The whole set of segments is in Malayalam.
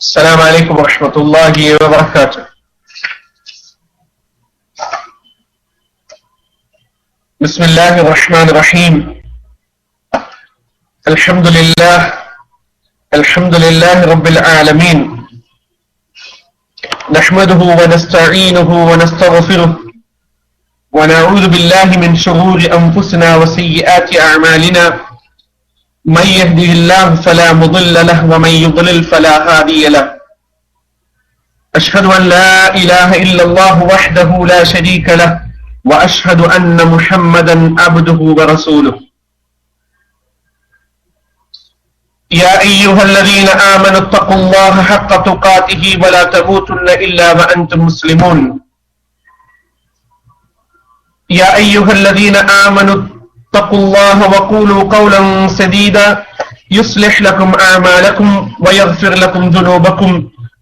السلام عليكم ورحمة الله وبركاته. بسم الله الرحمن الرحيم. الحمد لله رب العالمين. نحمده ونستعينه ونستغفره ونعوذ بالله من شرور أنفسنا وسيئات أعمالنا. من يهده الله فلا مضل له ومن يضلل فلا هادي له. أشهد أن لا إله إلا الله وحده لا شريك له وأشهد أن محمدا عبده ورسوله. يا أيها الذين آمنوا اتقوا الله حق تقاته ولا تموتن إلا وأنتم مسلمون. يا أيها الذين آمنوا اتقوا الله وقولوا قولا سديدا يصلح لكم أعمالكم ويغفر لكم ذنوبكم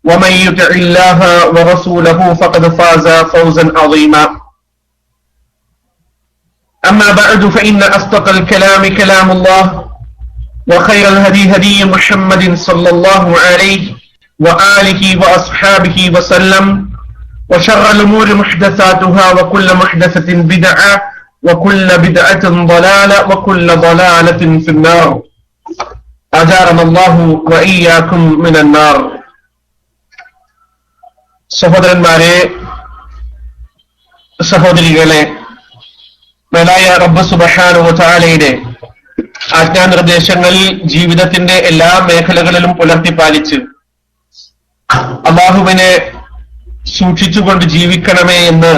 ومن يطع الله ورسوله فقد فاز فوزا عظيما. أما بعد فإن أصدق الكلام كلام الله وخير الهدي هدي محمد صلى الله عليه وآله وأصحابه وسلم وشر الأمور محدثاتها وكل محدثة بدعة وكل بدعة ضلالة وكل ضلالة في النار. أجارنا الله وإياكم من النار. സഹോദരന്മാരെ, സഹോദരികളെ, മേലായ റബ്ബ് സുബ്ഹാനഹു വ തആലയുടെ ആജ്ഞാനിർദ്ദേശങ്ങൾ ജീവിതത്തിന്റെ എല്ലാ മേഖലകളിലും പുലർത്തിപ്പാലിച്ച് അല്ലാഹുവിനെ സൂക്ഷിച്ചുകൊണ്ട് ജീവിക്കണമേ എന്ന്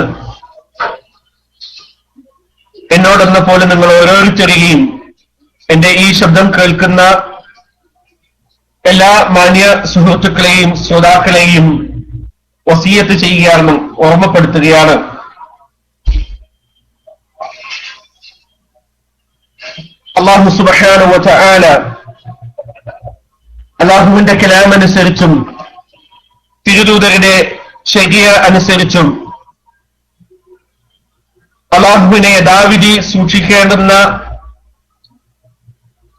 എന്നോടെന്ന പോലെ നിങ്ങൾ ഓരോരുത്തരെയും എന്റെ ഈ ശബ്ദം കേൾക്കുന്ന എല്ലാ മാന്യ സുഹൃത്തുക്കളെയും ശ്രോതാക്കളെയും വസിയത്ത് ചെയ്യുകയാണ്, ഓർമ്മപ്പെടുത്തുകയാണ്. അല്ലാഹു സുബ്ഹാനഹു വ തആല അല്ലാഹുവിന്റെ കലാം അനുസരിച്ചും തിരുദൂതരുടെ ശരിയ അനുസരിച്ചും അല്ലാഹുവിനെ യഥാവിധി സൂക്ഷിക്കേണ്ടുന്ന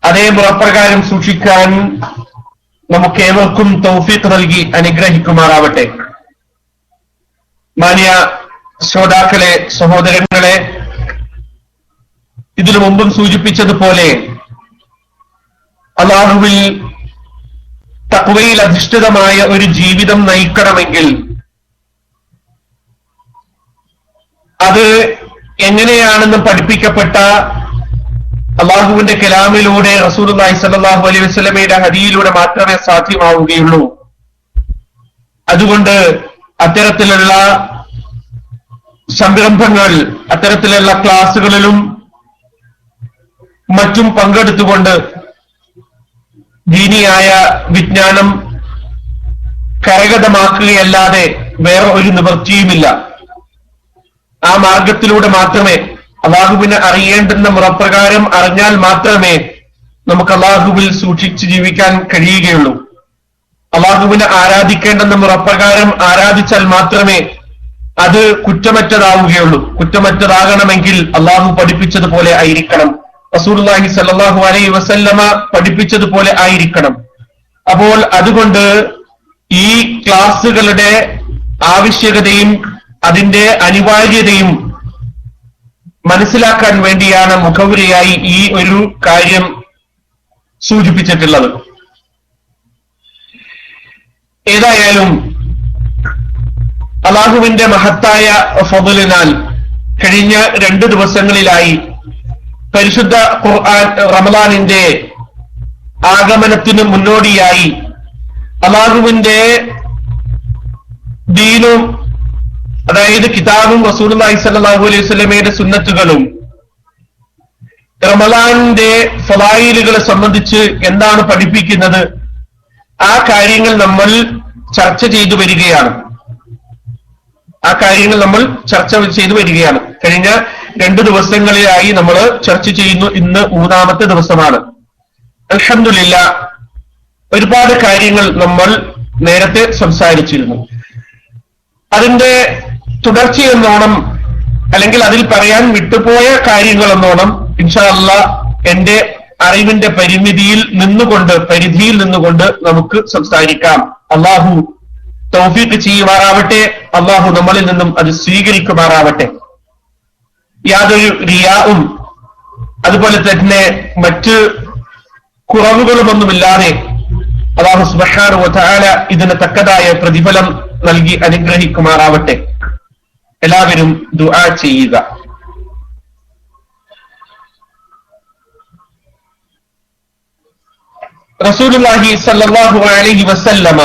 അതേ മുറപ്രകാരം സൂക്ഷിക്കാൻ നമുക്കേവർക്കും തൗഫീഖ് നൽകി അനുഗ്രഹിക്കുമാറാവട്ടെ. മാന്യ ശ്രോതാക്കളെ, സഹോദരങ്ങളെ, ഇതിനു മുമ്പും സൂചിപ്പിച്ചതുപോലെ അല്ലാഹുവിൽ തഖ്വയിൽ അധിഷ്ഠിതമായ ഒരു ജീവിതം നയിക്കണമെങ്കിൽ അത് എങ്ങനെയാണെന്ന് പഠിപ്പിക്കപ്പെട്ട അല്ലാഹുവിന്റെ കലാമിലൂടെ റസൂലുള്ളാഹി സ്വല്ലല്ലാഹു അലൈഹി വസല്ലമയുടെ ഹദീയിലൂടെ മാത്രമേ സാധ്യമാവുകയുള്ളൂ. അതുകൊണ്ട് അത്തരത്തിലുള്ള സംരംഭങ്ങൾ, അത്തരത്തിലുള്ള ക്ലാസുകളിലും മറ്റും പങ്കെടുത്തുകൊണ്ട് ദീനിയായ വിജ്ഞാനം കരഗതമാക്കുകയല്ലാതെ വേറെ ഒരു നിവൃത്തിയുമില്ല. ആ മാർഗത്തിലൂടെ മാത്രമേ, അല്ലാഹുവിനെ അറിയേണ്ടുന്ന മുറപ്രകാരം അറിഞ്ഞാൽ മാത്രമേ നമുക്ക് അല്ലാഹുവിൽ സൂക്ഷിച്ച് ജീവിക്കാൻ കഴിയുകയുള്ളൂ. അല്ലാഹുവിനെ ആരാധിക്കേണ്ടെന്ന മുറപ്രകാരം ആരാധിച്ചാൽ മാത്രമേ അത് കുറ്റമറ്റതാവുകയുള്ളൂ. കുറ്റമറ്റതാകണമെങ്കിൽ അല്ലാഹു പഠിപ്പിച്ചതുപോലെ ആയിരിക്കണം, റസൂലുള്ളാഹി സ്വല്ലല്ലാഹു അലൈഹി വസല്ലമ പഠിപ്പിച്ചതുപോലെ ആയിരിക്കണം. അപ്പോൾ അതുകൊണ്ട് ഈ ക്ലാസുകളുടെ ആവശ്യകതയും അതിന്റെ അനിവാര്യതയും മനസ്സിലാക്കാൻ വേണ്ടിയാണ് മുഖവുരയായി ഈ ഒരു കാര്യം സൂചിപ്പിച്ചിട്ടുള്ളത്. ഏതായാലും അല്ലാഹുവിന്റെ മഹത്തായ ഫضലിനാൽ കഴിഞ്ഞ 2 ദിവസങ്ങളിലായി പരിശുദ്ധ ഖുർആൻ റമളാനിന്റെ ആഗമനത്തിന് മുന്നോടിയായി അല്ലാഹുവിന്റെ ദീനും, അതായത് കിതാബും റസൂലുള്ളാഹി സ്വല്ലല്ലാഹു അലൈഹി വസല്ലമയുടെ സുന്നത്തുകളും റമളാനിന്റെ ഫളായിലുകളെ സംബന്ധിച്ച് എന്താണ് പഠിപ്പിക്കുന്നത്, ആ കാര്യങ്ങൾ നമ്മൾ ചർച്ച ചെയ്തു വരികയാണ്. കഴിഞ്ഞ 2 ദിവസങ്ങളിലായി നമ്മൾ ചർച്ച ചെയ്യുന്നു. ഇന്ന് 3ാമത്തെ ദിവസമാണ്. അൽഹംദുലില്ലാഹ്, ഒരുപാട് കാര്യങ്ങൾ നമ്മൾ നേരത്തെ സംസാരിച്ചിരുന്നു. അതിന്റെ തുടർച്ചയെന്നോണം, അല്ലെങ്കിൽ അതിൽ പറയാൻ വിട്ടുപോയ കാര്യങ്ങളെന്നോണം ഇൻഷാ അല്ലാഹ് എന്റെ അറിവിന്റെ പരിധിയിൽ നിന്നുകൊണ്ട് നമുക്ക് സംസാരിക്കാം. അള്ളാഹു തൗഫീഖ് ചെയ്യുമാറാവട്ടെ. അള്ളാഹു നമ്മളിൽ നിന്നും അത് സ്വീകരിക്കുമാറാവട്ടെ. യാതൊരു റിയാവും അതുപോലെ തന്നെ മറ്റ് കുറവുകളുമൊന്നുമില്ലാതെ അല്ലാഹു സുബ്ഹാനഹു വ തആല ഇതിന് തക്കതായ പ്രതിഫലം നൽകി അനുഗ്രഹിക്കുമാറാവട്ടെ. എല്ലാവരും ദുആ ചെയ്യുക. റസൂലുള്ളാഹി സ്വല്ലല്ലാഹു അലൈഹി വസല്ലമ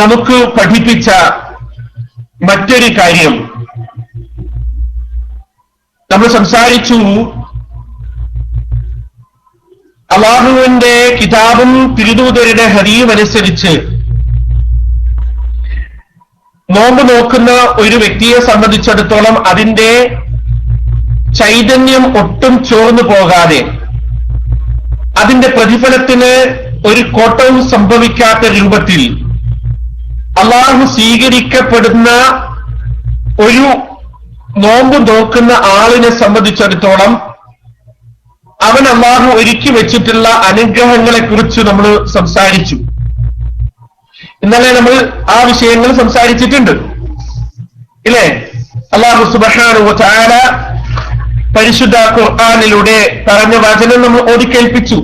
നമുക്ക് പഠിപ്പിച്ച മറ്റൊരു കാര്യം നമ്മൾ സംസാരിച്ചു. അള്ളാഹുവിന്റെ കിതാബും തിരുദൂതരുടെ ഹദീസും അനുസരിച്ച് നോമ്പ് നോക്കുന്ന ഒരു വ്യക്തിയെ സംബന്ധിച്ചിടത്തോളം അതിന്റെ ചൈതന്യം ഒട്ടും ചോർന്നു പോകാതെ അതിന്റെ പ്രതിഫലത്തിന് ഒരു കോട്ടവും സംഭവിക്കാത്ത രൂപത്തിൽ അള്ളാഹു സ്വീകരിക്കപ്പെടുന്ന ഒരു നോമ്പ് നോക്കുന്ന ആളിനെ സംബന്ധിച്ചിടത്തോളം അവൻ അള്ളാഹു ഒരുക്കി വെച്ചിട്ടുള്ള അനുഗ്രഹങ്ങളെ കുറിച്ച് നമ്മൾ സംസാരിച്ചു. ഇന്നലെ നമ്മൾ ആ വിഷയങ്ങൾ സംസാരിച്ചിട്ടുണ്ട് ഇല്ലേ? അള്ളാഹു സുബ്ഹാനഹു വ തആല പരിശുദ്ധ ഖുർആനിലൂടെ പറഞ്ഞ വചനം നമ്മൾ ഓതിക്കേൽപ്പിച്ചു.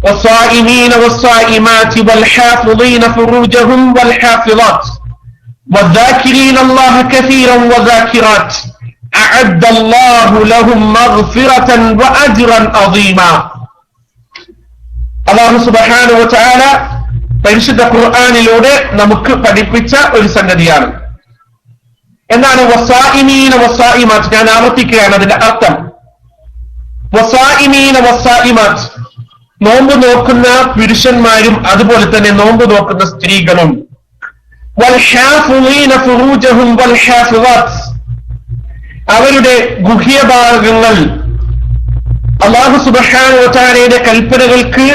والصائمين والصائمات والحافظين فروجهم والحافظات والذاكرين الله كثيرا والذاكرات أعد الله لهم مغفرة وأجرا عظيما. അല്ലാഹു സുബ്ഹാനഹു വ തആല പരിശുദ്ധ ഖുർആനിലൂടെ നമുക്ക് പഠിപ്പിച്ച ഒരു സംഗതിയാണ്. എന്താണ് വസായിമീന വസായിമാത്ത്? ഞാൻ ആവർത്തിക്കുകയാണ് അതിന്റെ അർത്ഥം. വസായിമീന വസായിമാത്ത്, നോമ്പ് നോക്കുന്ന പുരുഷന്മാരും അതുപോലെ തന്നെ നോമ്പ് നോക്കുന്ന സ്ത്രീകളും. വൽഹാഫിളീന ഫുറൂജഹും വൽഹാഫിളാത്ത്, അവരുടെ ഗുഹ്യഭാഗങ്ങൾ അല്ലാഹു സുബ്ഹാനഹു വ തആലയുടെ കൽപ്പനകൾക്ക്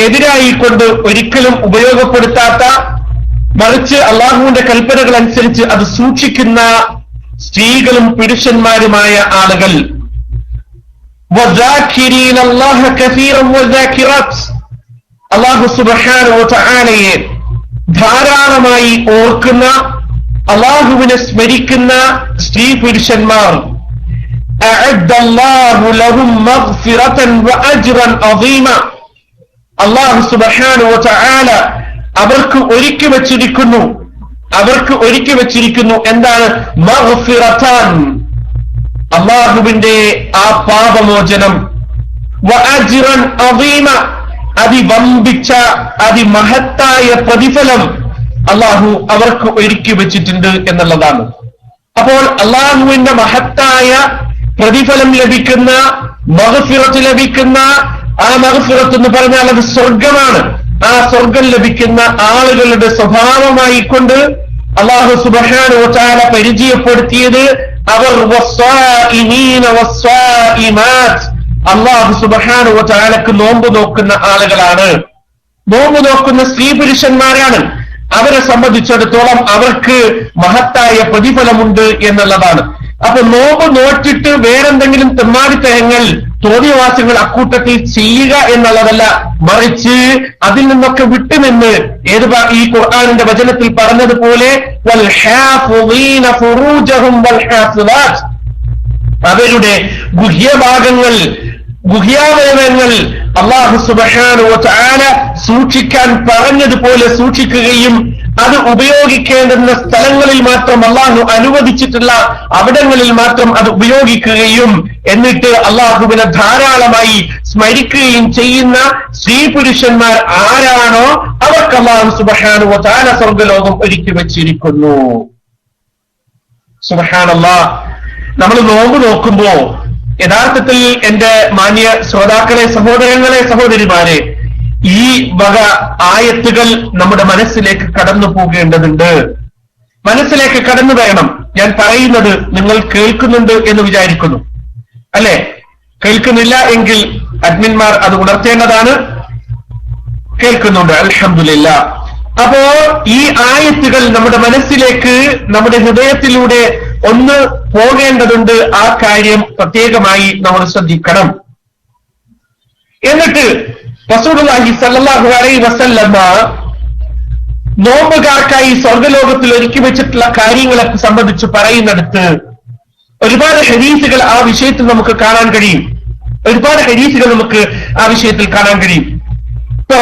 എതിരായിക്കൊണ്ട് ഒരിക്കലും ഉപയോഗപ്പെടുത്താത്ത, മറിച്ച് അള്ളാഹുവിന്റെ കൽപ്പനകൾ അനുസരിച്ച് അത് സൂക്ഷിക്കുന്ന സ്ത്രീകളും പുരുഷന്മാരുമായ ആളുകൾ. അല്ലാഹു സുബ്ഹാനഹു വ തആലയെ ധാരാളമായി ഓർക്കുന്ന, അള്ളാഹുവിനെ സ്മരിക്കുന്ന സ്ത്രീ പുരുഷന്മാർ. അഅദ്ദല്ലാഹു ലഹും മഗ്ഫിറതൻ വഅജ്റൻ അദീമ, അല്ലാഹു സുബ്ഹാനഹു വ തആല അവർക്ക് ഒരുക്കി വെച്ചിരിക്കുന്നു എന്താണ്? മഗ്ഫിറതൻ, അല്ലാഹുവിന്റെ ആ പാപമോചനം. വഅജ്റൻ അദീമ, അതിവമ്പിച്ച അതിമഹത്തായ പ്രതിഫലം അല്ലാഹു അവർക്ക് ഒരുക്കി വെച്ചിട്ടുണ്ട് എന്നുള്ളതാണ്. അപ്പോൾ അല്ലാഹുവിന്റെ മഹത്തായ പ്രതിഫലം ലഭിക്കുന്ന, മഗ്ഫിറത്ത് ലഭിക്കുന്ന, ആ മഗ്ഫിറത്ത് എന്ന് പറഞ്ഞാൽ അത് സ്വർഗമാണ്. ആ സ്വർഗം ലഭിക്കുന്ന ആളുകളുടെ സ്വഭാവമായി കൊണ്ട് അല്ലാഹു സുബ്ഹാനഹു വ തആല പരിചയപ്പെടുത്തിയത് അവർ വസ്സായിമീന വസ്സായിമാത്ത്, അല്ലാഹു സുബ്ഹാനഹു വ തആലക്ക് നോമ്പ് നോക്കുന്ന ആളുകളാണ്, നോമ്പ് നോക്കുന്ന സ്ത്രീ പുരുഷന്മാരാണ്. അവരെ സംബന്ധിച്ചിടത്തോളം അവർക്ക് മഹത്തായ പ്രതിഫലമുണ്ട് എന്നുള്ളതാണ്. അപ്പൊ നോമ്പ് നോറ്റിട്ട് വേറെന്തെങ്കിലും തെമ്മാടിത്തരങ്ങൾ, തോന്നിയവാസങ്ങൾ അക്കൂട്ടത്തിൽ ചെയ്യുക എന്നുള്ളതല്ല, മറിച്ച് അതിൽ നിന്നൊക്കെ വിട്ടുനിന്ന് ഈ ഖുർആനിന്റെ വചനത്തിൽ പറഞ്ഞതുപോലെ വൽഹാഫിളീന ഫുറൂജഹും വൽഹാഫിളാത്ത്, അവരുടെ ഗുഹ്യഭാഗങ്ങൾ, ഗുഹ്യാവയവങ്ങൾ അല്ലാഹു സുബ്ഹാനഹു വ തആല സൂക്ഷിക്കാൻ പറഞ്ഞതുപോലെ സൂക്ഷിക്കുകയും അത് ഉപയോഗിക്കേണ്ടുന്ന സ്ഥലങ്ങളിൽ മാത്രം അല്ലാഹു അനുവദിച്ചിട്ടുള്ള അവിടങ്ങളിൽ മാത്രം അത് ഉപയോഗിക്കുകയും എന്നിട്ട് അല്ലാഹുവിനെ ധാരാളമായി സ്മരിക്കുകയും ചെയ്യുന്ന സ്ത്രീ പുരുഷന്മാർ ആരാണോ അവർക്ക് അല്ലാഹു സുബ്ഹാനഹു വ തആല സ്വർഗ്ഗലോകം ഒരുക്കി വെച്ചിരിക്കുന്നു. സുബ്ഹാനല്ലാഹ്. നമ്മൾ നോമ്പ് നോക്കുമ്പോ യഥാർത്ഥത്തിൽ എന്റെ മാന്യ ശ്രോതാക്കളെ, സഹോദരങ്ങളെ, സഹോദരിമാരെ, ഈ വക ആയത്തുകൾ നമ്മുടെ മനസ്സിലേക്ക് കടന്നു പോകേണ്ടതുണ്ട്, മനസ്സിലേക്ക് കടന്നു വരണം. ഞാൻ പറയുന്നത് നിങ്ങൾ കേൾക്കുന്നുണ്ട് എന്ന് വിചാരിക്കുന്നു, അല്ലെ? കേൾക്കുന്നില്ല എങ്കിൽ അഡ്മിന്മാർ അത് ഉണർത്തേണ്ടതാണ്. കേൾക്കുന്നുണ്ട്, അൽഹംദുലില്ലാഹ്. അപ്പോ ഈ ആയത്തുകൾ നമ്മുടെ മനസ്സിലേക്ക്, നമ്മുടെ ഹൃദയത്തിലൂടെ ഒന്ന് പോകേണ്ടതുണ്ട്. ആ കാര്യം പ്രത്യേകമായി നമ്മൾ ശ്രദ്ധിക്കണം. എന്നിട്ട് റസൂലുള്ളാഹി സ്വല്ലല്ലാഹു അലൈഹി വസല്ലമ നോമ്പുകാർക്കായി സ്വർഗലോകത്തിൽ ഒരുക്കി വെച്ചിട്ടുള്ള കാര്യങ്ങളെ സംബന്ധിച്ച് പറയുന്നിടത്ത് ഒരുപാട് ഹദീസുകൾ ആ വിഷയത്തിൽ നമുക്ക് കാണാൻ കഴിയും. ആ വിഷയത്തിൽ കാണാൻ കഴിയും.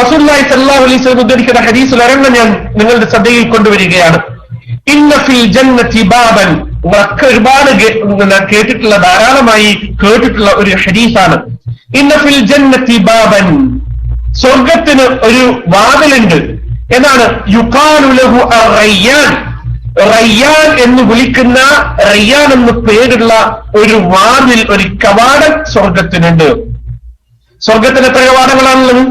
റസൂലുള്ളാഹി സ്വല്ലല്ലാഹു അലൈഹി വസല്ലം ഉദ്ധരിക്കുന്ന ഹദീസിൽ ഒരെണ്ണം ഞാൻ നിങ്ങളുടെ ശ്രദ്ധയിൽ കൊണ്ടുവരികയാണ്. ഇന്ന ഫിൽ ജന്നതി ബാബൻ. ഒരുപാട് കേട്ടിട്ടുള്ള, ധാരാളമായി കേട്ടിട്ടുള്ള ഒരു ഹദീസാണ്. ഇന്ന ഫിൽ ജന്നതി ബാബൻ. സ്വർഗത്തിന് ഒരു വാതിലുണ്ട് എന്നാണ്. യുഖാലു ലഹു അർ-റയ്യാൻ. റയ്യാൻ എന്ന് വിളിക്കുന്ന, റയ്യാൻ എന്ന് പേരുള്ള ഒരു വാതിൽ, ഒരു കവാടം സ്വർഗത്തിനുണ്ട്. സ്വർഗത്തിന് എത്ര കവാടങ്ങളാണുള്ളത്?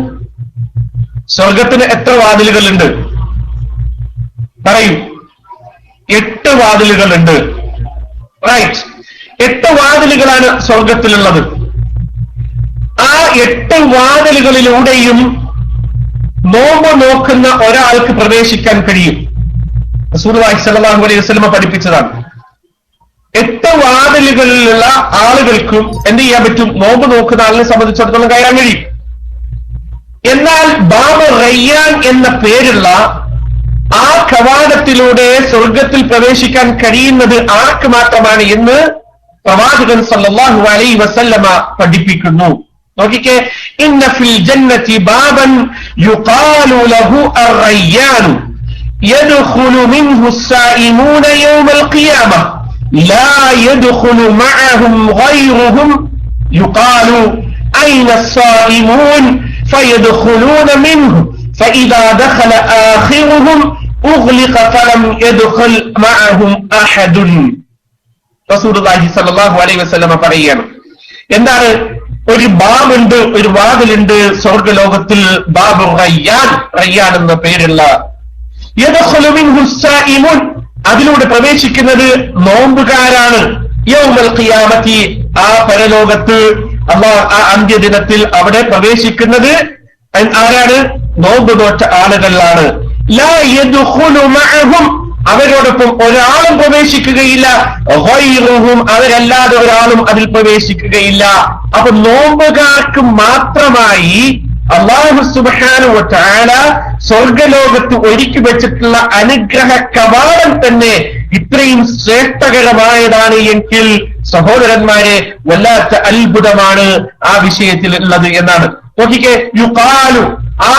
സ്വർഗത്തിന് എത്ര വാതിലുകളുണ്ട്? പറയൂ. 8 വാതിലുകളുണ്ട്. റൈറ്റ്, 8 വാതിലുകളാണ് സ്വർഗത്തിലുള്ളത്. ആ 8 വാതിലുകളിലൂടെയും നോമ്പ് നോക്കുന്ന ഒരാൾക്ക് പ്രവേശിക്കാൻ കഴിയും. റസൂലുള്ളാഹി സ്വല്ലല്ലാഹു അലൈഹി വസല്ലം പഠിപ്പിച്ചതാണ്. 8 വാതിലുകളിലുള്ള ആളുകൾക്കും എന്ത് ചെയ്യാൻ പറ്റും? നോമ്പ് നോക്കുന്ന ആളിനെ സംബന്ധിച്ചിടത്തോളം കയറാൻ കഴിയും. എന്നാൽ ബാബ് റയ്യാൻ എന്ന പേരുള്ള ആ കവാടത്തിലൂടെ സ്വർഗത്തിൽ പ്രവേശിക്കാൻ കഴിയുന്നത് ആർക്ക് മാത്രമാണ് എന്ന് പ്രവാചകൻ സല്ലല്ലാഹു അലൈഹി വസല്ലമ പഠിപ്പിക്കുന്നു. നോക്കിക്കേ, ഇന്ന ഫിൽ ജന്നതി ബാബൻ യുഖാലു ലഹു അർ-റയ്യാൻ യദ്ഖുലു മിൻഹു الصائمون يوم القيامة لا يدخل معهم غيرهم يقال أين الصائمون فيدخلون منه فإذا دخل آخرهم أغلق فلم يدخل معهم أحد. റസൂലുള്ളാഹി സ്വല്ലല്ലാഹു അലൈഹി വസല്ലം പറയുകയാണ്, എന്താണ്? ഒരു ബാബുണ്ട്, ഒരു വാതിലുണ്ട് സ്വർഗലോകത്തിൽ. ബാബു റയ്യാൻ, റയ്യാൻ എന്ന പേരുള്ള. യദ്ഖുലു മിൻഹു الصائمون. അതിലൂടെ പ്രവേശിക്കുന്നത് നോമ്പുകാരാണ്. യൗമൽ ഖിയാമത്തി. ആ പരലോകത്ത്, അല്ലാഹ് ആ അന്ത്യദിനത്തിൽ അവിടെ പ്രവേശിക്കുന്നത് ആരാണ്? നോമ്പ് നോറ്റ ആളുകളാണ്. ലാ യദ്ഖുലു മഅഹും. അവരോടൊപ്പം ഒരാളും പ്രവേശിക്കുകയില്ല. ഗൈറുഹും. അവരല്ലാതെ ഒരാളും അതിൽ പ്രവേശിക്കുകയില്ല. അപ്പൊ നോമ്പുകാർക്ക് മാത്രമായി അല്ലാഹു സുബ്ഹാനഹു വ തആല സ്വർഗലോകത്ത് ഒരുക്കി വെച്ചിട്ടുള്ള അനുഗ്രഹ കവാടം തന്നെ ഇത്രയും ശ്രേഷ്ഠകരമായതാണ് എങ്കിൽ സഹോദരന്മാരെ, വല്ലാത്ത അത്ഭുതമാണ് ആ വിഷയത്തിൽ ഉള്ളത് എന്നാണ്. നോക്കിക്കേ, യുഖാലു. ആ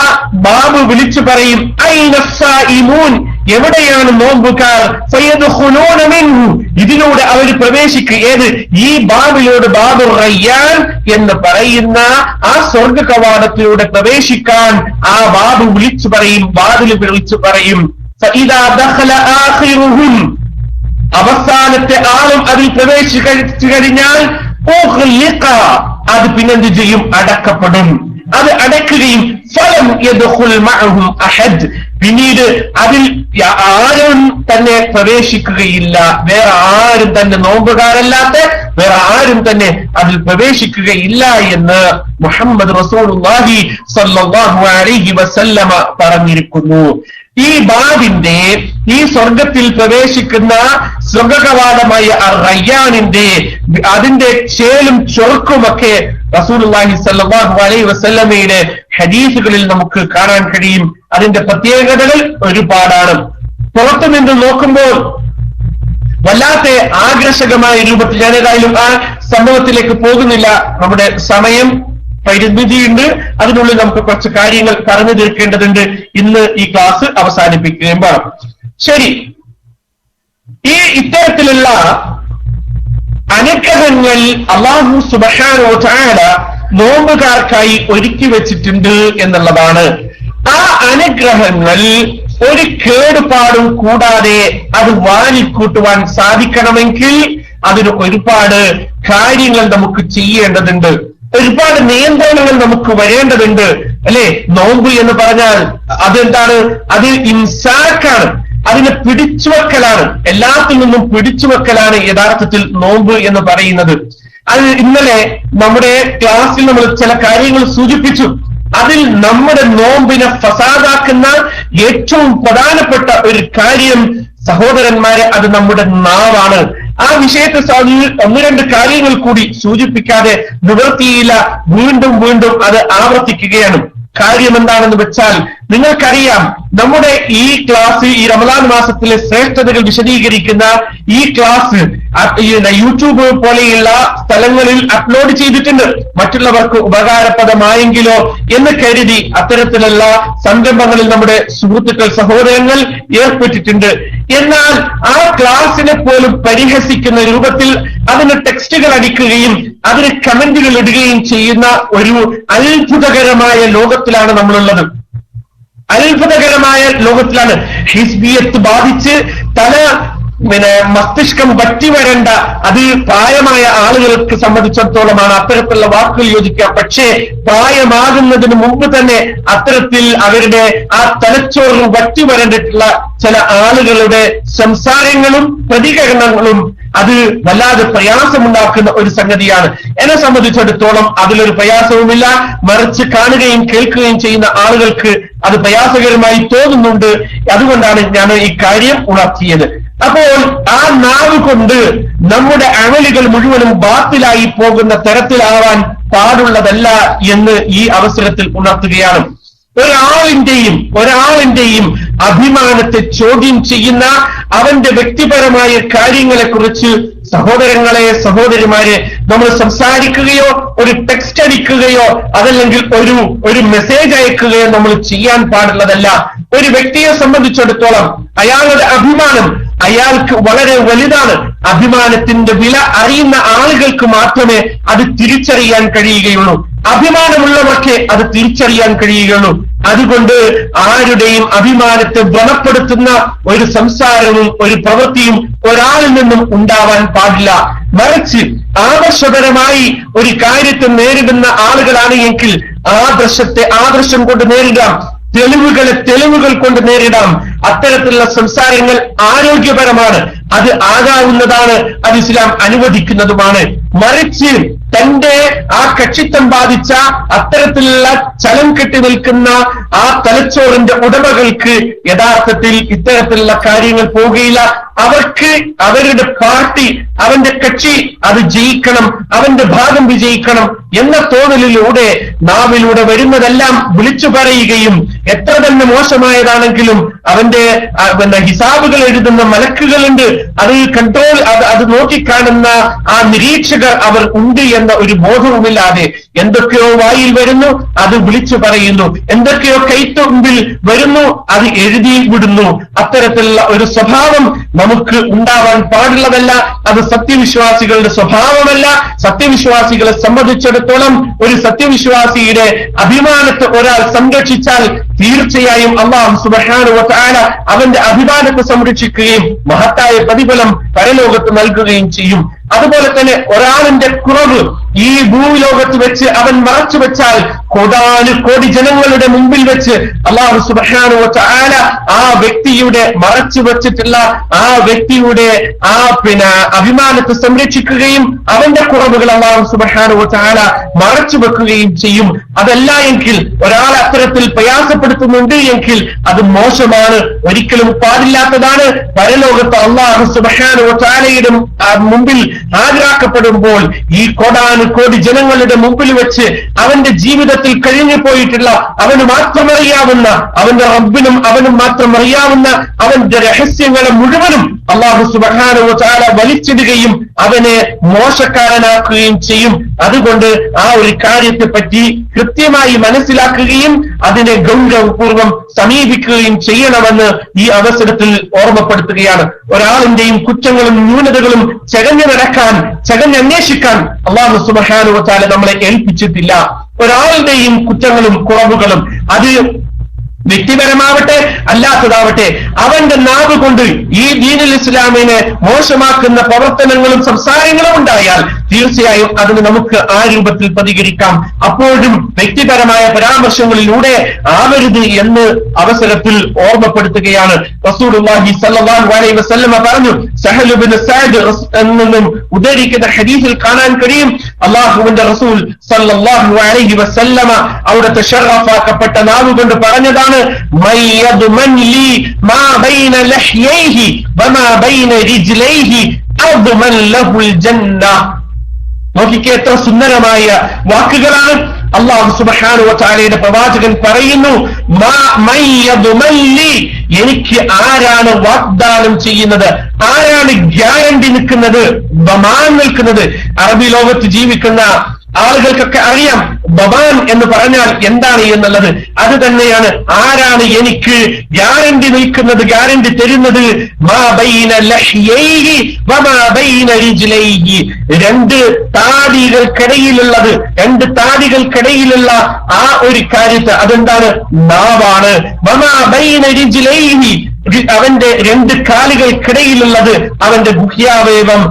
ബാബു വിളിച്ചു പറയും, ഐന الصائمون. എവിടെയാണ് നോമ്പുകാർ? ഫയദ്ഖുലൂന മിൻഹു. ഇതിലൂടെ അവർ പ്രവേശിക്കുക. ഏത്? ഈ ബാബിലൂടെ, ബാബു റയ്യാൻ എന്ന് പറയുന്ന ആ സ്വർഗ കവാടത്തിലൂടെ പ്രവേശിക്കാൻ ആ ബാബു വിളിച്ചു പറയും, വാതിൽ വിളിച്ചു പറയും. ഫഇദാ ദഖല ആഖിറുഹും. അവസാനത്തെ ആളും അതിൽ പ്രവേശിച്ചു കഴിഞ്ഞാൽ അത് പിന്നെന്ത് ചെയ്യും? അടക്കപ്പെടും. അത് അടയ്ക്കുകയും ഫലം യദ്ഖുൽ മഅഹും അഹദ്. പിന്നീട് അതിൽ ആരും തന്നെ പ്രവേശിക്കുകയില്ല. വേറെ ആരും തന്നെ, നോമ്പുകാരല്ലാത്ത വേറെ ആരും തന്നെ അതിൽ പ്രവേശിക്കുകയില്ല എന്ന് മുഹമ്മദ് റസൂലുള്ളാഹി സ്വല്ലല്ലാഹു അലൈഹി വസല്ലമ പറഞ്ഞിരിക്കുന്നു. ഈ ബാബിന്റെ, ഈ സ്വർഗത്തിൽ പ്രവേശിക്കുന്ന സ്വർഗകവാടമായ റയ്യാനിന്റെ അതിന്റെ ചേലും ചൊറുക്കുമൊക്കെ റസൂലുള്ളാഹി സ്വല്ലല്ലാഹു അലൈഹി വസല്ലമയുടെ ഹദീസുകളിൽ നമുക്ക് കാണാൻ കഴിയും. അതിന്റെ പ്രത്യേകതകൾ ഒരുപാടാണ്. പുറത്തു നിന്ന് നോക്കുമ്പോൾ വല്ലാത്ത ആകർഷകമായ രൂപത്തിൽ, ഞാൻ ഏതായാലും ആ സംഭവത്തിലേക്ക് പോകുന്നില്ല. നമ്മുടെ സമയം പരിമിതിയുണ്ട്. അതിനുള്ളിൽ നമുക്ക് കുറച്ച് കാര്യങ്ങൾ പറഞ്ഞു തീർക്കേണ്ടതുണ്ട്. ഇന്ന് ഈ ക്ലാസ് അവസാനിപ്പിക്കുകയും വേണം. ശരി, ഈ ഇത്തരത്തിലുള്ള അനുഗ്രഹങ്ങൾ അല്ലാഹു സുബ്ഹാനഹു വ തആല നോമ്പുകാർക്കായി ഒരുക്കി വെച്ചിട്ടുണ്ട് എന്നുള്ളതാണ്. ആ അനുഗ്രഹങ്ങൾ ഒരു കേടുപാടും കൂടാതെ അത് വാങ്ങിക്കൂട്ടുവാൻ സാധിക്കണമെങ്കിൽ അതിന് ഒരുപാട് കാര്യങ്ങൾ നമുക്ക് ചെയ്യേണ്ടതുണ്ട്. ഒരുപാട് നിയന്ത്രണങ്ങൾ നമുക്ക് വരേണ്ടതുണ്ട്. അല്ലെ? നോമ്പ് എന്ന് പറഞ്ഞാൽ അതെന്താണ്? അത് ഇംസാക്കാണ്. അതിനെ പിടിച്ചുവെക്കലാണ്. എല്ലാത്തിൽ നിന്നും പിടിച്ചുവെക്കലാണ് യഥാർത്ഥത്തിൽ നോമ്പ് എന്ന് പറയുന്നത്. അത് ഇന്നലെ നമ്മുടെ ക്ലാസ്സിൽ നമ്മൾ ചില കാര്യങ്ങൾ സൂചിപ്പിച്ചു. അതിൽ നമ്മുടെ നോമ്പിനെ ഫസാദാക്കുന്ന ഏറ്റവും പ്രധാനപ്പെട്ട ഒരു കാര്യം സഹോദരന്മാരെ, അത് നമ്മുടെ നാവാണ്. ആ വിഷയത്തെ 1-2 കാര്യങ്ങൾ കൂടി സൂചിപ്പിക്കാതെ നിവൃത്തിയില്ല. വീണ്ടും വീണ്ടും അത് ആവർത്തിക്കുകയാണ്. കാര്യം എന്താണെന്ന് വെച്ചാൽ, നിങ്ങൾക്കറിയാം, നമ്മുടെ ഈ ക്ലാസ്, ഈ റമദാൻ മാസത്തിലെ ശ്രേഷ്ഠതകൾ വിശദീകരിക്കുന്ന ഈ ക്ലാസ് യൂട്യൂബ് പോലെയുള്ള സ്ഥലങ്ങളിൽ അപ്ലോഡ് ചെയ്തിട്ടുണ്ട്. മറ്റുള്ളവർക്ക് ഉപകാരപ്രദമായെങ്കിലോ എന്ന് കരുതി അത്തരത്തിലുള്ള സംരംഭങ്ങളിൽ നമ്മുടെ സുഹൃത്തുക്കൾ, സഹോദരങ്ങൾ ഏർപ്പെട്ടിട്ടുണ്ട്. എന്നാൽ ആ ക്ലാസിനെ പോലും പരിഹസിക്കുന്ന രൂപത്തിൽ അതിന് ടെക്സ്റ്റുകൾ അടിക്കുകയും അതിന് കമന്റുകൾ ഇടുകയും ചെയ്യുന്ന ഒരു അത്ഭുതകരമായ ലോകത്തിലാണ് നമ്മളുള്ളത്. അത്ഭുതകരമായ ലോകത്തിലാണ്. ഹിസ്ബിയത്ത് ബാധിച്ച് മസ്തിഷ്കം വറ്റിവരേണ്ട അത് പ്രായമായ ആളുകൾക്ക് സംബന്ധിച്ചിടത്തോളമാണ് അത്തരത്തിലുള്ള വാക്കുകൾ യോജിക്കുക. പക്ഷേ പ്രായമാകുന്നതിന് മുമ്പ് തന്നെ അത്തരത്തിൽ അവരുടെ ആ തലച്ചോറിൽ വറ്റിവരേണ്ടിട്ടുള്ള ചില ആളുകളുടെ സംസാരങ്ങളും പ്രതികരണങ്ങളും അത് വല്ലാതെ പ്രയാസമുണ്ടാക്കുന്ന ഒരു സംഗതിയാണ്. എന്നെ സംബന്ധിച്ചിടത്തോളം അതിലൊരു പ്രയാസവുമില്ല. മറിച്ച് കാണുകയും കേൾക്കുകയും ചെയ്യുന്ന ആളുകൾക്ക് അത് പ്രയാസകരമായി തോന്നുന്നുണ്ട്. അതുകൊണ്ടാണ് ഞാൻ ഈ കാര്യം ഉണർത്തിയത്. അപ്പോൾ ആ നാവ് കൊണ്ട് നമ്മുടെ അമലുകൾ മുഴുവനും ബാത്തിലായി പോകുന്ന തരത്തിലാവാൻ പാടുള്ളതല്ല എന്ന് ഈ അവസരത്തിൽ ഉണർത്തുകയാണ്. ഒരാളിന്റെയും അഭിമാനത്തെ ചോദ്യം ചെയ്യുന്ന അവന്റെ വ്യക്തിപരമായ കാര്യങ്ങളെക്കുറിച്ച് സഹോദരങ്ങളെ, സഹോദരിമാരെ, നമ്മൾ സംസാരിക്കുകയോ ഒരു ടെക്സ്റ്റ് അടിക്കുകയോ അതല്ലെങ്കിൽ ഒരു മെസ്സേജ് അയക്കുകയോ നമ്മൾ ചെയ്യാൻ പാടുള്ളതല്ല. ഒരു വ്യക്തിയെ സംബന്ധിച്ചിടത്തോളം അയാളുടെ അഭിമാനം അയാൾക്ക് വളരെ വലുതാണ്. അഭിമാനത്തിന്റെ വില അറിയുന്ന ആളുകൾക്ക് മാത്രമേ അത് തിരിച്ചറിയാൻ കഴിയുകയുള്ളൂ. അഭിമാനമുള്ളവർക്ക് അത് തിരിച്ചറിയാൻ കഴിയുകയുള്ളൂ. അതുകൊണ്ട് ആരുടെയും അഭിമാനത്തെ വ്രണപ്പെടുത്തുന്ന ഒരു സംസാരവും ഒരു പ്രവൃത്തിയും ഒരാളിൽ നിന്നും ഉണ്ടാവാൻ പാടില്ല. മറിച്ച് ആദർശപരമായി ഒരു കാര്യത്തെ നേരിടുന്ന ആളുകളാണ് എങ്കിൽ ആദർശം കൊണ്ട് നേരിടാം, തെളിവുകൾ കൊണ്ട് നേരിടാം. അത്തരത്തിലുള്ള സംസാരങ്ങൾ ആരോഗ്യപരമാണ്, അത് ആകാവുന്നതാണ്, അത് ഇസ്ലാം അനുവദിക്കുന്നതുമാണ്. മറിച്ച് തന്റെ ആ കക്ഷിത്വം ബാധിച്ച അത്തരത്തിലുള്ള ചലം കെട്ടി നിൽക്കുന്ന ആ തലച്ചോറിന്റെ ഉടമകൾക്ക് യഥാർത്ഥത്തിൽ ഇത്തരത്തിലുള്ള കാര്യങ്ങൾ പോവുകയില്ല. അവർക്ക് അവരുടെ പാർട്ടി, അവന്റെ കക്ഷി അത് ജയിക്കണം, അവന്റെ ഭാഗം വിജയിക്കണം എന്ന തോന്നലിലൂടെ നാവിലൂടെ വരുന്നതെല്ലാം വിളിച്ചു പറയുകയും എത്ര തന്നെ മോശമായതാണെങ്കിലും അവന്റെ ഹിസാബുകൾ എഴുതുന്ന മലക്കുകളുണ്ട്, അത് കൺട്രോൾ, അത് നോക്കിക്കാണുന്ന ആ നിരീക്ഷകർ അവർ ഉണ്ട് എന്ന ഒരു ബോധവുമില്ലാതെ എന്തൊക്കെയോ വായിൽ വരുന്നു, അത് വിളിച്ചു പറയുന്നു, എന്തൊക്കെയോ കൈത്തുമ്പിൽ വരുന്നു, അത് എഴുതി വിടുന്നു. അത്തരത്തിലുള്ള ഒരു സ്വഭാവം നമുക്ക് ഉണ്ടാവാൻ പാടുള്ളതല്ല. അത് സത്യവിശ്വാസികളുടെ സ്വഭാവമല്ല. സത്യവിശ്വാസികളെ സംബന്ധിച്ചിടത്തോളം ഒരു സത്യവിശ്വാസിയുടെ അഭിമാനത്തെ ഒരാൾ സംരക്ഷിച്ചാൽ തീർച്ചയായും അല്ലാഹു സുബ്ഹാനഹു വ തആല അവന്റെ അഭിമാനത്തെ സംരക്ഷിക്കുകയും മഹത്തായ പ്രതിഫലം പരലോകത്ത് നൽകുകയും ചെയ്യും. അതുപോലെ തന്നെ ഒരാളിന്റെ കുറവ് ഈ ഭൂലോകത്ത് വെച്ച് അവൻ മറച്ചു വെച്ചാൽ കോടാനുകോടി ജനങ്ങളുടെ മുമ്പിൽ വെച്ച് അല്ലാഹു സുബ്ഹാനഹു വ തആല ആ വ്യക്തിയുടെ മറച്ചു വെച്ചിട്ടുള്ള ആ വ്യക്തിയുടെ ആ അഭിമാനത്തെ സംരക്ഷിക്കുകയും അവന്റെ കുറവുകൾ അല്ലാഹു സുബ്ഹാനഹു വ തആല മറച്ചു വെക്കുകയും ചെയ്യും. അതല്ല എങ്കിൽ ഒരാൾ അത്തരത്തിൽ പ്രയാസപ്പെടുത്തുന്നുണ്ട് എങ്കിൽ അത് മോശമാണ്, ഒരിക്കലും പാടില്ലാത്തതാണ്. പരലോകത്ത് അല്ലാഹു സുബ്ഹാനഹു വ തആലയുടെ മുമ്പിൽ ഹാജരാക്കപ്പെടുമ്പോൾ ഈ കോടാനുകോടി ജനങ്ങളുടെ മുമ്പിൽ വെച്ച് അവന്റെ ജീവിതത്തിൽ കഴിഞ്ഞു പോയിട്ടുള്ള അവന് മാത്രം അറിയാവുന്ന, അവന്റെ റബ്ബിനും അവനും മാത്രം അറിയാവുന്ന അവന്റെ രഹസ്യങ്ങളെ മുഴുവനും അല്ലാഹു സുബ്ഹാനഹു വ തആല വലിച്ചിടുകയും അവനെ മോശക്കാരനാക്കുകയും ചെയ്യും. അതുകൊണ്ട് ആ ഒരു കാര്യത്തെ പറ്റി കൃത്യമായി മനസ്സിലാക്കുകയും അതിനെ ഗൗരവപൂർവ്വം സമീപിക്കുകയും ചെയ്യണമെന്ന് ഈ അവസരത്തിൽ ഓർമ്മപ്പെടുത്തുകയാണ്. ഒരാളിന്റെയും കുറ്റങ്ങളും ന്യൂനതകളും ചകഞ്ഞന്വേഷിക്കാൻ അല്ലാഹു സുബ്ഹാനഹു വ തആല നമ്മളെ ഏൽപ്പിച്ചിട്ടില്ല. ഒരാളുടെയും കുറ്റങ്ങളും കുറവുകളും അത് വ്യക്തിപരമാവട്ടെ അല്ലാത്തതാവട്ടെ അവന്റെ നാവ് കൊണ്ട് ഈ ദീനുൽ ഇസ്ലാമിനെ മോശമാക്കുന്ന പ്രവർത്തനങ്ങളും സംസാരങ്ങളും ഉണ്ടായാൽ തീർച്ചയായും അതിന് നമുക്ക് ആ രൂപത്തിൽ പ്രതികരിക്കാം. അപ്പോഴും വ്യക്തിപരമായ പരാമർശങ്ങളിലൂടെ ആവരുത് എന്ന് അവസരത്തിൽ ഓർമ്മപ്പെടുത്തുകയാണ്. റസൂലുള്ളാഹി സ്വല്ലല്ലാഹു അലൈഹി വസല്ലം പറഞ്ഞു, സഹൽ ഇബ്നു സഅദ് എന്നും ഉദ്ധരിക്കുന്ന ഹദീസിൽ കാണാൻ കഴിയും, അല്ലാഹുവിന്റെ റസൂൽ സ്വല്ലല്ലാഹു അലൈഹി വസല്ലം അവിടുത്തെ ശറഫാക്കപ്പെട്ട നാവ് കൊണ്ട് പറഞ്ഞതാണ്, മയ്യദ്മൻ ലി മാ ബൈന ലഹ്യൈഹി വമാ ബൈന റിജ്ലൈഹി അദ്മൻ ലഹുൽ ജന്ന. നോക്കിക്കേ, എത്ര സുന്ദരമായ വാക്കുകളാണ്. അല്ലാഹു സുബ്ഹാനഹു വ തആലയുടെ പ്രവാചകൻ പറയുന്നു, എനിക്ക് ആരാണ് വാഗ്ദാനം ചെയ്യുന്നത്, ആരാണ് ഗ്യാരണ്ടി നിൽക്കുന്നത്, ബമാൻ നിൽക്കുന്നത്? അറബി ലോകത്ത് ജീവിക്കുന്ന ആളുകൾക്കൊക്കെ അറിയാം ബമാൻ എന്ന് പറഞ്ഞാൽ എന്താണ് എന്നുള്ളത്. അത് തന്നെയാണ് ആരാണ് എനിക്ക് ഗ്യാരണ്ടി നിൽക്കുന്നത്, ഗ്യാരണ്ടി തരുന്നത്. മാ ബൈന ലഹ്യൈഹി വമാ ബൈന റിജ്ലൈഹി, രണ്ട് താടികൾക്കിടയിലുള്ളത്, രണ്ട് താടികൾക്കിടയിലുള്ള ആ ഒരു കാര്യത്തെ, അതെന്താണ്? നാവാണ്. വമാ ബൈന റിജ്ലൈഹി, അവന്റെ രണ്ട് കാലുകൾക്കിടയിലുള്ളത് അവന്റെ ഗുഹ്യാവയവം.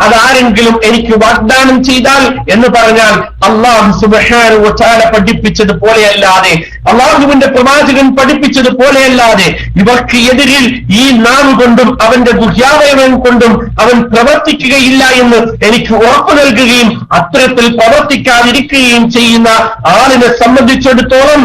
അതാരെങ്കിലും എനിക്ക് വാഗ്ദാനം ചെയ്താൽ എന്ന് പറഞ്ഞാൽ അല്ലാഹു സുബ്ഹാനഹു വ തആല പഠിപ്പിച്ചതുപോലെയല്ലാതെ, അല്ലാഹുവിന്റെ പ്രവാചകൻ പഠിപ്പിച്ചതുപോലെയല്ലാതെ ഇവർക്ക് എതിരിൽ ഈ നാവ് കൊണ്ടും അവന്റെ ഗുഹ്യാവയവം കൊണ്ടും അവൻ പ്രവർത്തിക്കുകയില്ല എന്ന് എനിക്ക് ഉറപ്പു നൽകുകയും അത്തരത്തിൽ പ്രവർത്തിക്കാതിരിക്കുകയും ചെയ്യുന്ന ആളിനെ സംബന്ധിച്ചിടത്തോളം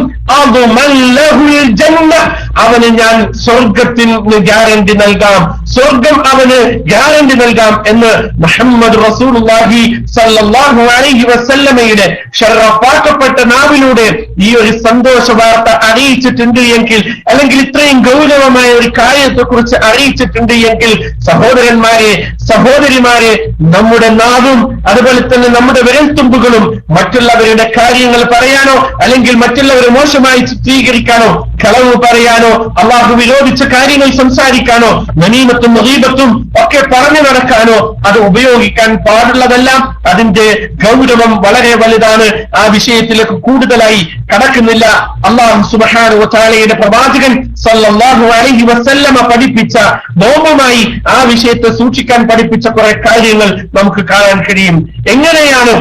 അവന് ഞാൻ സ്വർഗത്തിന് ഗ്യാരണ്ടി നൽകാം, സ്വർഗം അവന് ഗ്യാരണ്ടി നൽകാം എന്ന് മുഹമ്മദ് റസൂലുള്ളാഹി സ്വല്ലല്ലാഹു അലൈഹി വസല്ലമയുടെ ശറഫാക്കപ്പെട്ട നാവിലൂടെ ഈ ഒരു സന്തോഷ വാർത്ത അറിയിച്ചിട്ടുണ്ട് എങ്കിൽ, അല്ലെങ്കിൽ ഇത്രയും ഗൗരവമായ ഒരു കാര്യത്തെ കുറിച്ച് അറിയിച്ചിട്ടുണ്ട് എങ്കിൽ, സഹോദരന്മാരെ, സഹോദരിമാരെ, നമ്മുടെ നാവും അതുപോലെ തന്നെ നമ്മുടെ വിരൽത്തുമ്പുകളും മറ്റുള്ളവരുടെ കാര്യങ്ങൾ പറയാനോ അല്ലെങ്കിൽ മറ്റുള്ളവരെ മോശമായി ചിത്രീകരിക്കാനോ, കളവ് പറയാനോ, അള്ളാഹു വിരോധിച്ച കാര്യങ്ങൾ സംസാരിക്കാനോ, നമീമത്തും ഗീബത്തും ഒക്കെ പറഞ്ഞു നടക്കാനോ അത് ഉപയോഗിക്കാൻ പാടുള്ളതല്ല. അതിന്റെ ഗൗരവം വളരെ വലുതാണ്. ആ വിഷയത്തിലേക്ക് കൂടുതലായി കടക്കുന്നില്ല. അല്ലാഹു സുബ്ഹാനഹു വ തആലയുടെ പ്രവാചകൻ സല്ലല്ലാഹു അലൈഹി വസല്ലമ പഠിപ്പിച്ച, നോമ്പുമായി ആ വിഷയത്തെ സൂക്ഷിക്കാൻ പഠിപ്പിച്ച കുറെ കാര്യങ്ങൾ നമുക്ക് കാണാൻ കഴിയും. എങ്ങനെയാണ്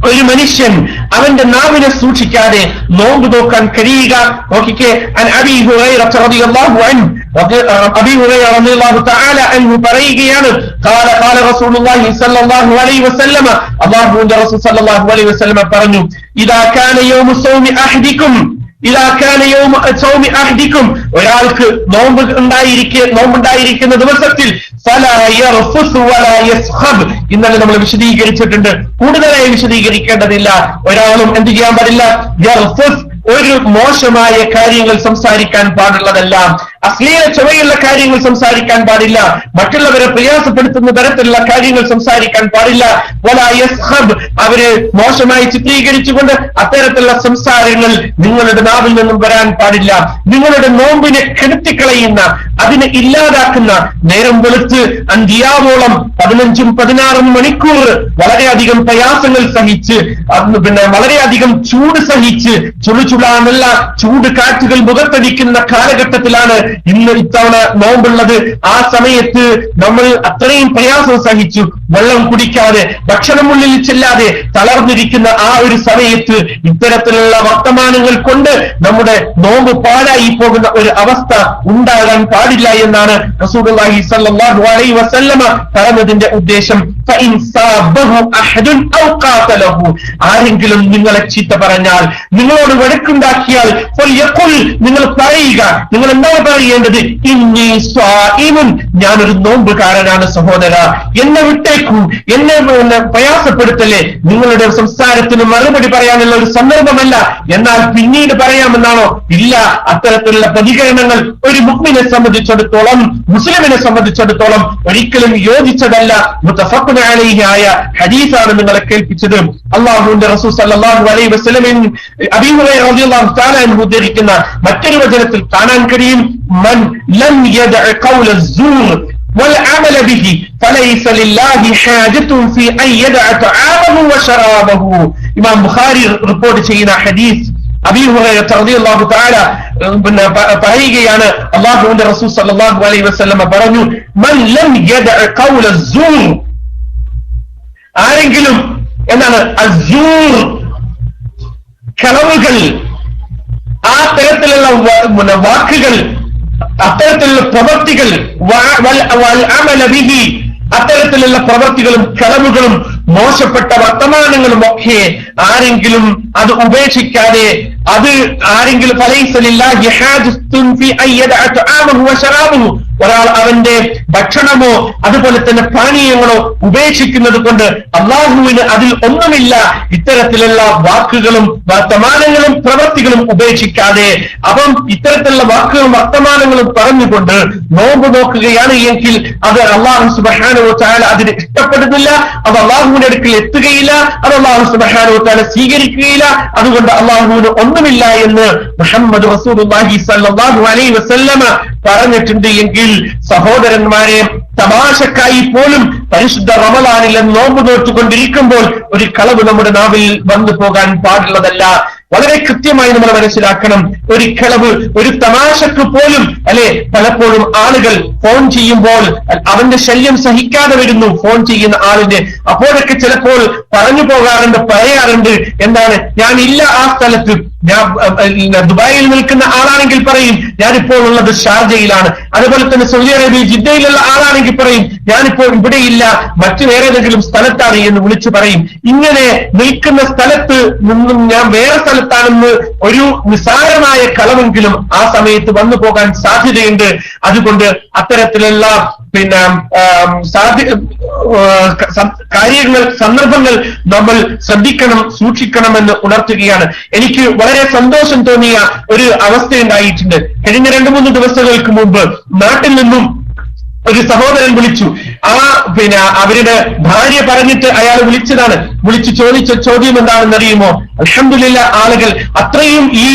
ഒരു മനുഷ്യൻ അവന്റെ നാവിനെ സൂക്ഷിക്കാതെ നോമ്പ് നോക്കാൻ കഴിയുക? നോക്കിക്കേ, അബീ ഹുറൈറ റളിയല്ലാഹു അൻഹു, അബീ ഹുറൈറ റളിയല്ലാഹു തആല അൻഹു പറയുകയാണ്, ഖാല റസൂലുള്ളാഹി സ്വല്ലല്ലാഹു അലൈഹി വസല്ലമ, അല്ലാഹുവിന്റെ റസൂൽ സ്വല്ലല്ലാഹു അലൈഹി വസല്ലമ പറഞ്ഞു, ഇദാ കാന യൗമു സൗമി അഹദികും, ഒരാൾക്ക് നോമ്പുണ്ടായിരിക്കുന്ന ദിവസത്തിൽ ഇന്നലെ നമ്മൾ വിശദീകരിച്ചിട്ടുണ്ട്, കൂടുതലായി വിശദീകരിക്കേണ്ടതില്ല. ഒരാളും എന്ത് ചെയ്യാൻ പാടില്ല? ഒരു മോശമായ കാര്യങ്ങൾ സംസാരിക്കാൻ പാടുള്ളതല്ല, അശ്ലീല ചുവയുള്ള കാര്യങ്ങൾ സംസാരിക്കാൻ പാടില്ല, മറ്റുള്ളവരെ പ്രയാസപ്പെടുത്തുന്ന തരത്തിലുള്ള കാര്യങ്ങൾ സംസാരിക്കാൻ പാടില്ല. അവരെ മോശമായി ചിത്രീകരിച്ചുകൊണ്ട് അത്തരത്തിലുള്ള സംസാരങ്ങൾ നിങ്ങളുടെ നാവിൽ നിന്നും വരാൻ പാടില്ല. നിങ്ങളുടെ നോമ്പിനെ കെടുത്തിക്കളയുന്ന, അതിനെ ഇല്ലാതാക്കുന്ന, നേരം വെളുത്ത് അന്ത്യാവോളം 15-16 മണിക്കൂർ വളരെയധികം പ്രയാസങ്ങൾ സഹിച്ച്, വളരെയധികം ചൂട് സഹിച്ച്, ചുടുചുടാനുള്ള ചൂട് കാറ്റുകൾ മുഖത്തടിക്കുന്ന കാലഘട്ടത്തിലാണ് ഇന്ന് ഇത്തവണ നോമ്പുള്ളത്. ആ സമയത്ത് നമ്മൾ അത്രയും പ്രയാസം സഹിച്ചു, വെള്ളം കുടിക്കാതെ, ഭക്ഷണം ഉള്ളിൽ ചെല്ലാതെ തളർന്നിരിക്കുന്ന ആ ഒരു സമയത്ത് ഇത്തരത്തിലുള്ള വർത്തമാനങ്ങൾ കൊണ്ട് നമ്മുടെ നോമ്പ് പാഴായി പോകുന്ന ഒരു അവസ്ഥ ഉണ്ടാകാൻ പാടില്ല എന്നാണ് റസൂലുള്ളാഹി സ്വല്ലല്ലാഹു അലൈഹി വസല്ലമ പറഞ്ഞതിന്റെ ഉദ്ദേശം. ആരെങ്കിലും നിങ്ങളെ ചീത്ത പറഞ്ഞാൽ, നിങ്ങളോട് വഴക്കുണ്ടാക്കിയാൽ, നിങ്ങൾ പറയുക, നിങ്ങൾ എന്താണ് പറയേണ്ടത്? ഇന്നി സ്വാഇമുൻ, ഞാനൊരു നോമ്പുകാരനാണ് സഹോദര, എന്നെ വിട്ടേക്കൂ, എന്നെ പ്രയാസപ്പെടുത്തല്ലേ. നിങ്ങളുടെ സംസാരത്തിന് മറുപടി പറയാനുള്ള ഒരു സന്ദർഭമല്ല, എന്നാൽ പിന്നീട് പറയാമെന്നാണോ? ഇല്ല. അത്തരത്തിലുള്ള പ്രതികരണങ്ങൾ ഒരു മുഅ്മിനെ സംബന്ധിച്ചിടത്തോളം, മുസ്ലിമിനെ സംബന്ധിച്ചിടത്തോളം ഒരിക്കലും യോജിച്ചതല്ല. മുത്തഫഖുൻ അലൈഹി ആയ ഹദീസാണ് നിങ്ങളെ കേൾപ്പിച്ചത്. അല്ലാഹുവിന്റെ റസൂൽ സല്ലല്ലാഹു അലൈഹി വസല്ലം അബീ ഹുറൈറ റളിയല്ലാഹു തആല അൻഹു ഉദ്ധരിക്കുന്ന മറ്റൊരു വചനത്തിൽ കാണാൻ കഴിയും, മൻ ലം യദഅ ഖൗല അസ്സൂർ والعمل به فليس لله حاجة في أن يدع طعامه وشرابه. ഇമാം ബുഖാരി റിപ്പോർട്ട് ചെയ്യുന്ന ഹദീസ്. അബീ ഹുറൈറ റളിയല്ലാഹു തആല പറയുകയാണ്, അല്ലാഹുവിന്റെ റസൂൽ സല്ലല്ലാഹു അലൈഹി വസല്ലം പറഞ്ഞു, മൻ ലം യദഅ ഖൗല അസ്സൂർ, ആരെങ്കിലും എന്നാണ് അസ്സൂർ, കളവുകൾ, ആ തരത്തിലുള്ള വാക്കുകൾ, അത്തരത്തിലുള്ള പ്രവൃത്തികൾ, അത്തരത്തിലുള്ള പ്രവൃത്തികളും കളവുകളും മോശപ്പെട്ട വർത്തമാനങ്ങളും ഒക്കെ ആരെങ്കിലും അത് ഉപേക്ഷിക്കാതെ, അത് ആരെങ്കിലും ഒരാൾ അവന്റെ ഭക്ഷണമോ അതുപോലെ തന്നെ പാനീയങ്ങളോ ഉപേക്ഷിക്കുന്നത് കൊണ്ട് അള്ളാഹുവിന് അതിൽ ഒന്നുമില്ല. ഇത്തരത്തിലുള്ള വാക്കുകളും വർത്തമാനങ്ങളും പ്രവൃത്തികളും ഉപേക്ഷിക്കാതെ അപ്പം ഇത്തരത്തിലുള്ള വാക്കുകളും വർത്തമാനങ്ങളും പറഞ്ഞുകൊണ്ട് നോമ്പ് നോക്കുകയാണ് എങ്കിൽ അത് അള്ളാഹു സുബ്ഹാനഹു വ തആല അതിന് ഇഷ്ടപ്പെടുന്നില്ല, അത് അള്ളാഹുവിന്റെ അടുക്കൽ എത്തുകയില്ല, അത് അള്ളാഹു സുബ്ഹാനഹു വ തആല സ്വീകരിക്കുകയില്ല. അതുകൊണ്ട് അള്ളാഹുവിന് ഒന്നുമില്ല എന്ന് മുഹമ്മദ് റസൂലുള്ളാഹി സ്വല്ലല്ലാഹു അലൈഹി വസല്ലമ പറഞ്ഞിട്ടുണ്ട് എങ്കിൽ സഹോദരന്മാരെ, തമാശക്കായി പോലും പരിശുദ്ധ റമളാനിൽ നോമ്പ് നോറ്റുകൊണ്ടിരിക്കുമ്പോൾ ഒരു കളവ് നമ്മുടെ നാവിൽ വന്നു പോകാൻ പാടുള്ളതല്ല. വളരെ കൃത്യമായി നമ്മൾ മനസ്സിലാക്കണം. ഒരു കളവ്, ഒരു തമാശക്ക് പോലും അല്ലെ, പലപ്പോഴും ആളുകൾ ഫോൺ ചെയ്യുമ്പോൾ അവന്റെ ശല്യം സഹിക്കാതെ വരുന്നു ഫോൺ ചെയ്യുന്ന ആളിന്റെ. അപ്പോഴൊക്കെ ചിലപ്പോൾ പറഞ്ഞു പോകാറുണ്ട്, പറയാറുണ്ട്, എന്താണ്, ഞാൻ ഇല്ല ആ സ്ഥലത്ത്. ഞാൻ ദുബായിൽ നിൽക്കുന്ന ആളാണെങ്കിൽ പറയും ഞാനിപ്പോൾ ഉള്ളത് ഷാർജയിലാണ്. അതുപോലെ തന്നെ സൗദി അറേബ്യ ജിദ്ദയിലുള്ള ആളാണെങ്കിൽ പറയും ഞാനിപ്പോൾ ഇവിടെയില്ല, മറ്റു വേറെ ഏതെങ്കിലും സ്ഥലത്താണ് എന്ന് വിളിച്ചു പറയും. ഇങ്ങനെ നിൽക്കുന്ന സ്ഥലത്ത് നിന്നും ഞാൻ വേറെ സ്ഥലത്താണെന്ന് ഒരു നിസ്സാരമായ കളവെങ്കിലും ആ സമയത്ത് വന്നു പോകാൻ സാധ്യതയുണ്ട്. അതുകൊണ്ട് അത്തരത്തിലുള്ള കാര്യങ്ങൾ, സന്ദർഭങ്ങൾ നമ്മൾ ശ്രദ്ധിക്കണം, സൂക്ഷിക്കണമെന്ന് ഉണർത്തുകയാണ്. എനിക്ക് വളരെ സന്തോഷം തോന്നിയ ഒരു അവസ്ഥയുണ്ടായിട്ടുണ്ട്. കഴിഞ്ഞ 2-3 ദിവസങ്ങൾക്ക് മുമ്പ് നാട്ടിൽ നിന്നും ഒരു സഹോദരൻ വിളിച്ചു. അവരുടെ ഭാര്യ പറഞ്ഞിട്ട് അയാൾ വിളിച്ചതാണ്. വിളിച്ചു ചോദിച്ച ചോദ്യം എന്താണെന്ന് അറിയുമോ? അൽഹംദുലില്ലാ, ആളുകൾ അത്രയും ഈ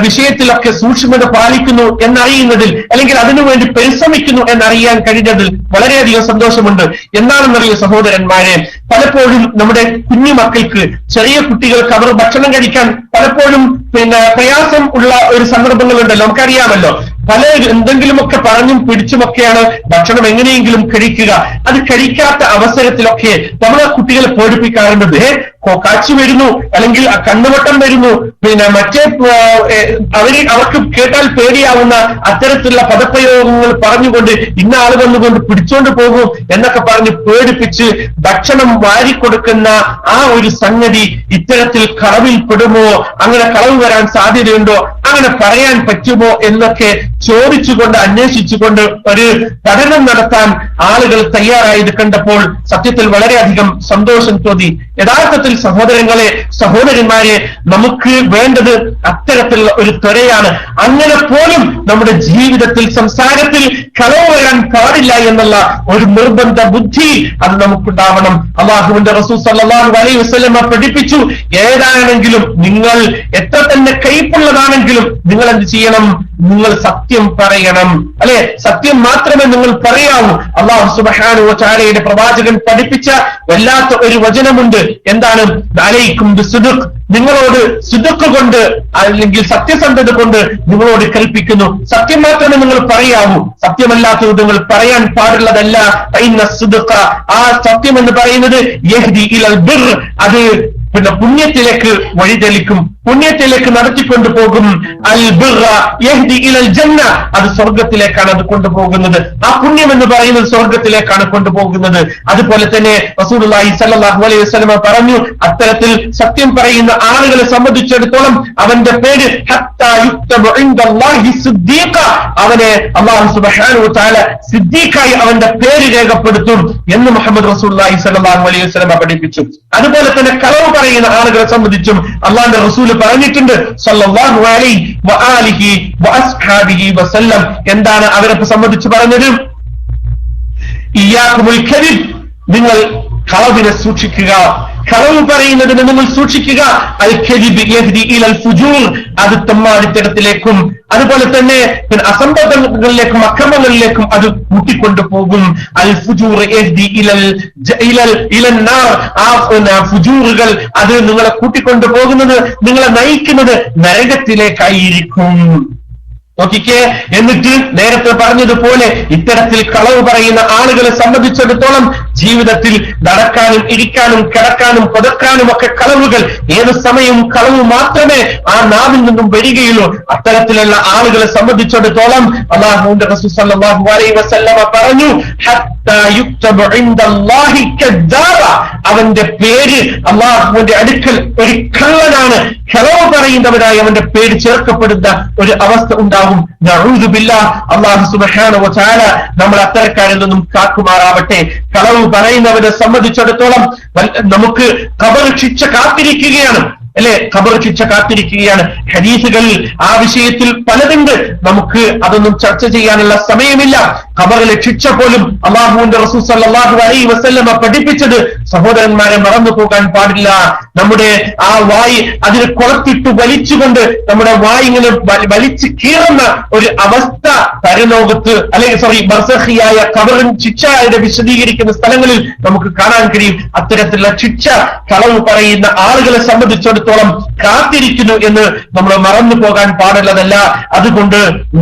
വിഷയത്തിലൊക്കെ സൂക്ഷ്മത പാലിക്കുന്നു എന്നറിയുന്നതിൽ, അല്ലെങ്കിൽ അതിനുവേണ്ടി പരിശ്രമിക്കുന്നു എന്നറിയാൻ കഴിഞ്ഞതിൽ വളരെയധികം സന്തോഷമുണ്ട്. എന്താണെന്നറിയോ സഹോദരന്മാരെ, പലപ്പോഴും നമ്മുടെ കുഞ്ഞു മക്കൾക്ക്, ചെറിയ കുട്ടികൾക്ക് അവർ ഭക്ഷണം കഴിക്കാൻ പലപ്പോഴും പ്രയാസം ഉള്ള ഒരു സന്ദർഭങ്ങളുണ്ടല്ലോ, നമുക്കറിയാമല്ലോ. പല എന്തെങ്കിലുമൊക്കെ പറഞ്ഞും പിടിച്ചുമൊക്കെയാണ് ഭക്ഷണം എങ്ങനെയെങ്കിലും കഴിക്കുക. അത് കഴിക്കാത്ത അവസരത്തിലൊക്കെ നമ്മൾ ആ കുട്ടികളെ പേടിപ്പിക്കാറുണ്ട്. കാച്ചു വരുന്നു, അല്ലെങ്കിൽ കണ്ണുവട്ടം വരുന്നു, മറ്റേ അവർക്ക് കേട്ടാൽ പേടിയാവുന്ന അത്തരത്തിലുള്ള പദപ്രയോഗങ്ങൾ പറഞ്ഞുകൊണ്ട് ഇന്ന ആൾ വന്നുകൊണ്ട് പിടിച്ചോണ്ട് പോകും എന്നൊക്കെ പറഞ്ഞ് പേടിപ്പിച്ച് ഭക്ഷണം വാരിക്കൊടുക്കുന്ന ആ ഒരു സംഗതി ഇത്തരത്തിൽ കളവിൽ പെടുമോ, അങ്ങനെ കളവ് വരാൻ സാധ്യതയുണ്ടോ, അങ്ങനെ പറയാൻ പറ്റുമോ എന്നൊക്കെ ചോദിച്ചുകൊണ്ട് അന്വേഷിച്ചുകൊണ്ട് ഒരു പഠനം നടത്താൻ ആളുകൾ തയ്യാറായത് കണ്ടപ്പോൾ സത്യത്തിൽ വളരെയധികം സന്തോഷം തോന്നി. യഥാർത്ഥത്തിൽ സഹോദരങ്ങളെ, സഹോദരന്മാരെ, നമുക്ക് വേണ്ടത് അത്തരത്തിലുള്ള ഒരു ത്വരയാണ്. അങ്ങനെ പോലും നമ്മുടെ ജീവിതത്തിൽ, സംസാരത്തിൽ കളവ് വരാൻ പാടില്ല എന്നുള്ള ഒരു നിർബന്ധ ബുദ്ധി അത് നമുക്കുണ്ടാവണം. അല്ലാഹുവിന്റെ റസൂൽ സല്ലല്ലാഹു അലൈഹി വസല്ലം പഠിപ്പിച്ചു, ഏതാണെങ്കിലും നിങ്ങൾ എത്ര തന്നെ കൈപ്പുള്ളതാണെങ്കിലും നിങ്ങൾ എന്ത് ചെയ്യണം? നിങ്ങൾ സത്യം പറയണം, അല്ലെ? സത്യം മാത്രമേ നിങ്ങൾ പറയാവൂ. അല്ലാഹു സുബ്ഹാനഹു വ തആലയുടെ പ്രവാചകൻ പഠിപ്പിച്ച വല്ലാത്ത ഒരു വചനമുണ്ട്. എന്താണ്? അലൈക്കും ബിസ്സുദ്ഖ്, നിങ്ങളോട് സുദ്ഖ് കൊണ്ട്, അല്ലെങ്കിൽ സത്യസന്ധത കൊണ്ട് നിങ്ങളോട് കൽപ്പിക്കുന്നു. സത്യം മാത്രമേ നിങ്ങൾ പറയാവൂ, സത്യമല്ലാത്തത് നിങ്ങൾ പറയാൻ പാടുള്ളതല്ല. ആ സത്യം എന്ന് പറയുന്നത് യഹ്ദി ഇലൽ ബിർ, അത് പുണ്യത്തിലേക്ക് വഴിതെളിക്കും, പുണ്യത്തിലേക്ക് നടത്തിക്കൊണ്ടു പോകും. അൽ ബിർറ യഹ്ദി ഇലൽ ജന്ന, അത് സ്വർഗത്തിലേക്കാണ് അത് കൊണ്ടുപോകുന്നത്. ആ പുണ്യം എന്ന് പറയുന്നത് സ്വർഗത്തിലേക്കാണ് കൊണ്ടുപോകുന്നത്. അതുപോലെ തന്നെ റസൂലുള്ളാഹി സ്വല്ലല്ലാഹു അലൈഹി വസല്ലം പറഞ്ഞു, അത്തരത്തിൽ സത്യം പറയുന്ന ആളുകളെ സംബന്ധിച്ചിടത്തോളം അവന്റെ പേര് ഹത്താ യുക്തബു ഇൻദല്ലാഹി സിദ്ദീഖ, അവനെ അല്ലാഹു സുബ്ഹാനഹു വ തആല സിദ്ദീഖായി അവന്റെ പേര് രേഖപ്പെടുത്തും എന്ന് മുഹമ്മദ് റസൂലുള്ളാഹി സ്വല്ലല്ലാഹു അലൈഹി വസല്ലം പഠിപ്പിച്ചു. അതുപോലെ തന്നെ കളവ് പറയുന്ന ആളുകളെ സംബന്ധിച്ചും അല്ലാഹുവിന്റെ റസൂൽ പറഞ്ഞിട്ടുണ്ട് സല്ലല്ലാഹു അലൈഹി വആലിഹി വഅസ്ഹാബിഹി വസല്ലം. എന്താണ് അവരെ സംബന്ധിച്ച് പറഞ്ഞത്? ഇയ്യാകുമുൽ കദിബ്, നിങ്ങൾ കളവിനെ സൂക്ഷിക്കുക, കളവ് പറയുന്നതിന് നിങ്ങൾ സൂക്ഷിക്കുക. അൽ കദിബ് യഹ്ദി ഇലൽ ഫുജൂർ, അത് തെമ്മാടിത്തരത്തിലേക്കും അതുപോലെ തന്നെ അസംബന്ധങ്ങളിലേക്കും അക്രമങ്ങളിലേക്കും അത് കൂട്ടിക്കൊണ്ടു പോകും. അൽ ഫുജൂർ യഹ്ദി ഇലൽ നാർ, ആ ഫുജൂറുകൾ അത് നിങ്ങളെ കൂട്ടിക്കൊണ്ടു പോകുന്നത്, നിങ്ങളെ നയിക്കുന്നത് നരകത്തിലേക്കായിരിക്കും. നോക്കിക്കേ, എന്നിട്ട് നേരത്തെ പറഞ്ഞതുപോലെ ഇത്തരത്തിൽ കളവ് പറയുന്ന ആളുകളെ സംബന്ധിച്ചിടത്തോളം ജീവിതത്തിൽ നടക്കാനും ഇരിക്കാനും കിടക്കാനും പുതക്കാനും ഒക്കെ കളവുകൾ, ഏത് സമയവും കളവ് മാത്രമേ ആ നാവിൽ നിന്നും വരികയുള്ളൂ. അത്തരത്തിലുള്ള ആളുകളെ സംബന്ധിച്ചിടത്തോളം അല്ലാഹുവിന്റെ റസൂൽ സല്ലല്ലാഹു അലൈഹി വസല്ലമ പറഞ്ഞു, ഹത്താ യുക്തബു ഇൻദല്ലാഹി കദ്ദാബ, അവന്റെ പേര് അല്ലാഹുവിന്റെ അടുക്കൽ ഒരു കള്ളനാണ് കളവ് പറയുന്നവരായി അവന്റെ പേര് ചേർക്കപ്പെടുന്ന ഒരു അവസ്ഥ ഉണ്ടാകും. നഊദു ബില്ലാഹ്. അല്ലാഹു സുബ്ഹാനഹു വ തആല നമ്മൾ അത്തരക്കാരിൽ നിന്നും കാക്കുമാറാവട്ടെ. കളവ് പറയുന്നവരെ സംബന്ധിച്ചിടത്തോളം നമുക്ക് ഖബർ ശിക്ഷ കാത്തിരിക്കുകയാണ്, അല്ലെ? ഖബർ ശിക്ഷ കാത്തിരിക്കുകയാണ്. ഹദീസുകളിൽ ആ വിഷയത്തിൽ പലതുണ്ട്, നമുക്ക് അതൊന്നും ചർച്ച ചെയ്യാനുള്ള സമയമില്ല. ഖബറിലെ ശിക്ഷ പോലും അല്ലാഹുവിന്റെ റസൂൽ സല്ലല്ലാഹു അലൈഹി വസല്ലമ പഠിപ്പിച്ചത് സഹോദരന്മാരെ മറന്നു പോകാൻ പാടില്ല. നമ്മുടെ ആ വായി അതിന് കുളത്തിട്ട് വലിച്ചുകൊണ്ട് നമ്മുടെ വായി ഇങ്ങനെ വലിച്ചു കീറുന്ന ഒരു അവസ്ഥ പരലോകത്ത്, അല്ലെങ്കിൽ ബർസഖിയായ ഖബറിൻ ശിക്ഷയുടെ വിശദീകരിക്കുന്ന സ്ഥലങ്ങളിൽ നമുക്ക് കാണാൻ കഴിയും. അത്തരത്തിലുള്ള ശിക്ഷ കളവ് പറയുന്ന ആളുകളെ സംബന്ധിച്ചിടത്തോളം കാത്തിരിക്കുന്നു എന്ന് നമ്മൾ മറന്നു പോകാൻ പാടുള്ളതല്ല. അതുകൊണ്ട്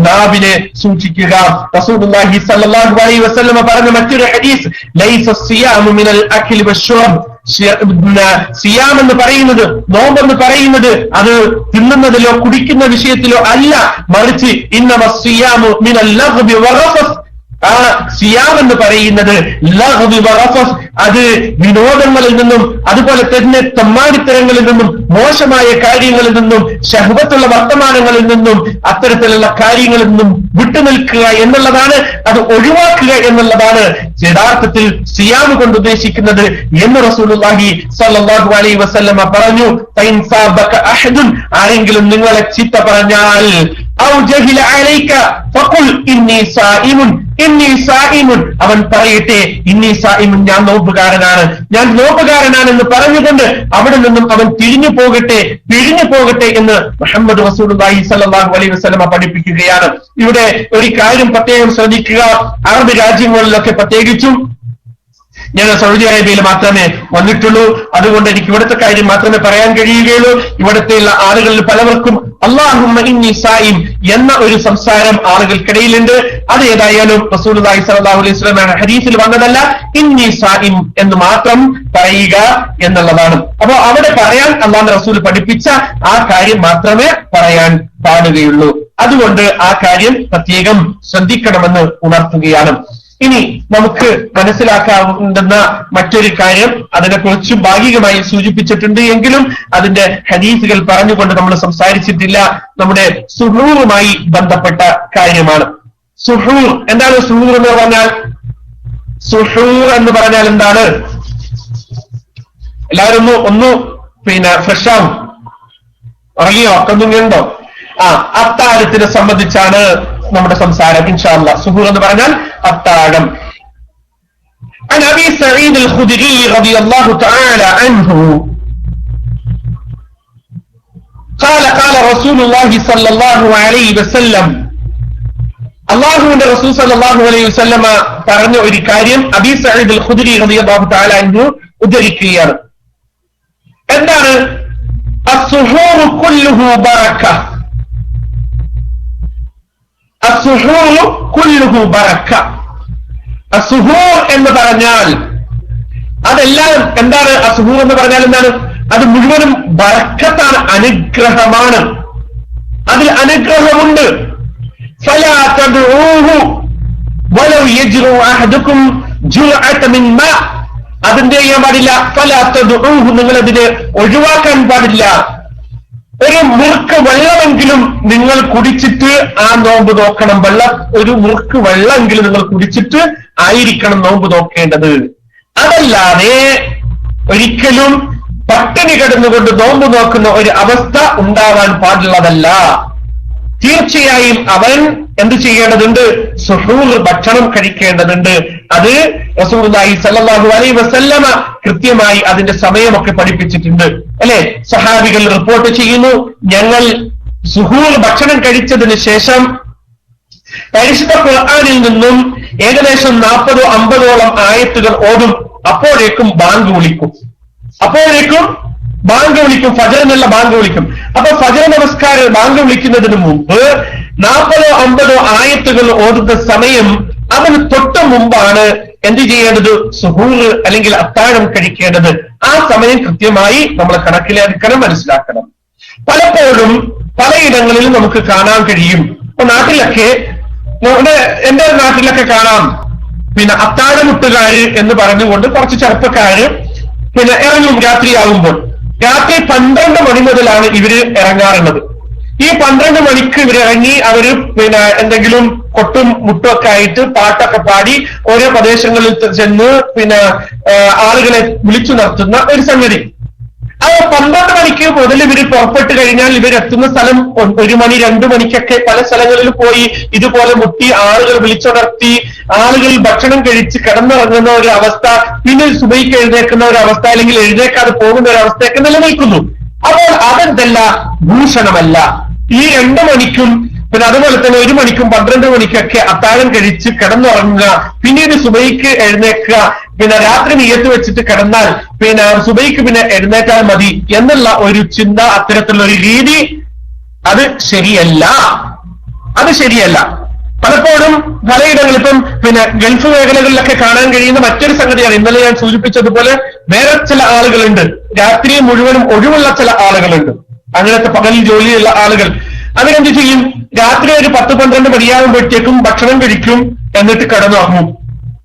നാവിനെ സൂക്ഷിക്കുക. റസൂലുള്ളാഹി സ്വല്ലല്ലാഹു അലൈഹി വസല്ലമ പറഞ്ഞ മറ്റൊരു ഹദീസ്, ലൈസ സിയാമു മിനൽ അക്ലി വശ്ശുർബ്. സിയാം എന്ന് പറയുന്നത്, നോമ്പെന്ന് പറയുന്നത് അത് തിന്നുന്നതിലോ കുടിക്കുന്ന വിഷയത്തിലോ അല്ല, മറിച്ച് ഇന്നമ സിയാമു മിനൽ ലഗ്ബി വറഫസ്. ആ സിയാം എന്ന് പറയുന്നത് ലഗ്ബി വറഫസ്, അത് വിനോദങ്ങളിൽ നിന്നും അതുപോലെ തന്നെ തമ്മാടിത്തരങ്ങളിൽ നിന്നും മോശമായ കാര്യങ്ങളിൽ നിന്നും ശഹ്വത്തുള്ള വർത്തമാനങ്ങളിൽ നിന്നും അത്തരത്തിലുള്ള കാര്യങ്ങളിൽ നിന്നും വിട്ടുനിൽക്കുക എന്നുള്ളതാണ്, അത് ഒഴിവാക്കുക എന്നുള്ളതാണ് യഥാർത്ഥത്തിൽ സിയാം കൊണ്ട് ഉദ്ദേശിക്കുന്നത് എന്ന് റസൂലുള്ളാഹി സ്വല്ലല്ലാഹു അലൈഹി വസല്ലമ പറഞ്ഞു. ഫൈൻ സാബക അഹദുൻ, ആരെങ്കിലും നിങ്ങളെ ചീത്ത പറഞ്ഞാൽ, ഔ ജഹില അലൈക ഫഖുൽ ഇന്നി സായിമുൻ ഇന്നി സായിമുൻ, അവൻ പറയട്ടെ ഇന്നി സായിമുൻ, ഞാൻ നോമ്പുകാരനാണ്, ഞാൻ നോമ്പുകാരനാണെന്ന് പറഞ്ഞുകൊണ്ട് അവിടെ നിന്നും അവൻ പിരിഞ്ഞു പോകട്ടെ എന്ന് മുഹമ്മദ് റസൂലുള്ളാഹി സ്വല്ലല്ലാഹു അലൈഹി വസല്ലമ പഠിപ്പിക്കുകയാണ്. ഇവിടെ ഒരു കാര്യം പ്രത്യേകം ശ്രദ്ധിക്കുക. അറബ് രാജ്യങ്ങളിലൊക്കെ പ്രത്യേകിച്ചും, ഞാൻ സൗദി അറേബ്യയിൽ മാത്രമേ വന്നിട്ടുള്ളൂ, അതുകൊണ്ട് എനിക്ക് ഇവിടുത്തെ കാര്യം മാത്രമേ പറയാൻ കഴിയുകയുള്ളൂ. ഇവിടുത്തെയുള്ള ആളുകളിൽ പലവർക്കും അല്ലാഹുമ്മ ഇന്നി സായിം എന്ന ഒരു സംസാരം ആളുകൾക്കിടയിലുണ്ട്. അത് ഏതായാലും റസൂലുള്ളാഹി സ്വല്ലല്ലാഹു അലൈഹി വസല്ലമയുടെ ഹദീസിൽ വന്നതല്ല, ഇന്നി സായിം എന്ന് മാത്രം പറയുക എന്നുള്ളതാണ്. അപ്പോ അവിടെ പറയാൻ അല്ലാഹുവിന്റെ റസൂൽ പഠിപ്പിച്ച ആ കാര്യം മാത്രമേ പറയാൻ പാടുകയുള്ളൂ. അതുകൊണ്ട് ആ കാര്യം പ്രത്യേകം ശ്രദ്ധിക്കണമെന്ന് ഉണർത്തുകയാണ്. ഇനി നമുക്ക് മനസ്സിലാക്കാവുന്ന മറ്റൊരു കാര്യം, അതിനെക്കുറിച്ച് ഭാഗികമായി സൂചിപ്പിച്ചിട്ടുണ്ട് എങ്കിലും അതിന്റെ ഹദീസുകൾ പറഞ്ഞുകൊണ്ട് നമ്മൾ സംസാരിച്ചിട്ടില്ല. നമ്മുടെ സുഹൂറുമായി ബന്ധപ്പെട്ട കാര്യമാണ്. സുഹൂർ എന്താണ്? സുഹൂർ എന്ന് പറഞ്ഞാൽ, സുഹൂർ എന്ന് പറഞ്ഞാൽ എന്താണ്? എല്ലാവരും ഒന്ന് ഫ്രഷ് ആവും. ഉറങ്ങിയോ? ഒക്കെന്നുണ്ടോ? അത്താഴത്തിനെ സംബന്ധിച്ചാണ് നമ്മുടെ സംസാരം ഇൻഷാ അല്ലാഹ്. സുഹൂർ എന്ന് പറഞ്ഞാൽ അത്താഴം. عن أبي سعيد الخدري رضي الله تعالى عنه قال قال رسول الله صلى الله عليه وسلم, അല്ലാഹുവിന്റെ റസൂൽ സല്ലല്ലാഹു അലൈഹി വസല്ലമ പറഞ്ഞ ഒരു കാര്യം അബീ സഈദ് അൽ ഖുദ്രി റളിയല്ലാഹു തആല അൻഹു ഉദ്ധരിക്കുകയാണ്. എന്താണ്? അസ്സുഹൂറു കുല്ലുഹു ബറക. അസ്സുഹൂറു കുല്ലുഹു ബറക. അസ്സുഹൂർ എന്ന് പറഞ്ഞാൽ അതെല്ലാം എന്താണ്? അസ്സുഹൂർ എന്ന് പറഞ്ഞാൽ എന്താണ്? അത് മുഴുവനും ബറക്കത്താണ്, അനുഗ്രഹമാണ്. അതിൽ അനുഗ്രഹമുണ്ട്. ഫലാ തദ്ഊഹു വലൗ യജ്റു അഹദുകും ജുർഅത മിൻ മാ. അതിന്റെ ചെയ്യാൻ പാടില്ല. ഫലാ തദ്ഊഹു, നിങ്ങൾ അതിനെ ഒഴിവാക്കാൻ പാടില്ല. ഒരു മുറുക്ക് വെള്ളമെങ്കിലും നിങ്ങൾ കുടിച്ചിട്ട് ആ നോമ്പ് നോക്കണം. ഒരു മുറുക്ക് വെള്ളമെങ്കിലും നിങ്ങൾ കുടിച്ചിട്ട് ആയിരിക്കണം നോമ്പ് നോക്കേണ്ടത്. അതല്ലാതെ ഒരിക്കലും പട്ടിണി കിടന്നുകൊണ്ട് നോമ്പ് നോക്കുന്ന ഒരു അവസ്ഥ ഉണ്ടാവാൻ പാടുള്ളതല്ല. തീർച്ചയായും അവൻ എന്ത് ചെയ്യേണ്ടതുണ്ട്? സുഹൂർ ഭക്ഷണം കഴിക്കേണ്ടതുണ്ട്. അത് റസൂലുള്ളാഹി സ്വല്ലല്ലാഹു അലൈഹി വസല്ലമ കൃത്യമായി അതിന്റെ സമയമൊക്കെ പഠിപ്പിച്ചിട്ടുണ്ട്, അല്ലെ? സഹാബികൾ റിപ്പോർട്ട് ചെയ്യുന്നു, ഞങ്ങൾ സുഹൂർ ഭക്ഷണം കഴിച്ചതിന് ശേഷം പരിശുദ്ധ ഖുർആനിൽ നിന്നും ഏകദേശം 40-50 ആയത്തുകൾ ഓതും. അപ്പോഴേക്കും ബാങ്ക് വിളിക്കും. ഫജ്റിനുള്ള ബാങ്ക് വിളിക്കും. അപ്പൊ ഫജ്ർ നമസ്കാരം ബാങ്ക് വിളിക്കുന്നതിന് മുമ്പ് 40-50 ആയത്തുകൾ ഓതുന്ന സമയം, അതിന് തൊട്ട് മുമ്പാണ് എന്ത് ചെയ്യേണ്ടത്? സുഹൂർ അല്ലെങ്കിൽ അത്താഴം കഴിക്കേണ്ടത്. ആ സമയം കൃത്യമായി നമ്മൾ കണക്കിലെടുക്കണം, മനസ്സിലാക്കണം. പലപ്പോഴും പലയിടങ്ങളിലും നമുക്ക് കാണാൻ കഴിയും. ഇപ്പൊ നാട്ടിലൊക്കെ, എന്റെ നാട്ടിലൊക്കെ കാണാം, അത്താഴമുട്ടുകാര് എന്ന് പറഞ്ഞുകൊണ്ട് കുറച്ച് ചെറുപ്പക്കാര് ഇറങ്ങും. രാത്രിയാകുമ്പോൾ രാത്രി 12 മണി മുതലാണ് ഇവര് ഇറങ്ങാറുള്ളത്. ഈ 12 മണിക്ക് ഇവരിറങ്ങി അവര് എന്തെങ്കിലും കൊട്ടും മുട്ടും ഒക്കെ ആയിട്ട് പാട്ടൊക്കെ പാടി ഓരോ പ്രദേശങ്ങളിൽ ചെന്ന് ആളുകളെ വിളിച്ചു നടത്തുന്ന ഒരു സംഗതി. ആ 12 മണിക്ക് മുതൽ ഇവര് പുറപ്പെട്ട് കഴിഞ്ഞാൽ ഇവരെത്തുന്ന സ്ഥലം 1 മണി 2 മണിക്കൊക്കെ പല സ്ഥലങ്ങളിൽ പോയി ഇതുപോലെ മുട്ടി ആളുകൾ വിളിച്ചുണർത്തി ആളുകൾ ഭക്ഷണം കഴിച്ച് കിടന്നിറങ്ങുന്ന ഒരു അവസ്ഥ, പിന്നെ സുബഹിക്ക് എഴുന്നേക്കുന്ന ഒരു അവസ്ഥ, അല്ലെങ്കിൽ എഴുന്നേക്കാതെ പോകുന്ന ഒരു അവസ്ഥയൊക്കെ നിലനിൽക്കുന്നു. അപ്പോൾ അതെന്തല്ല, ഭൂഷണമല്ല. ഈ 2 മണിക്കും അതുപോലെ തന്നെ 1 മണിക്കും 12 മണിക്കൊക്കെ അത്താഴം കഴിച്ച് കിടന്നുറങ്ങുക, പിന്നീട് സുബഹിക്ക് എഴുന്നേക്കുക, രാത്രി നിയത്ത് വെച്ചിട്ട് കിടന്നാൽ സുബഹിക്ക് എഴുന്നേറ്റാൽ മതി എന്നുള്ള ഒരു ചിന്ത, അത്തരത്തിലുള്ള ഒരു രീതി അത് ശരിയല്ല. അത് ശരിയല്ല. പലപ്പോഴും പലയിടങ്ങളിൽ ഇപ്പം ഗൾഫ് മേഖലകളിലൊക്കെ കാണാൻ കഴിയുന്ന മറ്റൊരു സംഗതിയാണ്, ഇന്നലെ ഞാൻ സൂചിപ്പിച്ചതുപോലെ വേറെ ചില ആളുകളുണ്ട്, രാത്രി മുഴുവനും ഒഴിവുള്ള ചില ആളുകളുണ്ട്, അങ്ങനത്തെ പകൽ ജോലിയുള്ള ആളുകൾ. അവരെന്ത് ചെയ്യും, രാത്രി ഒരു 10-12 മണിയാകുമ്പോഴത്തേക്കും ഭക്ഷണം കഴിക്കും, എന്നിട്ട്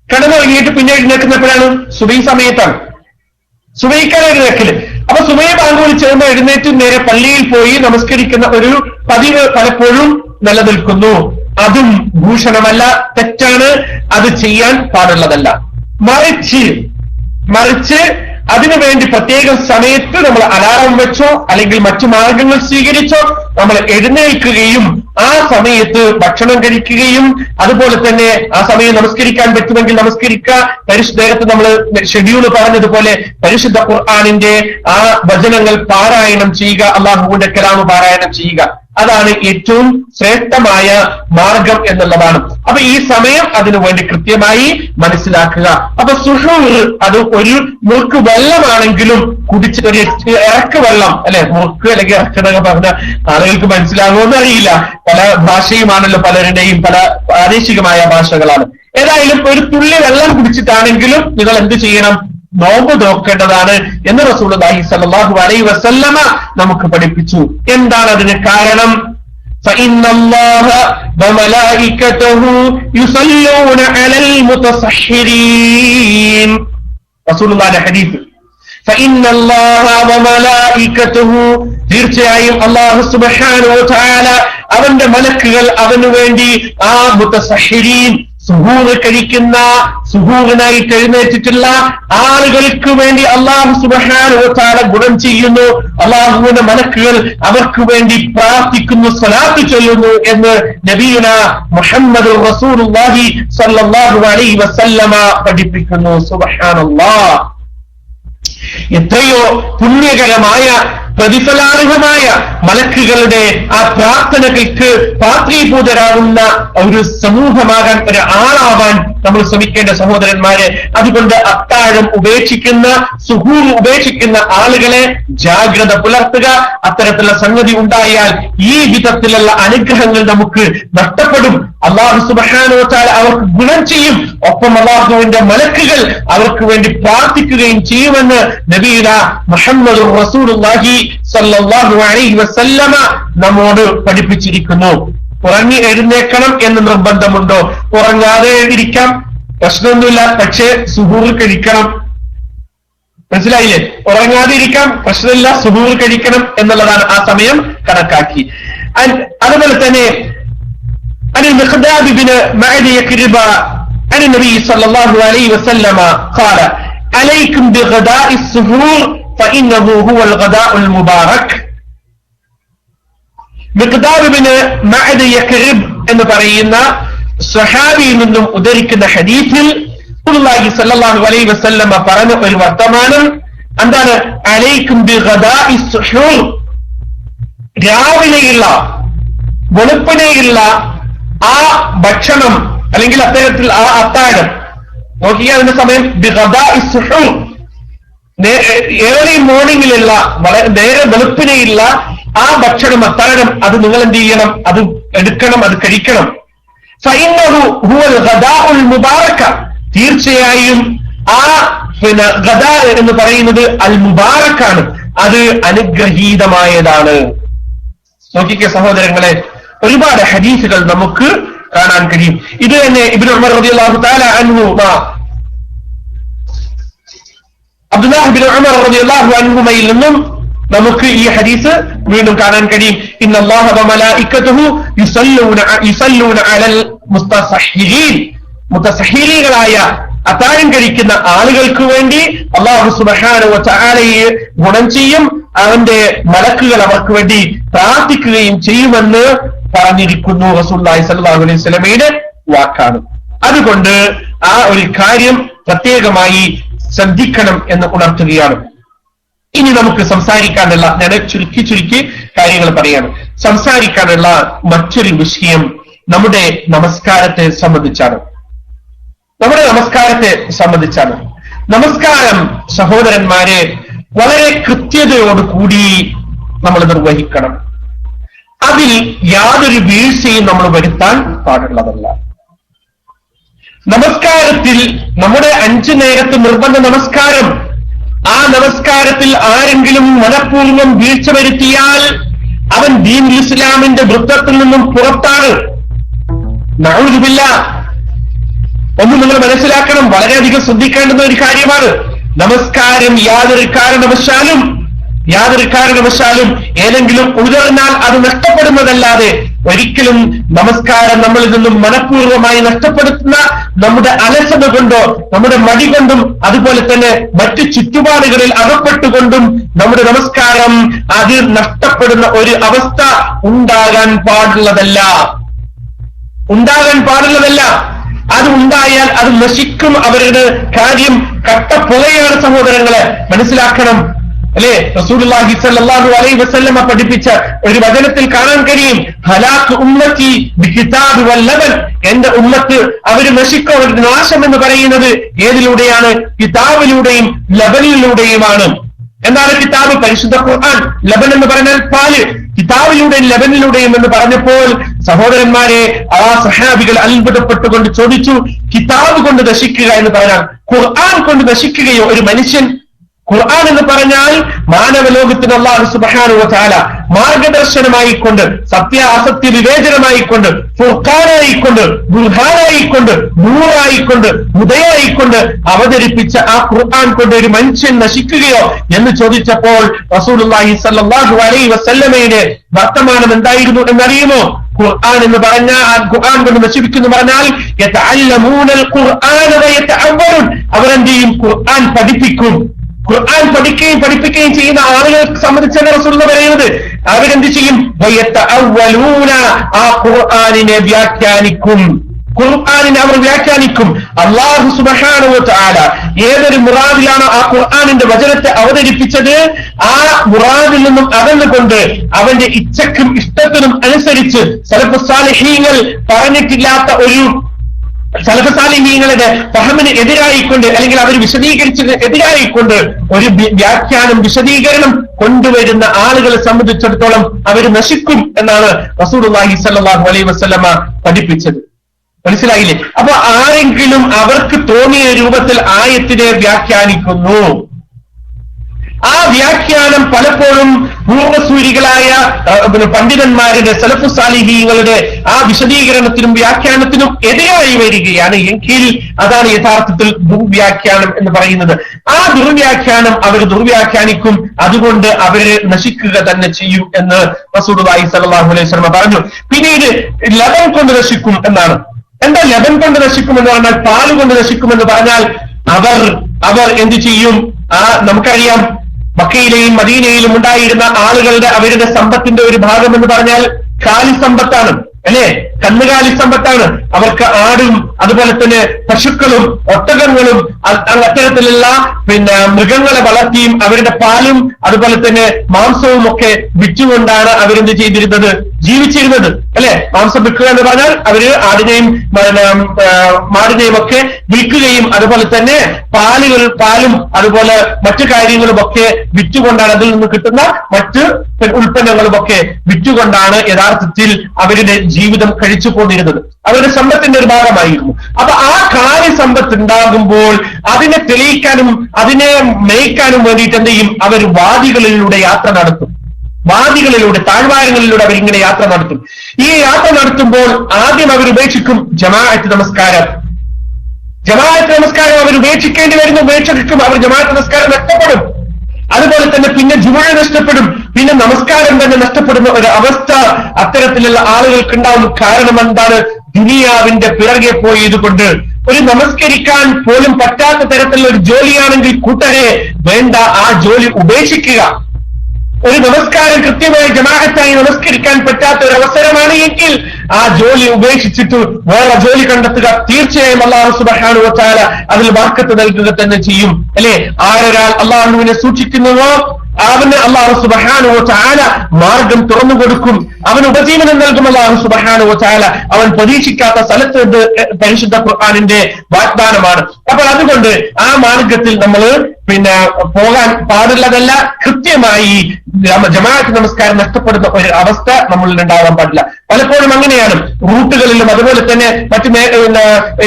കിടന്നുറങ്ങിയിട്ട് പിന്നെ എഴുന്നേൽക്കുന്നപ്പോഴാണ് സുബഹി സമയത്താണ്, സുബഹിക്കാണ് എഴുന്നേൽക്കല്. അപ്പൊ സുബഹി ബാങ്ക് വിളിച്ചേർന്ന് എഴുന്നേറ്റ് നേരെ പള്ളിയിൽ പോയി നമസ്കരിക്കുന്ന ഒരു പതിവ് പലപ്പോഴും നിലനിൽക്കുന്നു. അതും ഭൂഷണമല്ല, തെറ്റാണ്, അത് ചെയ്യാൻ പാടുള്ളതല്ല. മറിച്ച് അതിനുവേണ്ടി പ്രത്യേക സമയത്ത് നമ്മൾ അലാറം വെച്ചോ അല്ലെങ്കിൽ മറ്റു മാർഗങ്ങൾ സ്വീകരിച്ചോ നമ്മൾ എഴുന്നേൽക്കുകയും ആ സമയത്ത് ഭക്ഷണം കഴിക്കുകയും അതുപോലെ തന്നെ ആ സമയം നമസ്കരിക്കാൻ പറ്റുമെങ്കിൽ നമസ്കരിക്കുക. നേരത്തെ നമ്മൾ ഷെഡ്യൂള് പറഞ്ഞതുപോലെ പരിശുദ്ധ ഖുർആനിന്റെ ആ വചനങ്ങൾ പാരായണം ചെയ്യുക, അല്ലാഹുവിന്റെ കലാമ് പാരായണം ചെയ്യുക. അതാണ് ഏറ്റവും ശ്രേഷ്ഠമായ മാർഗം എന്നുള്ളതാണ്. അപ്പൊ ഈ സമയം അതിനു വേണ്ടി കൃത്യമായി മനസ്സിലാക്കുക. അപ്പൊ സുഹൂർ അത് ഒരു മുറുക്ക് വെള്ളമാണെങ്കിലും കുടിച്ച് ഒരു ഇറക്ക് വെള്ളം അല്ലെ, മുറുക്ക് അല്ലെങ്കിൽ ഇറക്കണൊക്കെ പറഞ്ഞ ആളുകൾക്ക് മനസ്സിലാകുമെന്ന് അറിയില്ല. പല ഭാഷയുമാണല്ലോ, പലരുടെയും പല പ്രാദേശികമായ ഭാഷകളാണ്. ഏതായാലും ഒരു തുള്ളി വെള്ളം കുടിച്ചിട്ടാണെങ്കിലും നിങ്ങൾ എന്ത് ചെയ്യണം, നോമ്പ് നോക്കേണ്ടതാണ് എന്ന് റസൂലുള്ളാഹി സ്വല്ലല്ലാഹു അലൈഹി വസല്ലമ നമുക്ക് പഠിപ്പിച്ചു. എന്താണ് അതിന് കാരണം? ഫഇന്നല്ലാഹ വമലായികതഹു യുസല്ലൂന അലൽ മുതസഹ്ഹിരീൻ. റസൂലുള്ളാഹിയുടെ ഹദീസ്, ഫഇന്നല്ലാഹ വമലായികതഹു, തീർച്ചയായും അല്ലാഹു സുബ്ഹാനഹു വ തആല അവന്റെ മലക്കുകൾ അവനു വേണ്ടി ആ മുതസഹ്ഹിരീൻ സുഹൂറ് കഴിക്കുന്ന, സുഹൂറിനായിട്ട് എഴുന്നേറ്റിട്ടുള്ള ആളുകൾക്ക് വേണ്ടി അല്ലാഹു സുബ്ഹാനഹു വ തആല ഗുണം ചെയ്യുന്നു. അല്ലാഹുവിന്റെ മലക്കുകൾ അവർക്ക് വേണ്ടി പ്രാർത്ഥിക്കുന്നു, സ്വലാത്ത് ചൊല്ലുന്നു എന്ന് നബിയുനാ മുഹമ്മദുർ റസൂലുള്ളാഹി സ്വല്ലല്ലാഹു അലൈഹി വസല്ലമ പഠിപ്പിക്കുന്നു. സുബ്ഹാനല്ലാഹ്, എത്രയോ പുണ്യകരമായ പ്രതിഫലാർഹമായ മലക്കുകളുടെ ആ പ്രാർത്ഥനകൾക്ക് പാത്രീഭൂതരാകുന്ന ഒരു സമൂഹമാകാൻ, ഒരു ആളാവാൻ നമ്മൾ ശ്രമിക്കേണ്ട സഹോദരന്മാരെ. അതുകൊണ്ട് അത്താഴം ഉപേക്ഷിക്കുന്ന, സുഹൂർ ഉപേക്ഷിക്കുന്ന ആളുകളെ ജാഗ്രത പുലർത്തുക. അത്തരത്തിലുള്ള സംഗതി ഉണ്ടായാൽ ഈ വിധത്തിലുള്ള അനുഗ്രഹങ്ങൾ നമുക്ക് നഷ്ടപ്പെടും. അല്ലാഹു സുബ്ഹാനഹു വ തആല അവർക്ക് ഗുണം ചെയ്യും. ഒപ്പം അല്ലാഹുവിന്റെ മലക്കുകൾ അവർക്ക് വേണ്ടി പ്രാർത്ഥിക്കുകയും ചെയ്യുമെന്ന് നബിയുനാ മുഹമ്മദുർ റസൂലുള്ളാഹി സ്വല്ലല്ലാഹു അലൈഹി വസല്ലമ നമ്മോട് പഠിപ്പിച്ചിരിക്കുന്നു. ഉറങ്ങി എഴുന്നേൽക്കണം എന്ന് നിർബന്ധമുണ്ടോ? ഉറങ്ങാതെ ഇരിക്കാം, പ്രശ്നമൊന്നുമില്ല, പക്ഷേ സുഹൂർ കഴിക്കണം. മനസ്സിലായില്ലേ? ഉറങ്ങാതെ ഇരിക്കാം, പ്രശ്നമില്ല, സുഹൂർ കഴിക്കണം എന്നുള്ളതാണ് ആ സമയം കണക്കാക്കി. അതുപോലെ തന്നെ عن المقداد بن معد يكرب عن النبي صلى الله عليه وسلم قال عليكم بغداء السحور فإنه هو الغداء المبارك. مقداد بن معد يكرب എന്ന് പറയുന്ന സ്വഹാബിയിൽ നിന്നും ഉദ്ധരിക്കുന്ന ഹദീസിൽ റസൂലുള്ളാഹി സ്വല്ലല്ലാഹു അലൈഹി വസല്ലം പറഞ്ഞ ഒരു വർത്തമാനം എന്താണ്? അലൈക്കും ബിഗദാഇ സുഹൂർ, രാവിലെയുള്ള വെളുപ്പിനെയുള്ള ആ ഭക്ഷണം അല്ലെങ്കിൽ അത്തരത്തിൽ ആ അത്താഴം നോക്കിയാൽ അതിന്റെ സമയം ബിഗദാഇ സുഹൂർ, ഏർലി മോർണിംഗിലുള്ള നേരെ വെളുപ്പിനെയുള്ള ആ ഭക്ഷണം, അത്താഴം, അത് നിങ്ങൾ എന്ത് ചെയ്യണം? അത് എടുക്കണം, അത് കഴിക്കണം. ഫഇന്നഹു ഹുവൽ ഗദാഉൽ മുബാറക, തീർച്ചയായും ആ ഗദാ എന്ന് പറയുന്നത് അൽ മുബാറക്കാണ്, അത് അനുഗ്രഹീതമായതാണ്. നോക്കിക്കേ സഹോദരങ്ങളെ, ഒരുപാട് ഹദീസുകൾ നമുക്ക് കാണാൻ കഴിയും. ഇത് തന്നെ ഇബ്നു ഉമർ റളിയല്ലാഹു തആല അൻഹു, അബ്ദുല്ലാഹ് ഇബ്നു ഉമർ റളിയല്ലാഹു അൻഹുമയിൽ നിന്നും നമുക്ക് ഈ ഹദീസ് വീണ്ടും കാണാൻ കഴിയും. ഇന്നല്ലാഹ വമലായികതുഹു യുസല്ലൂന അലൽ മുസ്തസഹിരീൻ. മുത്തസഹീലികളായ അത്താഴം കഴിക്കുന്ന ആളുകൾക്ക് വേണ്ടി അല്ലാഹു സുബ്ഹാനഹു വ തആലയെ ഗുണം ചെയ്യും. അവന്റെ മലക്കുകൾ അവർക്ക് വേണ്ടി പ്രാർത്ഥിക്കുകയും ചെയ്യുമെന്ന് പറഞ്ഞിരിക്കുന്നു. റസൂലുള്ളാഹി സ്വല്ലല്ലാഹു അലൈഹി വസല്ലമയുടെ വാക്കാണ്. അതുകൊണ്ട് ആ ഒരു കാര്യം പ്രത്യേകമായി ശ്രദ്ധിക്കണം എന്ന് ഉണർത്തുകയാണ്. ഇനി നമുക്ക് സംസാരിക്കാനുള്ള, ഞാൻ ചുരുക്കി കാര്യങ്ങൾ പറയാണ്. സംസാരിക്കാനുള്ള മറ്റൊരു വിഷയം നമ്മുടെ നമസ്കാരത്തെ സംബന്ധിച്ചാണ്. നമസ്കാരം സഹോദരന്മാരെ വളരെ കൃത്യതയോടുകൂടി നമ്മൾ നിർവഹിക്കണം. അതിൽ യാതൊരു വീഴ്ചയും നമ്മൾ വരുത്താൻ പാടുള്ളതല്ല. നമസ്കാരത്തിൽ നമ്മുടെ 5 നേരത്തെ നിർബന്ധ നമസ്കാരം, ആ നമസ്കാരത്തിൽ ആരെങ്കിലും മനഃപൂർവ്വം വീഴ്ച വരുത്തിയാൽ അവൻ ദീനുൽ ഇസ്ലാമിന്റെ വൃത്തത്തിൽ നിന്നും പുറത്താണ്. നഊദു ബില്ലാഹ്. ഒന്ന് നിങ്ങൾ മനസ്സിലാക്കണം, വളരെയധികം ശ്രദ്ധിക്കേണ്ടുന്ന ഒരു കാര്യമാണ്. നമസ്കാരം യാതൊരു കാരണവശാലും ഏതെങ്കിലും ഉയർന്നാൽ അത് നഷ്ടപ്പെടുന്നതല്ലാതെ ഒരിക്കലും നമസ്കാരം നമ്മളിൽ നിന്നും മനഃപൂർവ്വമായി നഷ്ടപ്പെടുത്തുന്ന നമ്മുടെ അലസത കൊണ്ടോ നമ്മുടെ മടി കൊണ്ടും അതുപോലെ തന്നെ മറ്റു ചുറ്റുപാടുകളിൽ അകപ്പെട്ടുകൊണ്ടും നമ്മുടെ നമസ്കാരം അത് നഷ്ടപ്പെടുന്ന ഒരു അവസ്ഥ ഉണ്ടാകാൻ പാടുള്ളതല്ല. അത് ഉണ്ടായാൽ അത് നശിക്കും. അവരുടെ കാര്യം കട്ടപ്പുകയാണ്. സഹോദരങ്ങളെ മനസ്സിലാക്കണം, അല്ലെ? റസൂലുള്ളാഹി സ്വല്ലല്ലാഹു അലൈഹി വസല്ലമ പഠിപ്പിച്ച ഒരു വചനത്തിൽ കാണാൻ കഴിയും, ഹലാക്ക് ഉമ്മത്തി ബികിതാബി വൽ ലബൻ. എന്റെ ഉമ്മത്ത് അവര് നശിക്കും, അവരുടെ നാശം എന്ന് പറയുന്നത് ഏതിലൂടെയാണ്? കിതാബിലൂടെയും ലബനിലൂടെയുമാണ്. എന്താണ് കിതാബ്? പരിശുദ്ധ ഖുർആൻ. ലബൻ എന്ന് പറഞ്ഞാൽ പാല്. കിതാബിലൂടെയും ലബനിലൂടെയും എന്ന് പറഞ്ഞപ്പോൾ സഹോദരന്മാരെ ആ സഹാബികൾ അത്ഭുതപ്പെട്ടുകൊണ്ട് ചോദിച്ചു, കിതാബ് കൊണ്ട് നശിക്കുക എന്ന് പറഞ്ഞാൽ ഖുർആൻ കൊണ്ട് നശിക്കുകയോ? ഒരു മനുഷ്യൻ, ഖുർആൻ എന്ന് പറഞ്ഞാൽ മാനവലോകത്തിന് അല്ലാഹു സുബ്ഹാനഹു വ തആല മാർഗദർശനമായിക്കൊണ്ട്, സത്യാസത്യ വിവേചനമായിക്കൊണ്ട്, ഫുർഖാനായിക്കൊണ്ട്, ബുർഹാനായിക്കൊണ്ട്, നൂറായിക്കൊണ്ട്, ഹുദയായിക്കൊണ്ട് അവതരിപ്പിച്ച ആ ഖുർആൻ കൊണ്ട് ഒരു മനുഷ്യൻ നശിക്കുകയോ എന്ന് ചോദിച്ചപ്പോൾ റസൂലുള്ളാഹി സ്വല്ലല്ലാഹു അലൈഹി വസല്ലമയുടെ വർത്തമാനം എന്തായിരുന്നു എന്നറിയുമോ? ഖുർആൻ എന്ന് പറഞ്ഞാൽ, ഖുർആൻ കൊണ്ട് നശിപ്പിക്കുന്നു പറഞ്ഞാൽ യതഅല്ലമൂനൽ ഖുർആന വയതഅവ്വലുൻ. അവരെന്ത് ചെയ്യും? ഖുർആൻ പഠിപ്പിക്കും. ഖുർആൻ പഠിപ്പിക്കുകയും ചെയ്യുന്ന ആളുകൾക്ക് സംബന്ധിച്ചാണ് റസൂലുള്ളാഹി പറയുന്നത്. അവരെന്ത് ചെയ്യും? വയതഅവ്വലൂന. ആ ഖുർആനിനെ വ്യാഖ്യാനിക്കും. അവർ വ്യാഖ്യാനിക്കും. അല്ലാഹു സുബ്ഹാനഹു വ തആല ഏതൊരു മുറാദിലാണ് ആ ഖുർആനിന്റെ വചനത്തെ അവതരിപ്പിച്ചത്, ആ മുറാദിൽ നിന്നും അകന്നുകൊണ്ട് അവന്റെ ഇച്ഛക്കും ഇഷ്ടത്തിനും അനുസരിച്ച് സലഫ് സാലിഹീങ്ങൾ പറഞ്ഞിട്ടില്ലാത്ത ഒരു സലഫ് സാലിഹീങ്ങളുടെ ഫഹമിന് എതിരായിക്കൊണ്ട്, അല്ലെങ്കിൽ അവർ വിശദീകരിച്ചതിന് എതിരായിക്കൊണ്ട് ഒരു വിശദീകരണം കൊണ്ടുവരുന്ന ആളുകളെ സംബന്ധിച്ചിടത്തോളം അവർ നശിക്കും എന്നാണ് റസൂലുള്ളാഹി സ്വല്ലല്ലാഹു അലൈഹി വസല്ലമ പഠിപ്പിച്ചത്. മനസ്സിലായില്ലേ? അപ്പൊ ആരെങ്കിലും അവർക്ക് തോന്നിയ രൂപത്തിൽ ആയത്തിനെ വ്യാഖ്യാനിക്കുന്നു, ആ വ്യാഖ്യാനം പലപ്പോഴും പൂർവ്വസൂരികളായ പണ്ഡിതന്മാരുടെ സലഫു സാലിഹീങ്ങളുടെ ആ വിശദീകരണത്തിനും വ്യാഖ്യാനത്തിനും എതിരായി വരികയാണ് എങ്കിൽ അതാണ് യഥാർത്ഥത്തിൽ ദുർവ്യാഖ്യാനം എന്ന് പറയുന്നത്. ആ ദുർവ്യാഖ്യാനം അവർ ദുർവ്യാഖ്യാനിക്കും, അതുകൊണ്ട് അവരെ നശിക്കുക തന്നെ ചെയ്യും എന്ന് റസൂലുള്ളാഹി സ്വല്ലല്ലാഹു അലൈഹി വസല്ലം പറഞ്ഞു. പിന്നീട് ലബൻ കൊണ്ട് നശിക്കും എന്നാണ്. എന്താ ലബൻ കൊണ്ട് നശിക്കും എന്ന് പറഞ്ഞാൽ? പാല് കൊണ്ട് നശിക്കുമെന്ന് പറഞ്ഞാൽ അവർ എന്ത് ചെയ്യും? നമുക്കറിയാം, മക്കയിലെയും മദീനയിലും ഉണ്ടായിരുന്ന ആളുകളുടെ അവരുടെ സമ്പത്തിന്റെ ഒരു ഭാഗം എന്ന് പറഞ്ഞാൽ കാലി സമ്പത്താണ്, അല്ലെ? കന്നുകാലി സമ്പത്താണ്. അവർക്ക് ആടും അതുപോലെ തന്നെ പശുക്കളും ഒട്ടകങ്ങളും അത്തരത്തിലുള്ള മൃഗങ്ങളെ വളർത്തിയും അവരുടെ പാലും അതുപോലെ തന്നെ മാംസവും ഒക്കെ വിറ്റുകൊണ്ടാണ് അവരെന്ത് ചെയ്തിരുന്നത്? ജീവിച്ചിരുന്നത്, അല്ലെ? മാംസം വിൽക്കുക എന്ന് പറഞ്ഞാൽ അവര് ആടിനെയും മാടിനെയും ഒക്കെ വിൽക്കുകയും അതുപോലെ തന്നെ പാലും അതുപോലെ മറ്റു കാര്യങ്ങളും ഒക്കെ വിറ്റുകൊണ്ടാണ്, അതിൽ നിന്ന് കിട്ടുന്ന മറ്റ് ഉൽപ്പന്നങ്ങളും ഒക്കെ വിറ്റുകൊണ്ടാണ് യഥാർത്ഥത്തിൽ അവരുടെ ജീവിതം കഴിച്ചു പോന്നിരുന്നത്. അവരുടെ സമ്പത്തിന്റെ ഒരു ഭാഗമായിരുന്നു. അപ്പൊ ആ കാര്യസമ്പത്ത് ഉണ്ടാകുമ്പോൾ അതിനെ തെളിയിക്കാനും അതിനെ മേയ്ക്കാനും വേണ്ടിയിട്ട് എന്ത് ചെയ്യും? അവർ വാദികളിലൂടെ യാത്ര നടത്തും. താഴ്വാരങ്ങളിലൂടെ അവരിങ്ങനെ യാത്ര നടത്തും. ഈ യാത്ര നടത്തുമ്പോൾ ആദ്യം അവർ ഉപേക്ഷിക്കും ജമാഅത്ത് നമസ്കാരം അവർ ഉപേക്ഷിക്കേണ്ടി വരുന്നു. ഉപേക്ഷിക്കും, അവർ ജമാഅത്ത് നമസ്കാരം നഷ്ടപ്പെടും. അതുപോലെ തന്നെ പിന്നെ ജുമുഅ നഷ്ടപ്പെടും, പിന്നെ നമസ്കാരം തന്നെ നഷ്ടപ്പെടുന്ന ഒരു അവസ്ഥ അത്തരത്തിലുള്ള ആളുകൾക്ക് ഉണ്ടാവും. കാരണം എന്താണ്? ദുനിയാവിന്റെ പിറകെ പോയതുകൊണ്ട്. ഒരു നമസ്കരിക്കാൻ പോലും പറ്റാത്ത തരത്തിലുള്ള ഒരു ജോലിയാണെങ്കിൽ കൂട്ടരെ വേണ്ട, ആ ജോലി ഉപേക്ഷിക്കുക. ഒരു നമസ്കാരം കൃത്യമായി ജമാഅത്തായി നമസ്കരിക്കാൻ പറ്റാത്ത ഒരു അവസരമാണ് എങ്കിൽ ആ ജോലി ഉപേക്ഷിച്ചിട്ട് വേറെ ജോലി കണ്ടെത്തുക. തീർച്ചയായും അല്ലാഹു സുബ്ഹാനഹു വ തആല അതിൽ ബർക്കത്ത് നൽകുക തന്നെ ചെയ്യും. അല്ലെ, ആരൊരാൾ അല്ലാഹുവിനെ സൂക്ഷിക്കുന്നുവോ അവന് അല്ലാഹു സുബ്ഹാനഹു വ തആല മാർഗം തുറന്നു കൊടുക്കും, അവന് ഉപജീവനം നൽകും അല്ലാഹു സുബ്ഹാനഹു വ തആല. അവൻ പ്രതീക്ഷിക്കാത്ത സ്ഥലത്ത് പരിശുദ്ധ ഖുർആനിന്റെ വാഗ്ദാനമാണ്. അപ്പോൾ അതുകൊണ്ട് ആ മാർഗത്തിൽ നമ്മൾ പിന്നെ പോകാൻ പാടുള്ളതല്ല. കൃത്യമായി ജമാഅത്ത് നമസ്കാരം നഷ്ടപ്പെടുന്ന ഒരു അവസ്ഥ നമ്മളിൽ ഉണ്ടാവാൻ പാടില്ല. പലപ്പോഴും അങ്ങനെയാണ്. റൂട്ടുകളിലും അതുപോലെ തന്നെ മറ്റു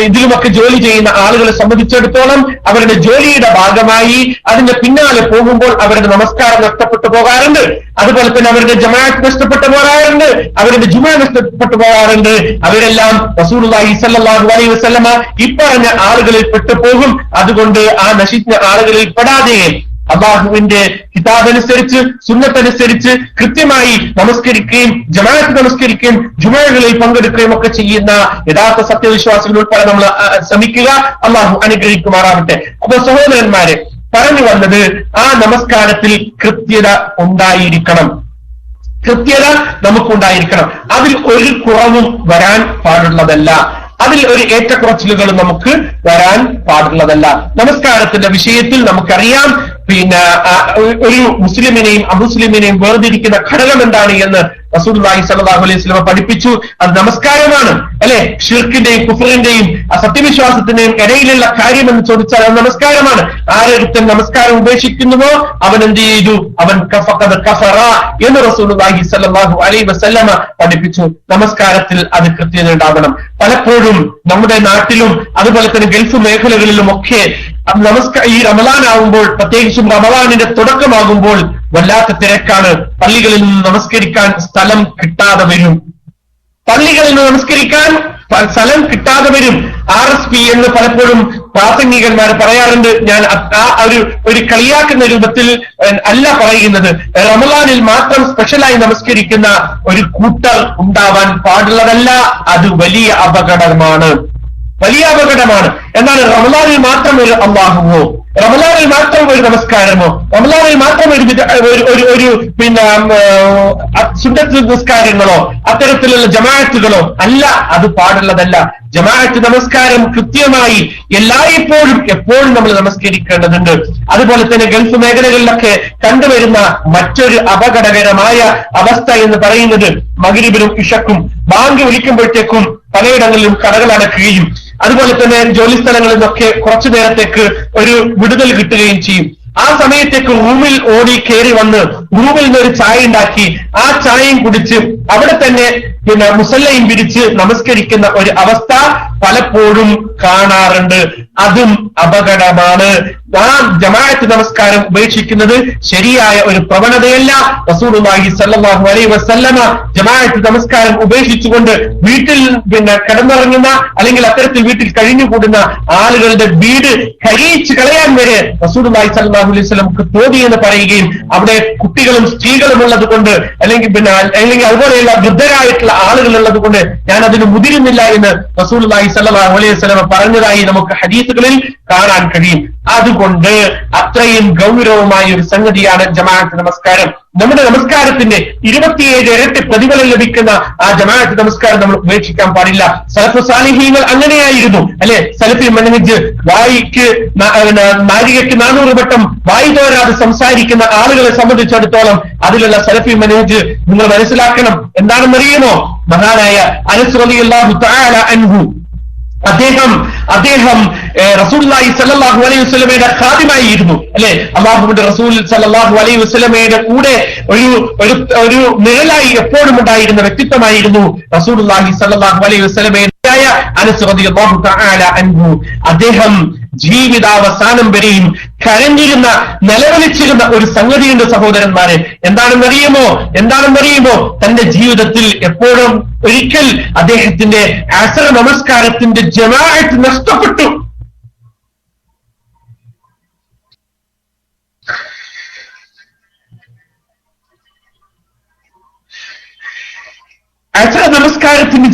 ഇതിലുമൊക്കെ ജോലി ചെയ്യുന്ന ആളുകളെ സംബന്ധിച്ചിടത്തോളം അവരുടെ ജോലിയുടെ ഭാഗമായി അതിന്റെ പിന്നാലെ പോകുമ്പോൾ അവരുടെ നമസ്കാരം നഷ്ടപ്പെട്ടു പോകാറുണ്ട്. അതുപോലെ തന്നെ അവരുടെ ജമാഅത്ത് നഷ്ടപ്പെട്ടു പോകാറുണ്ട്, അവരുടെ ജുമുഅ നഷ്ടപ്പെട്ടു പോകാറുണ്ട്. അവരെല്ലാം റസൂലുള്ളാഹി സ്വല്ലല്ലാഹു അലൈഹി വസല്ലമ ഇപ്പറഞ്ഞ ആളുകളിൽ പെട്ടുപോകും. അതുകൊണ്ട് ആ നശിച്ച ആളുകളിൽ പെടാതെ അല്ലാഹുവിന്റെ കിതാബനുസരിച്ച് സുന്നത്തനുസരിച്ച് കൃത്യമായി നമസ്കരിക്കുകയും ജമാഅത്ത് നമസ്കരിക്കുകയും ജുമുഅകളിൽ പങ്കെടുക്കുകയും ഒക്കെ ചെയ്യുന്ന യഥാർത്ഥ സത്യവിശ്വാസികൾ ഉൾപ്പെടെ നമ്മൾ ശ്രമിക്കുക. അല്ലാഹു അനുഗ്രഹിക്കുമാറാവട്ടെ. അപ്പൊ സഹോദരന്മാരെ, പറഞ്ഞു വന്നത് ആ നമസ്കാരത്തിൽ കൃത്യത ഉണ്ടായിരിക്കണം. കൃത്യത നമുക്കുണ്ടായിരിക്കണം. അതിൽ ഒരു കുറവും വരാൻ പാടുള്ളതല്ല, അതിൽ ഒരു ഏറ്റക്കുറച്ചിലുകളും നമുക്ക് വരാൻ പാടുള്ളതല്ല. നമസ്കാരത്തിന്റെ വിഷയത്തിൽ നമുക്കറിയാം, പിന്നെ ഒരു മുസ്ലിമിനെയും അമുസ്ലിമിനെയും വേർതിരിക്കുന്ന ഘടകം എന്താണ് എന്ന് റസൂലുള്ളാഹി സ്വല്ലല്ലാഹു അലൈഹി വസല്ലം പഠിപ്പിച്ചു. അത് നമസ്കാരമാണ്. അല്ലെ, ഷിർക്കിന്റെയും കുഫറിന്റെയും സത്യവിശ്വാസത്തിന്റെയും ഇടയിലുള്ള കാര്യം എന്ന് ചോദിച്ചാൽ അത് നമസ്കാരമാണ്. ആരൊരുത്തൻ നമസ്കാരം ഉപേക്ഷിക്കുന്നുവോ അവൻ എന്ത് ചെയ്തു? അവൻ കഫറ എന്ന് റസൂലുള്ളാഹി സ്വല്ലല്ലാഹു അലൈഹി വസല്ലം പഠിപ്പിച്ചു. നമസ്കാരത്തിൽ അത് കൃത്യത ഉണ്ടാവണം. പലപ്പോഴും നമ്മുടെ നാട്ടിലും അതുപോലെ തന്നെ ഗൾഫ് മേഖലകളിലും ഒക്കെ ഈ റമളാൻ ആകുമ്പോൾ, പ്രത്യേകിച്ചും റമളാനിന്റെ തുടക്കമാകുമ്പോൾ വല്ലാത്ത തിരക്കാണ്. പള്ളികളിൽ നിന്ന് നമസ്കരിക്കാൻ സ്ഥലം കിട്ടാതെ വരും. പള്ളികളിൽ നിന്ന് നമസ്കരിക്കാൻ സ്ഥലം കിട്ടാതെ വരും. RSP എന്ന് പലപ്പോഴും പ്രാസംഗികന്മാർ പറയാറുണ്ട്. ഞാൻ ആ ഒരു കളിയാക്കുന്ന രൂപത്തിൽ അല്ല പറയുന്നത്. റമളാനിൽ മാത്രം സ്പെഷ്യലായി നമസ്കരിക്കുന്ന ഒരു കൂട്ടർ ഉണ്ടാവാൻ പാടുള്ളതല്ല. അത് വലിയ അപകടമാണ്, വലിയ അപകടമാണ്. എന്നാൽ റമളാനിൽ മാത്രം ഒരു അല്ലാഹുവോ, റമളാനിൽ മാത്രം ഒരു നമസ്കാരമോ, റമളാനിൽ മാത്രം ഒരു പിന്നെ സുന്നത്ത് നിസ്കാരങ്ങളോ അത്തരത്തിലുള്ള ജമാഅത്തുകളോ അല്ല, അത് പാടുള്ളതല്ല. ജമാഅത്ത് നമസ്കാരം കൃത്യമായി എല്ലായ്പ്പോഴും എപ്പോഴും നമ്മൾ നമസ്കരിക്കേണ്ടതുണ്ട്. അതുപോലെ തന്നെ ഗൾഫ് മേഖലകളിലൊക്കെ കണ്ടുവരുന്ന മറ്റൊരു അപകടകരമായ അവസ്ഥ എന്ന് പറയുന്നത് മഗ്രിബിനും ഇശക്കും ബാങ്ക് വിളിക്കുമ്പോഴത്തേക്കും പലയിടങ്ങളിലും കടകൾ അടക്കുകയും അതുപോലെ തന്നെ ജോലി സ്ഥലങ്ങളിൽ നിന്നൊക്കെ കുറച്ചു നേരത്തേക്ക് ഒരു വിടുതൽ കിട്ടുകയും ചെയ്യും. ആ സമയത്തേക്ക് റൂമിൽ ഓടി കയറി വന്ന് റൂമിൽ നിന്ന് ഒരു ചായ ഉണ്ടാക്കി ആ ചായയും കുടിച്ച് അവിടെ തന്നെ പിന്നെ മുസല്ലയും പിരിച്ച് നമസ്കരിക്കുന്ന ഒരു അവസ്ഥ പലപ്പോഴും കാണാറുണ്ട്. അതും അപകടമാണ്. ആ ജമാഅത്ത് നമസ്കാരം ഉപേക്ഷിക്കുന്നത് ശരിയായ ഒരു പ്രവണതയല്ല. റസൂലുള്ളാഹി സ്വല്ലല്ലാഹു അലൈഹി വസല്ലമ ജമാഅത്ത് നമസ്കാരം ഉപേക്ഷിച്ചുകൊണ്ട് വീട്ടിൽ പിന്നെ കിടന്നുറങ്ങുന്ന അല്ലെങ്കിൽ അത്തരത്തിൽ വീട്ടിൽ കഴിഞ്ഞുകൂടുന്ന ആളുകളുടെ വീട് കരിയിച്ച് കളയാൻ വരെ റസൂലുള്ളാഹി സ്വല്ലല്ലാഹു അലൈഹി വസല്ലമക്ക് തോന്നിയെന്ന് പറയുകയും അവിടെ കുട്ടികളും സ്ത്രീകളും ഉള്ളത് കൊണ്ട് അല്ലെങ്കിൽ അതുപോലെയുള്ള വൃദ്ധരായിട്ടുള്ള ആളുകൾ ഉള്ളത് കൊണ്ട് ഞാൻ അതിന് മുതിരുന്നില്ല എന്ന് റസൂലുള്ളാഹി സ്വല്ലല്ലാഹു അലൈഹി വസല്ലം പറഞ്ഞതായി നമുക്ക് ഹദീസുകളിൽ കാണാൻ കഴിയും. അതുകൊണ്ട് അത്രയും ഗൗരവമായ ഒരു സംഗതിയാണ് ജമാഅത്ത് നമസ്കാരം. നമ്മുടെ നമസ്കാരത്തിന്റെ 27 ഇരട്ടി പ്രതിഫലം ലഭിക്കുന്ന ആ ജമാഅത്ത് നമസ്കാരം നമ്മൾ ഉപേക്ഷിക്കാൻ പാടില്ല. സലഫ് സാലിഹീങ്ങൾ അങ്ങനെയായിരുന്നു, അല്ലെ? സലഫി മനഹജ് വായിക്ക് നാഴികയ്ക്ക് 400 വട്ടം വായി തോരാതെ സംസാരിക്കുന്ന ആളുകളെ സംബന്ധിച്ചിടത്തോളം അതിലുള്ള സലഫി മനഹജ് നിങ്ങൾ മനസ്സിലാക്കണം. എന്താണെന്നറിയുമോ? മഹാനായ അനസ് റളിയല്ലാഹു തആല അൻഹു അദ്ദേഹം റസൂലുള്ളാഹി സ്വല്ലല്ലാഹു അലൈഹി വസല്ലമയുടെ ഖാദിമായിരുന്നു, അല്ലെ? അല്ലാഹുവിന്റെ റസൂൽ സ്വല്ലല്ലാഹു അലൈഹി വസല്ലമയുടെ കൂടെ ഒരു നിഴലായി എപ്പോഴും ഉണ്ടായിരുന്ന വ്യക്തിത്വമായിരുന്നു റസൂലുള്ളാഹി സ്വല്ലല്ലാഹു അലൈഹി വസല്ലമയുടെ അനസ് റളിയല്ലാഹു തആല അൻഹു. അദ്ദേഹം ജീവിതാവസാനം വരെയും കരഞ്ഞിരുന്ന നിലവിളിച്ചിരുന്ന ഒരു സംഗതിയുണ്ട് സഹോദരന്മാരെ. എന്താണെന്നറിയുമോ? തന്റെ ജീവിതത്തിൽ എപ്പോഴും ഒരിക്കൽ അദ്ദേഹത്തിന്റെ അസർ നമസ്കാരത്തിന്റെ ജമാഅത്ത് നഷ്ടപ്പെട്ടു.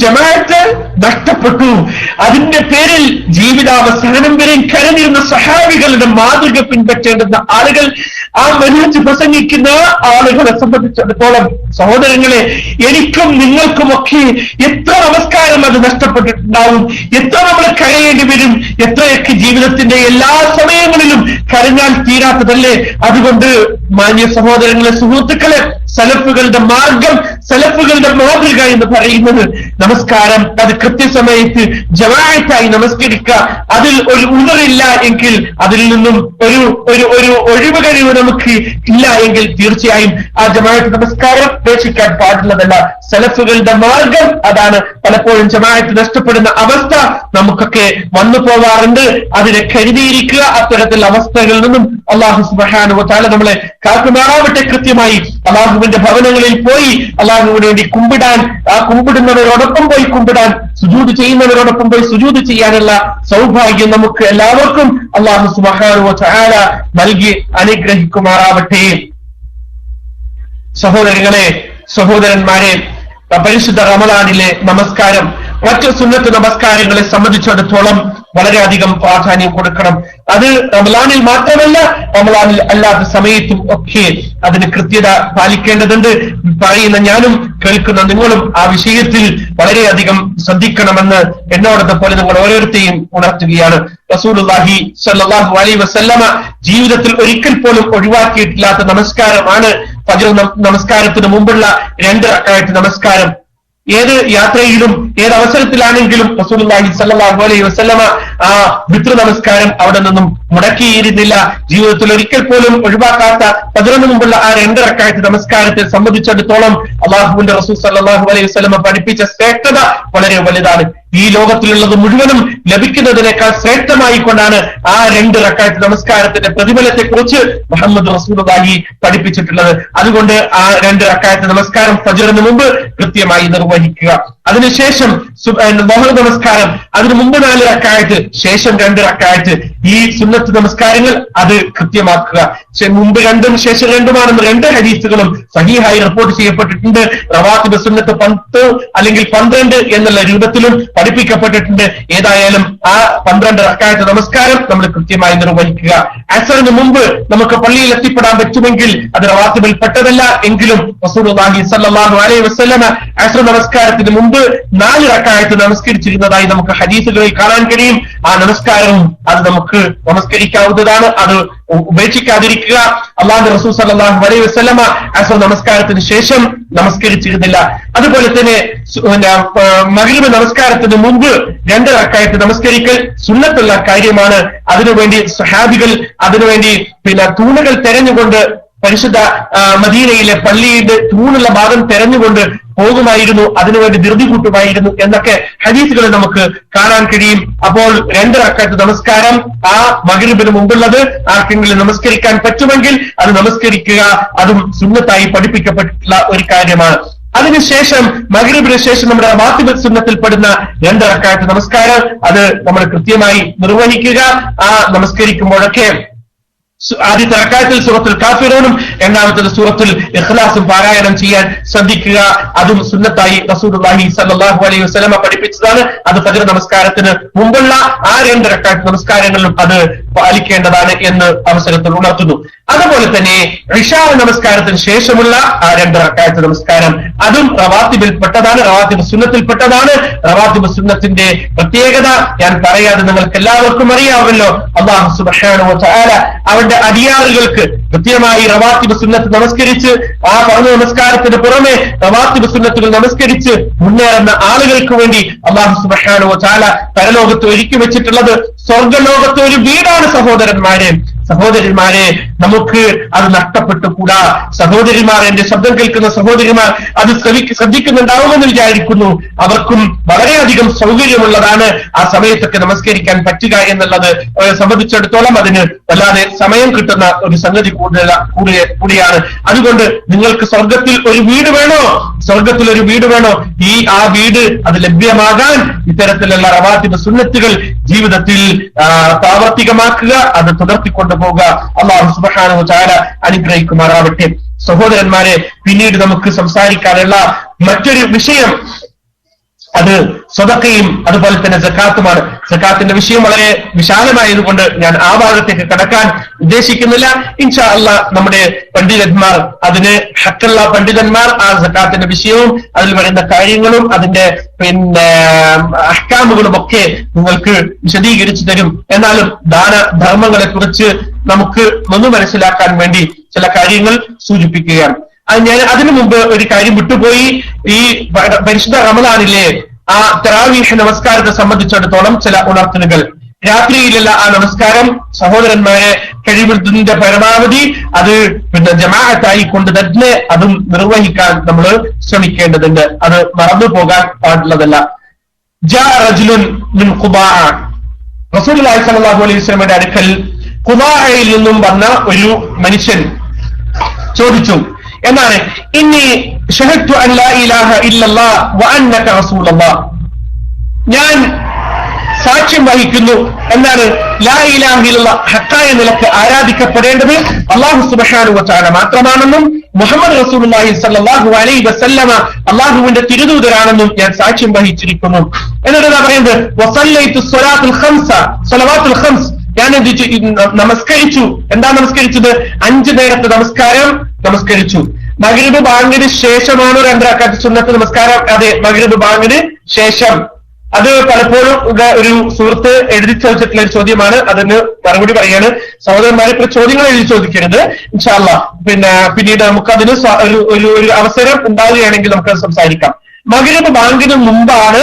ജമാഅത്ത് നഷ്ടപ്പെട്ടു. അതിന്റെ പേരിൽ ജീവിതാവസാനം വരെ കരഞ്ഞിരുന്ന സഹാബികളുടെ മാതൃക പിൻപറ്റേണ്ടുന്ന ആളുകൾ, ആ മനഹജ് പ്രസംഗിക്കുന്ന ആളുകളെ സംബന്ധിച്ചിടത്തോളം സഹോദരങ്ങളെ, എനിക്കും നിങ്ങൾക്കുമൊക്കെ എത്ര നമസ്കാരം അത് നഷ്ടപ്പെട്ടിട്ടുണ്ടാവും, എത്ര നമ്മൾ കരയേണ്ടി വരും, എത്രയൊക്കെ ജീവിതത്തിന്റെ എല്ലാ സമയങ്ങളിലും കരഞ്ഞാൽ തീരാത്തതല്ലേ. അതുകൊണ്ട് മാന്യ സഹോദരങ്ങളെ, സുഹൃത്തുക്കളെ, സലഫുകളുടെ മാർഗം, സലഫുകളുടെ മാതൃക എന്ന് പറയുന്നത് നമസ്കാരം അത് കൃത്യസമയത്ത് ജമാഅത്തായി നമസ്കരിക്കുക. അതിൽ ഒരു ഉണറില്ല എങ്കിൽ, അതിൽ നിന്നും ഒരു ഒഴിവ് കഴിവ് നമുക്ക് ഇല്ല എങ്കിൽ തീർച്ചയായും ആ ജമാഅത്ത് നമസ്കാരം ഉപേക്ഷിക്കാൻ പാടുള്ളതല്ല. സലഫുകളുടെ മാർഗം അതാണ്. പലപ്പോഴും ജമാഅത്ത് നഷ്ടപ്പെടുന്ന അവസ്ഥ നമുക്കൊക്കെ വന്നു പോവാറുണ്ട്. അതിനെ കരുതിയിരിക്കുക. അത്തരത്തിൽ അവസ്ഥകളിൽ നിന്നും അല്ലാഹു സുബ്ഹാനഹു വ തആല നമ്മളെ കാക്കുമാറാവട്ടെ. കൃത്യമായി അല്ലാഹുവിന്റെ ഭവനങ്ങളിൽ പോയി അല്ലാഹുവിന് വേണ്ടി കുമ്പിടാൻ, ആ കുമ്പിടുന്നവരോടൊപ്പം പോയി കുമ്പിടാൻ, സുജൂദ് ചെയ്യുന്നവരോടൊപ്പം പോയി സുജൂദ് ചെയ്യാനുള്ള സൗഭാഗ്യം നമുക്ക് എല്ലാവർക്കും അല്ലാഹു സുബ്ഹാനഹു വ തആല നൽകി അനുഗ്രഹിക്കുമാറാവട്ടെ. സഹോദരങ്ങളെ, സഹോദരന്മാരെ, പരിശുദ്ധ റമളാനിലെ നമസ്കാരം മറ്റു സുന്നത്ത് നമസ്കാരങ്ങളെ സംബന്ധിച്ചിടത്തോളം വളരെയധികം പ്രാധാന്യം കൊടുക്കണം. അത് റമളാനിൽ മാത്രമല്ല, റമളാനിൽ അല്ലാത്ത സമയത്തും ഒക്കെ അതിന് കൃത്യത പാലിക്കേണ്ടതുണ്ട്. പറയുന്ന ഞാനും കേൾക്കുന്ന നിങ്ങളും ആ വിഷയത്തിൽ വളരെയധികം ശ്രദ്ധിക്കണമെന്ന് എന്നോടൊപ്പം നിങ്ങൾ ഓരോരുത്തരെയും ഉണർത്തുകയാണ്. റസൂലുള്ളാഹി സ്വല്ലല്ലാഹു അലൈഹി വസല്ലമ ജീവിതത്തിൽ ഒരിക്കൽ പോലും ഒഴിവാക്കിയിട്ടില്ലാത്ത നമസ്കാരമാണ് ഫജ്ർ നമസ്കാരത്തിന് മുമ്പുള്ള 2 റക്അത്ത് നമസ്കാരം. ഏത് യാത്രയിലും ഏത് അവസരത്തിലാണെങ്കിലും റസൂലുള്ളാഹി സ്വല്ലല്ലാഹു അലൈഹി വസല്ലമ ആ വിത്ർ നമസ്കാരം അവിടെ നിന്നും മുടക്കിയിരുന്നില്ല. ജീവിതത്തിൽ ഒരിക്കൽ പോലും ഒഴിവാക്കാത്ത ഫജ്റിന് മുമ്പുള്ള ആ 2 റക്അത്ത് നമസ്കാരത്തെ സംബന്ധിച്ചിടത്തോളം അല്ലാഹുവിന്റെ റസൂൽ സ്വല്ലല്ലാഹു അലൈഹി വസല്ലമ പഠിപ്പിച്ച ശ്രേഷ്ഠത വളരെ വലുതാണ്. ഈ ലോകത്തിലുള്ളത് മുഴുവനും ലഭിക്കുന്നതിനേക്കാൾ ശ്രേഷ്ഠമായി കൊണ്ടാണ് ആ 2 റക്അത്ത് നമസ്കാരത്തിന്റെ പ്രതിഫലത്തെ കുറിച്ച് മുഹമ്മദ് റസൂലുള്ളാഹി പഠിപ്പിച്ചിട്ടുള്ളത്. അതുകൊണ്ട് ആ 2 റക്അത്ത് നമസ്കാരം ഫജ്റിന് മുമ്പ് കൃത്യമായി നിർവഹിക്കുക. അതിനുശേഷം ളുഹർ നമസ്കാരം, അതിനു മുമ്പ് 4 റക്അത്ത്, ശേഷം 2 റക്അത്ത്. ഈ സുന്നത്ത് നമസ്കാരങ്ങൾ അത് കൃത്യമാക്കുക. മുമ്പ് 2ഉം ശേഷം 2ഉമാണെന്ന് 2 ഹദീസുകളും സഹീഹായി റിപ്പോർട്ട് ചെയ്യപ്പെട്ടിട്ടുണ്ട്. റവാത്തിബ് സുന്നത്ത് 10 അല്ലെങ്കിൽ 12 എന്നുള്ള രൂപത്തിലും പഠിപ്പിക്കപ്പെട്ടിട്ടുണ്ട്. ഏതായാലും ആ 12 റക്അത്ത് നമസ്കാരം നമ്മൾ കൃത്യമായി നിർവഹിക്കുക. അസറിന് മുമ്പ് നമുക്ക് പള്ളിയിൽ എത്തിപ്പെടാൻ പറ്റുമെങ്കിൽ അത് റവാത്തിബിൽ പെട്ടതല്ല എങ്കിലും റസൂലുള്ളാഹി സ്വല്ലല്ലാഹു അലൈഹി വസല്ലമ അസർ നമസ്കാരത്തിന് മുമ്പ് 4 റക്അത്ത് നമസ്കരിച്ചിരുന്നതായി നമുക്ക് ഹദീസുകളിൽ കാണാൻ കഴിയും. ആ നമസ്കാരവും അത് നമുക്ക് നമസ്കരിക്കാവുന്നതാണ്. അത് ഉപേക്ഷിക്കാതിരിക്കുക. അല്ലാഹുവിന്റെ റസൂൽ സ്വല്ലല്ലാഹു അലൈഹി വസല്ലമ അസർ നമസ്കാരത്തിന് ശേഷം നമസ്കരിച്ചിരുന്നില്ല. അതുപോലെ തന്നെ മഗ്രിബ് നമസ്കാരത്തിന് മുമ്പ് 2 റക്അത്ത് നമസ്കരിക്കൽ സുന്നത്തുള്ള കാര്യമാണ്. അതിനുവേണ്ടി സ്വഹാബികൾ അതിനുവേണ്ടി തൂണുകൾ തെരഞ്ഞുകൊണ്ട് പരിശുദ്ധ മദീനയിലെ പള്ളിയുടെ തൂണുള്ള ഭാഗം തെരഞ്ഞുകൊണ്ട് പോകുമായിരുന്നു, അതിനുവേണ്ടി ധൃതി കൂട്ടുമായിരുന്നു എന്നൊക്കെ ഹദീസുകളിൽ നമുക്ക് കാണാൻ കഴിയും. അപ്പോൾ 2 റക്അത്ത് നമസ്കാരം ആ മഗ്രിബിന് മുമ്പുള്ളത് ആർക്കെങ്കിലും നമസ്കരിക്കാൻ പറ്റുമെങ്കിൽ അത് നമസ്കരിക്കുക. അതും സുന്നത്തായി പഠിപ്പിക്കപ്പെട്ടിട്ടുള്ള ഒരു കാര്യമാണ്. അതിനുശേഷം മഗ്രിബിന് ശേഷം നമ്മുടെ റവാത്തിബ് സുന്നത്തിൽപ്പെടുന്ന 2 റക്അത്ത് നമസ്കാരം അത് നമ്മൾ കൃത്യമായി നിർവഹിക്കുക. ആ നമസ്കരിക്കുമ്പോഴൊക്കെ ആദ്യത്തെ റക്അത്തിൽ സൂറത്തുൽ കാഫിറൂനും രണ്ടാമത്തെ സൂറത്തുൽ ഇഖ്ലാസും പാരായണം ചെയ്യാൻ ശ്രദ്ധിക്കുക. അതും സുന്നത്തായി റസൂലുള്ളാഹി സ്വല്ലല്ലാഹു അലൈഹി വസല്ലമ പഠിപ്പിച്ചതാണ്. അത് ഫജ്ർ നമസ്കാരത്തിന് മുമ്പുള്ള ആ 2 റക്അത്ത് നമസ്കാരങ്ങളിലും അത് പാലിക്കേണ്ടതാണ് എന്ന് അവസരത്തിൽ ഉണർത്തുന്നു. അതുപോലെ തന്നെ ഇശാ നമസ്കാരത്തിന് ശേഷമുള്ള ആ 2 റക്അത്ത് നമസ്കാരം അതും റവാത്തിബിൽ പെട്ടതാണ്, റവാത്തിബ് സുന്നത്തിൽപ്പെട്ടതാണ്. റവാത്തിബ് സുന്നത്തിന്റെ പ്രത്യേകത ഞാൻ പറയാതെ നിങ്ങൾക്ക് എല്ലാവർക്കും അറിയാമല്ലോ. അല്ലാഹു സുബ്ഹാനഹു വ തആല അവന്റെ അടിയാറുകൾക്ക് കൃത്യമായി റവാത്തിബ് സുന്നത്ത് നമസ്കരിച്ച് ആ ഫർദ് നമസ്കാരത്തിന് പുറമെ റവാത്തിബ് സുന്നത്തുകൾ നമസ്കരിച്ച് മുന്നേറുന്ന ആളുകൾക്ക് വേണ്ടി അല്ലാഹു സുബ്ഹാനഹു വ തആല പരലോകത്ത് ഒരുക്കി വെച്ചിട്ടുള്ളത് സ്വർഗലോകത്തെ ഒരു വീടാണ്. സഹോദരന്മാരെ നമുക്ക് അത് നഷ്ടപ്പെട്ടുകൂടാ. സഹോദരിമാർ, എന്റെ ശബ്ദം കേൾക്കുന്ന സഹോദരിമാർ അത് ശ്രദ്ധിക്കുന്നുണ്ടാവുമെന്ന് വിചാരിക്കുന്നു. അവർക്കും വളരെയധികം സൗകര്യമുള്ളതാണ് ആ സമയത്തൊക്കെ നമസ്കരിക്കാൻ പറ്റുക എന്നുള്ളത്. സംബന്ധിച്ചിടത്തോളം അതിന് വല്ലാതെ സമയം കിട്ടുന്ന ഒരു സംഗതി കൂടിയാണ്. അതുകൊണ്ട് നിങ്ങൾക്ക് സ്വർഗത്തിൽ ഒരു വീട് വേണോ? ആ വീട് അത് ലഭ്യമാകാൻ ഇത്തരത്തിലുള്ള റവാത്തിബ് സുന്നത്തുകൾ ജീവിതത്തിൽ പ്രാവർത്തികമാക്കുക, അത് തുടർത്തിക്കൊണ്ടുപോകുക. അല്ലാഹു സുബ്ഹാനഹു വ തആല അനുഗ്രഹിക്കുമാറാവട്ടെ. സഹോദരന്മാരെ, പിന്നീട് നമുക്ക് സംസാരിക്കാനുള്ള മറ്റൊരു വിഷയം അത് സ്വതക്കയും അതുപോലെ തന്നെ സക്കാത്തുമാണ്. സക്കാത്തിന്റെ വിഷയം വളരെ വിശാലമായതുകൊണ്ട് ഞാൻ ആ ഭാഗത്തേക്ക് കടക്കാൻ ഉദ്ദേശിക്കുന്നില്ല. ഇൻഷാ അല്ലാഹ് നമ്മുടെ പണ്ഡിതന്മാർ, അതിന് ഹക്കുള്ള പണ്ഡിതന്മാർ ആ സക്കാത്തിന്റെ വിഷയവും അതിൽ വരുന്ന കാര്യങ്ങളും അതിന്റെ അഹ്കാമുകളും ഒക്കെ നിങ്ങൾക്ക് വിശദീകരിച്ചു തരും. എന്നാലും ദാനധർമ്മങ്ങളെ കുറിച്ച് നമുക്ക് ഒന്ന് മനസ്സിലാക്കാൻ വേണ്ടി ചില കാര്യങ്ങൾ സൂചിപ്പിക്കുകയാണ്. ഞാൻ അതിനു മുമ്പ് ഒരു കാര്യം വിട്ടുപോയി. ഈ പരിശുദ്ധ റമദാനിലെ ആ തറാവീഹ് നമസ്കാരത്തെ സംബന്ധിച്ചിടത്തോളം ചില ഉണർത്തലുകൾ. രാത്രിയിലുള്ള ആ നമസ്കാരം സഹോദരന്മാരെ കഴിവിന്റെ പരമാവധി അത് ജമാഅത്തായി കൊണ്ട് തന്നെ അതും നിർവഹിക്കാൻ നമ്മൾ ശ്രമിക്കേണ്ടതുണ്ട്. അത് മറന്നു പോകാൻ പാടുള്ളതല്ല. ജാഅ റജുലുൻ മിൻ ഖുബാഅ, റസൂലുള്ളാഹി സ്വല്ലല്ലാഹു അലൈഹി വസല്ലമയുടെ അടുക്കൽ ഖുബാഅയിൽ നിന്നും വന്ന ഒരു മനുഷ്യൻ ചോദിച്ചു, എന്നാണ് ഇന്നി ഷഹദ്തു അൻ ലാ ഇലാഹ ഇല്ലല്ലാഹ് വ അന്നക റസൂലുള്ളാഹ്, ഞാൻ സാക്ഷ്യം വഹിക്കുന്നു എന്നാണ് ലാ ഇലാഹ ഇല്ലല്ലാഹ് ഹഖായ നിലക്ക് ആരാധിക്കപ്പെടേണ്ടത് അല്ലാഹു സുബ്ഹാനഹു വ തആല മാത്രമാണെന്നും മുഹമ്മദ് റസൂലുള്ളാഹി സ്വല്ലല്ലാഹു അലൈഹി വസല്ലമ അല്ലാഹുവിന്റെ തിരുദൂതരാണെന്നും ഞാൻ സാക്ഷ്യം വഹിച്ചിരിക്കുന്നു. എന്നിട്ട് പറയുന്നത് വസല്ലൈതു സ്വലാത്തുൽ ഖംസ, സ്വലവാത്തുൽ ഖംസ്, ഞാൻ നമസ്കരിച്ചു. എന്താ നമസ്കരിച്ചത്? 5 നേരത്തെ നമസ്കാരം നമസ്കരിച്ചു. മഗ്രിബ് ബാങ്കിന് ശേഷമാണോ 2 റക്അത്ത് സുന്നത്ത് നമസ്കാരം? അതെ, മഗ്രിബ് ബാങ്കിന് ശേഷം. അത് പലപ്പോഴും ഒരു സുഹൃത്ത് എഴുതി ചോദിച്ചിട്ടുള്ള ഒരു ചോദ്യമാണ്. അതിന് മറുപടി പറയാണ്. സഹോദരന്മാരെ ഇപ്പോൾ ചോദ്യങ്ങൾ എഴുതി ചോദിക്കരുത്. ഇൻഷാ അല്ലാഹ് പിന്നീട് നമുക്കതിന് ഒരു അവസരം ഉണ്ടാവുകയാണെങ്കിൽ നമുക്ക് സംസാരിക്കാം. മഗ്രിബ് ബാങ്കിന് മുമ്പാണ്,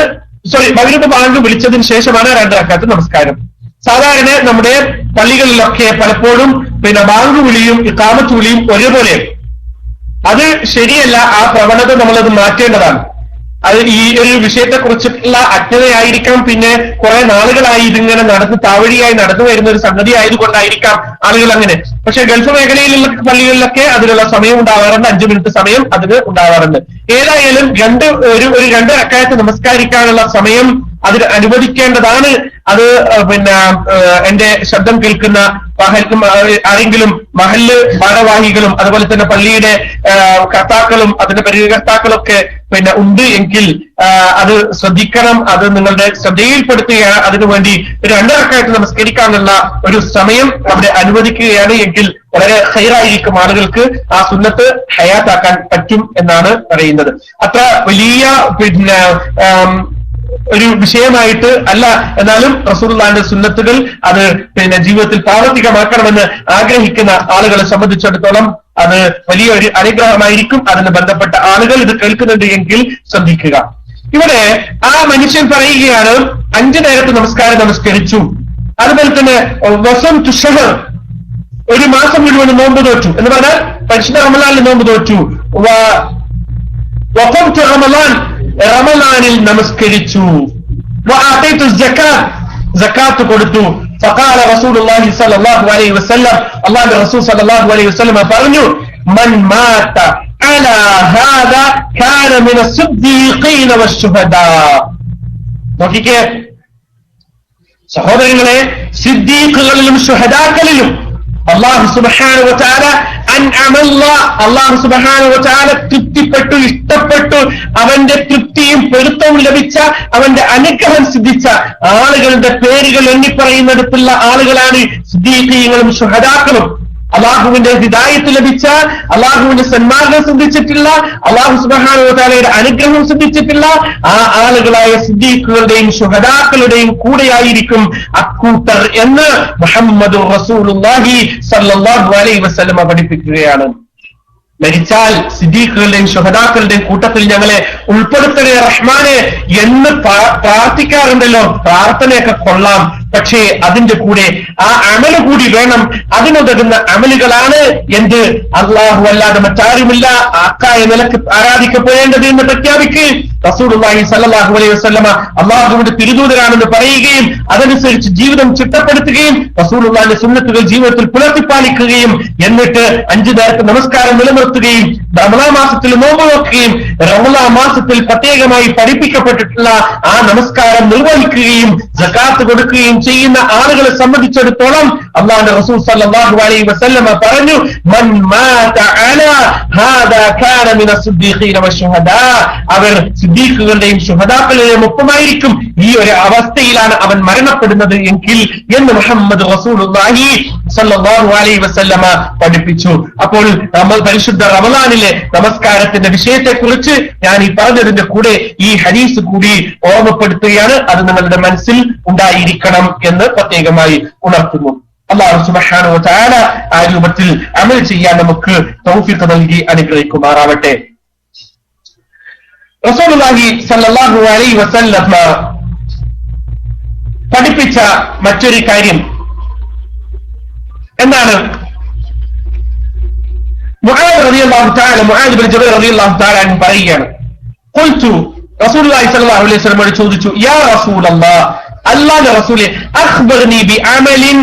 മഗ്രിബ് ബാങ്ക് വിളിച്ചതിന് ശേഷമാണ് 2 റക്അത്ത് നമസ്കാരം. സാധാരണ നമ്മുടെ പള്ളികളിലൊക്കെ പലപ്പോഴും ബാങ്ക് വിളിയും ഇഖാമത്ത് വിളിയും ഒരേപോലെ. അത് ശരിയല്ല. ആ പ്രവണത നമ്മളത് മാറ്റേണ്ടതാണ്. അത് ഈ ഒരു വിഷയത്തെ കുറിച്ചിട്ടുള്ള അജ്ഞതയായിരിക്കാം. പിന്നെ കുറെ നാളുകളായി ഇതിങ്ങനെ താവഴിയായി നടന്നു വരുന്ന ഒരു സംഗതി ആയതുകൊണ്ടായിരിക്കാം ആളുകൾ അങ്ങനെ. പക്ഷെ ഗൾഫ് മേഖലയിലുള്ള പള്ളികളിലൊക്കെ അതിനുള്ള സമയം ഉണ്ടാവാറുണ്ട്. 5 മിനിറ്റ് സമയം അതിന് ഉണ്ടാവാറുണ്ട്. ഏതായാലും 2 റക്അത്ത് നമസ്കരിക്കാനുള്ള സമയം അതിന് അനുവദിക്കേണ്ടതാണ്. അത് എന്റെ ശബ്ദം കേൾക്കുന്ന ആരെങ്കിലും മഹല്ല് ഭാരവാഹികളും അതുപോലെ തന്നെ പള്ളിയുടെ കർത്താക്കളും അതിന്റെ പരികർത്താക്കളും ഒക്കെ ഉണ്ട് എങ്കിൽ അത് ശ്രദ്ധിക്കണം. അത് നിങ്ങളുടെ ശ്രദ്ധയിൽപ്പെടുത്തുകയാണ്. അതിനുവേണ്ടി 2 റക്അത്ത് നമസ്കരിക്കാനുള്ള ഒരു സമയം അവിടെ അനുവദിക്കുകയാണ് എങ്കിൽ വളരെ ഖൈറായിരിക്കും. ആളുകൾക്ക് ആ സുന്നത്ത് ഹയാത്താക്കാൻ പറ്റും എന്നാണ് പറയുന്നത്. അത്ര വലിയ ഒരു വിഷയമായിട്ട് അല്ല. എന്നാലും റസൂലുള്ളാഹിന്റെ സുന്നത്തുകൾ അത് ജീവിതത്തിൽ പ്രാവർത്തികമാക്കണമെന്ന് ആഗ്രഹിക്കുന്ന ആളുകളെ സംബന്ധിച്ചിടത്തോളം അത് വലിയൊരു അനുഗ്രഹമായിരിക്കും. അതിന് ബന്ധപ്പെട്ട ആളുകൾ ഇത് കേൾക്കുന്നുണ്ട് എങ്കിൽ ശ്രദ്ധിക്കുക. ഇവിടെ ആ മനുഷ്യൻ പറയുകയാണ് 5 നേരത്തെ നമസ്കാരം നമസ്കരിച്ചു. അതുപോലെ തന്നെ വസം തുഷഹർ, ഒരു മാസം മുഴുവൻ നോമ്പ് തോറ്റു എന്ന് പറഞ്ഞാൽ പരിശുദ്ധ റമളാനിൽ നോമ്പ് തോറ്റു. റമളാനിൽ നമസ്കരിച്ചു. സക്കാത്ത് കൊടുത്തു. ഫഖാല റസൂലുള്ളാഹി സ്വല്ലല്ലാഹു അലൈഹി വസല്ലം, അല്ലാഹുവിന്റെ റസൂൽ സ്വല്ലല്ലാഹു അലൈഹി വസല്ലം പറഞ്ഞു, മൻ മാത അലാ ഹാദാ കാന മിന സിദ്ദീഖീന വശുഹദാ. നോക്കിക്കേ സഹോദരങ്ങളെ, സിദ്ദീഖുകളിലും ശുഹദാക്കളിലും അല്ലാഹു സുബ്ഹാനഹു വ തആല അല്ലാഹു സുബ്ഹാനഹു വ തആല തൃപ്തിപ്പെട്ടു, ഇഷ്ടപ്പെട്ടു, അവന്റെ തൃപ്തിയും പൊരുത്തവും ലഭിച്ച, അവന്റെ അനുഗ്രഹം സിദ്ധിച്ച ആളുകളുടെ പേരുകൾ എണ്ണിപ്പറയുന്നിടത്തുള്ള ആളുകളാണ് സിദ്ദീഖീങ്ങളും ശുഹദാക്കളും. അള്ളാഹുവിന്റെ ഹിദായത്ത് ലഭിച്ച, അള്ളാഹുവിന്റെ സന്മാർഗം സിദ്ധിച്ചിട്ടുള്ള, അള്ളാഹു സുബ്ഹാനഹു വ തആലയുടെ അനുഗ്രഹം സിദ്ധിച്ചിട്ടുള്ള ആ ആളുകളായ സിദ്ദീഖുകളുടെയും ശുഹദാക്കളുടെയും കൂടെയായിരിക്കും അക്കൂട്ടർ എന്ന് മുഹമ്മദുർ റസൂലുള്ളാഹി സ്വല്ലല്ലാഹു അലൈഹി വസല്ലം പഠിപ്പിക്കുകയാണ്. മരിച്ചാൽ സിദ്ദീഖുകളുടെയും ശുഹദാക്കളുടെയും കൂട്ടത്തിൽ ഞങ്ങളെ ഉൾപ്പെടുത്തണേ റഹ്മാനെ എന്ന് പ്രാർത്ഥിക്കാറുണ്ടല്ലോ. പ്രാർത്ഥനയൊക്കെ കൊള്ളാം, പക്ഷേ അതിന്റെ കൂടെ ആ അമല് കൂടി വേണം. അതിനുതകുന്ന അമലുകളാണ് എന്ത്? അല്ലാഹു അല്ലാതെ മറ്റാരുമില്ല ആക്കായ നിലക്ക് ആരാധിക്കപ്പെടേണ്ടത് എന്ന് പ്രഖ്യാപിക്കുകയും റസൂലുള്ളാഹി സ്വല്ലല്ലാഹു അലൈഹി വസല്ലമ അല്ലാഹുവിന്റെ തിരുദൂതരാണെന്ന് പറയുകയും അതനുസരിച്ച് ജീവിതം ചിട്ടപ്പെടുത്തുകയും റസൂലുള്ളാഹിന്റെ സുന്നത്തുകൾ ജീവിതത്തിൽ പുലർത്തിപ്പാലിക്കുകയും എന്നിട്ട് 5 നേരത്തെ നമസ്കാരം നിലനിർത്തുകയും റമളാൻ മാസത്തിൽ നോമ്പ് നോക്കുകയും റമളാൻ മാസത്തിൽ പ്രത്യേകമായി പഠിപ്പിക്കപ്പെട്ടിട്ടുള്ള ആ നമസ്കാരം നിർവഹിക്കുകയും സകാത്ത് കൊടുക്കുകയും ചെയ്യുന്ന ആളുകളെ സംബന്ധിച്ചിടത്തോളം അല്ലാഹുവിന്റെ റസൂൽ സ്വല്ലല്ലാഹു അലൈഹി വസല്ലമ പറഞ്ഞു, മൻ മാത അലാ ഹാദാ കാന മിന സിദ്ദീഖീന വശുഹദാ, അവർ സിദ്ദീഖുകളുടെയും ശുഹദാക്കളുടെയും ഒപ്പമായിരിക്കും, ഈ ഒരു അവസ്ഥയിലാണ് അവൻ മരണപ്പെടുന്നത് എങ്കിൽ എന്ന് മുഹമ്മദ് റസൂലുള്ളാഹി സ്വല്ലല്ലാഹു അലൈഹി വസല്ലമ പഠിപ്പിച്ചു. അപ്പോൾ നമ്മൾ പരിശുദ്ധ റമളാനിലെ നമസ്കാരത്തിന്റെ വിഷയത്തെക്കുറിച്ച് ഞാൻ ഈ പറഞ്ഞതിന്റെ കൂടെ ഈ ഹദീസ് കൂടി ഓർമ്മപ്പെടുത്തുകയാണ്. അത് നിങ്ങളുടെ മനസ്സിൽ ഉണ്ടായിരിക്കണം എന്ന് പ്രത്യേകമായി ഉണർത്തുന്നു. അല്ലാഹു സുബ്ഹാനഹു വ തആല ആ രൂപത്തിൽ അമൽ ചെയ്യാൻ നമുക്ക് തൗഫീഖ് നൽകി അനുഗ്രഹിക്കുമാറാവട്ടെ. റസൂലുള്ളാഹി സ്വല്ലല്ലാഹു അലൈഹി വസല്ലം പഠിപ്പിച്ച മറ്റൊരു കാര്യം എന്താണ്? മുആദ് റളിയല്ലാഹു തആല മുആദ് ബിൻ ജബൽ റളിയല്ലാഹു തആല അൻഹു പറയുകയാണ്, ഖുൽതു റസൂലുള്ളാഹി സ്വല്ലല്ലാഹു അലൈഹി വസല്ലം ചോദിച്ചു, യാ റസൂലല്ലാഹ്, അല്ലാഹുവിന്റെ റസൂലേ, അഖ്ബർനി ബിഅമലിൻ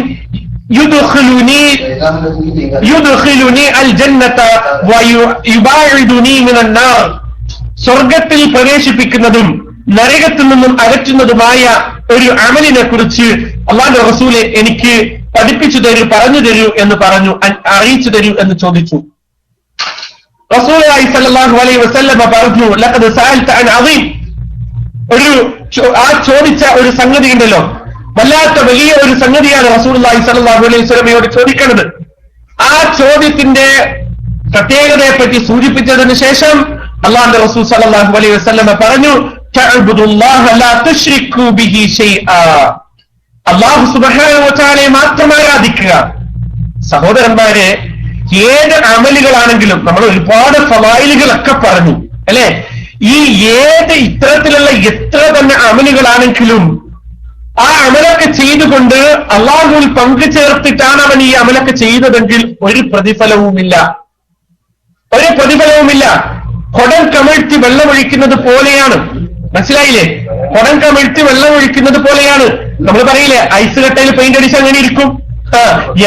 യുദ്ഖിലുനി അൽ ജന്നത വയുബാഇദുനി മിനൻ നാർ, സ്വർഗ്ഗത്തിൽ പ്രവേശിപ്പിക്കുന്നതും നരകത്തിൽ നിന്നും അകറ്റുന്നതുമായ ഒരു അമലിനെ കുറിച്ച് അല്ലാഹുവിന്റെ റസൂലേ എനിക്ക് പഠിപ്പിച്ചു തരൂ, പറഞ്ഞു തരൂ എന്ന് പറഞ്ഞു, അറിയിച്ചു തരൂ എന്ന് ചോദിച്ചു. റസൂലുള്ളാഹി സ്വല്ലല്ലാഹു അലൈഹി വസല്ലം പറഞ്ഞു, ലഖദ് സഅൽത അൻ അദീം, ആ ചോദിച്ച ഒരു സംഗതി ഉണ്ടല്ലോ, വല്ലാത്ത വലിയ ഒരു സംഗതിയാണ് റസൂലുള്ളാഹി സ്വല്ലല്ലാഹു അലൈഹി വസല്ലമയോട് ചോദിക്കുന്നത്. ആ ചോദ്യത്തിന്റെ പ്രത്യേകതയെ പറ്റി സൂചിപ്പിച്ചതിന് ശേഷം അല്ലാഹുവിന്റെ റസൂൽ സ്വല്ലല്ലാഹു അലൈഹി വസല്ലമ പറഞ്ഞു, തഅബ്ദുല്ലാഹ ലാ തുശ്രികൂ ബിഹി ശൈആ, അല്ലാഹു സുബ്ഹാനഹു വ തആലയെ മാത്രം ആരാധിക്കുക. സഹോദരന്മാരെ, ഏത് അമലുകളാണെങ്കിലും നമ്മൾ ഒരുപാട് ഫളായിലുകളൊക്കെ പറഞ്ഞു അല്ലെ, ഈ ഏത് ഇത്തരത്തിലുള്ള എത്ര തന്നെ അമലുകളാണെങ്കിലും ആ അമലൊക്കെ ചെയ്തുകൊണ്ട് അള്ളാഹുവിൽ പങ്കു ചേർത്തിട്ടാണ് അവൻ ഈ അമലൊക്കെ ചെയ്തതെങ്കിൽ ഒരു പ്രതിഫലവുമില്ല. കൊടം കമിഴ്ത്തി വെള്ളമൊഴിക്കുന്നത് പോലെയാണ്. മനസ്സിലായില്ലേ? കൊടം കമിഴ്ത്തി വെള്ളമൊഴിക്കുന്നത് പോലെയാണ്. നമ്മൾ പറയില്ലേ, ഐസ് കട്ടയിൽ പെയിന്റ് അടിച്ച് അങ്ങനെ ഇരിക്കും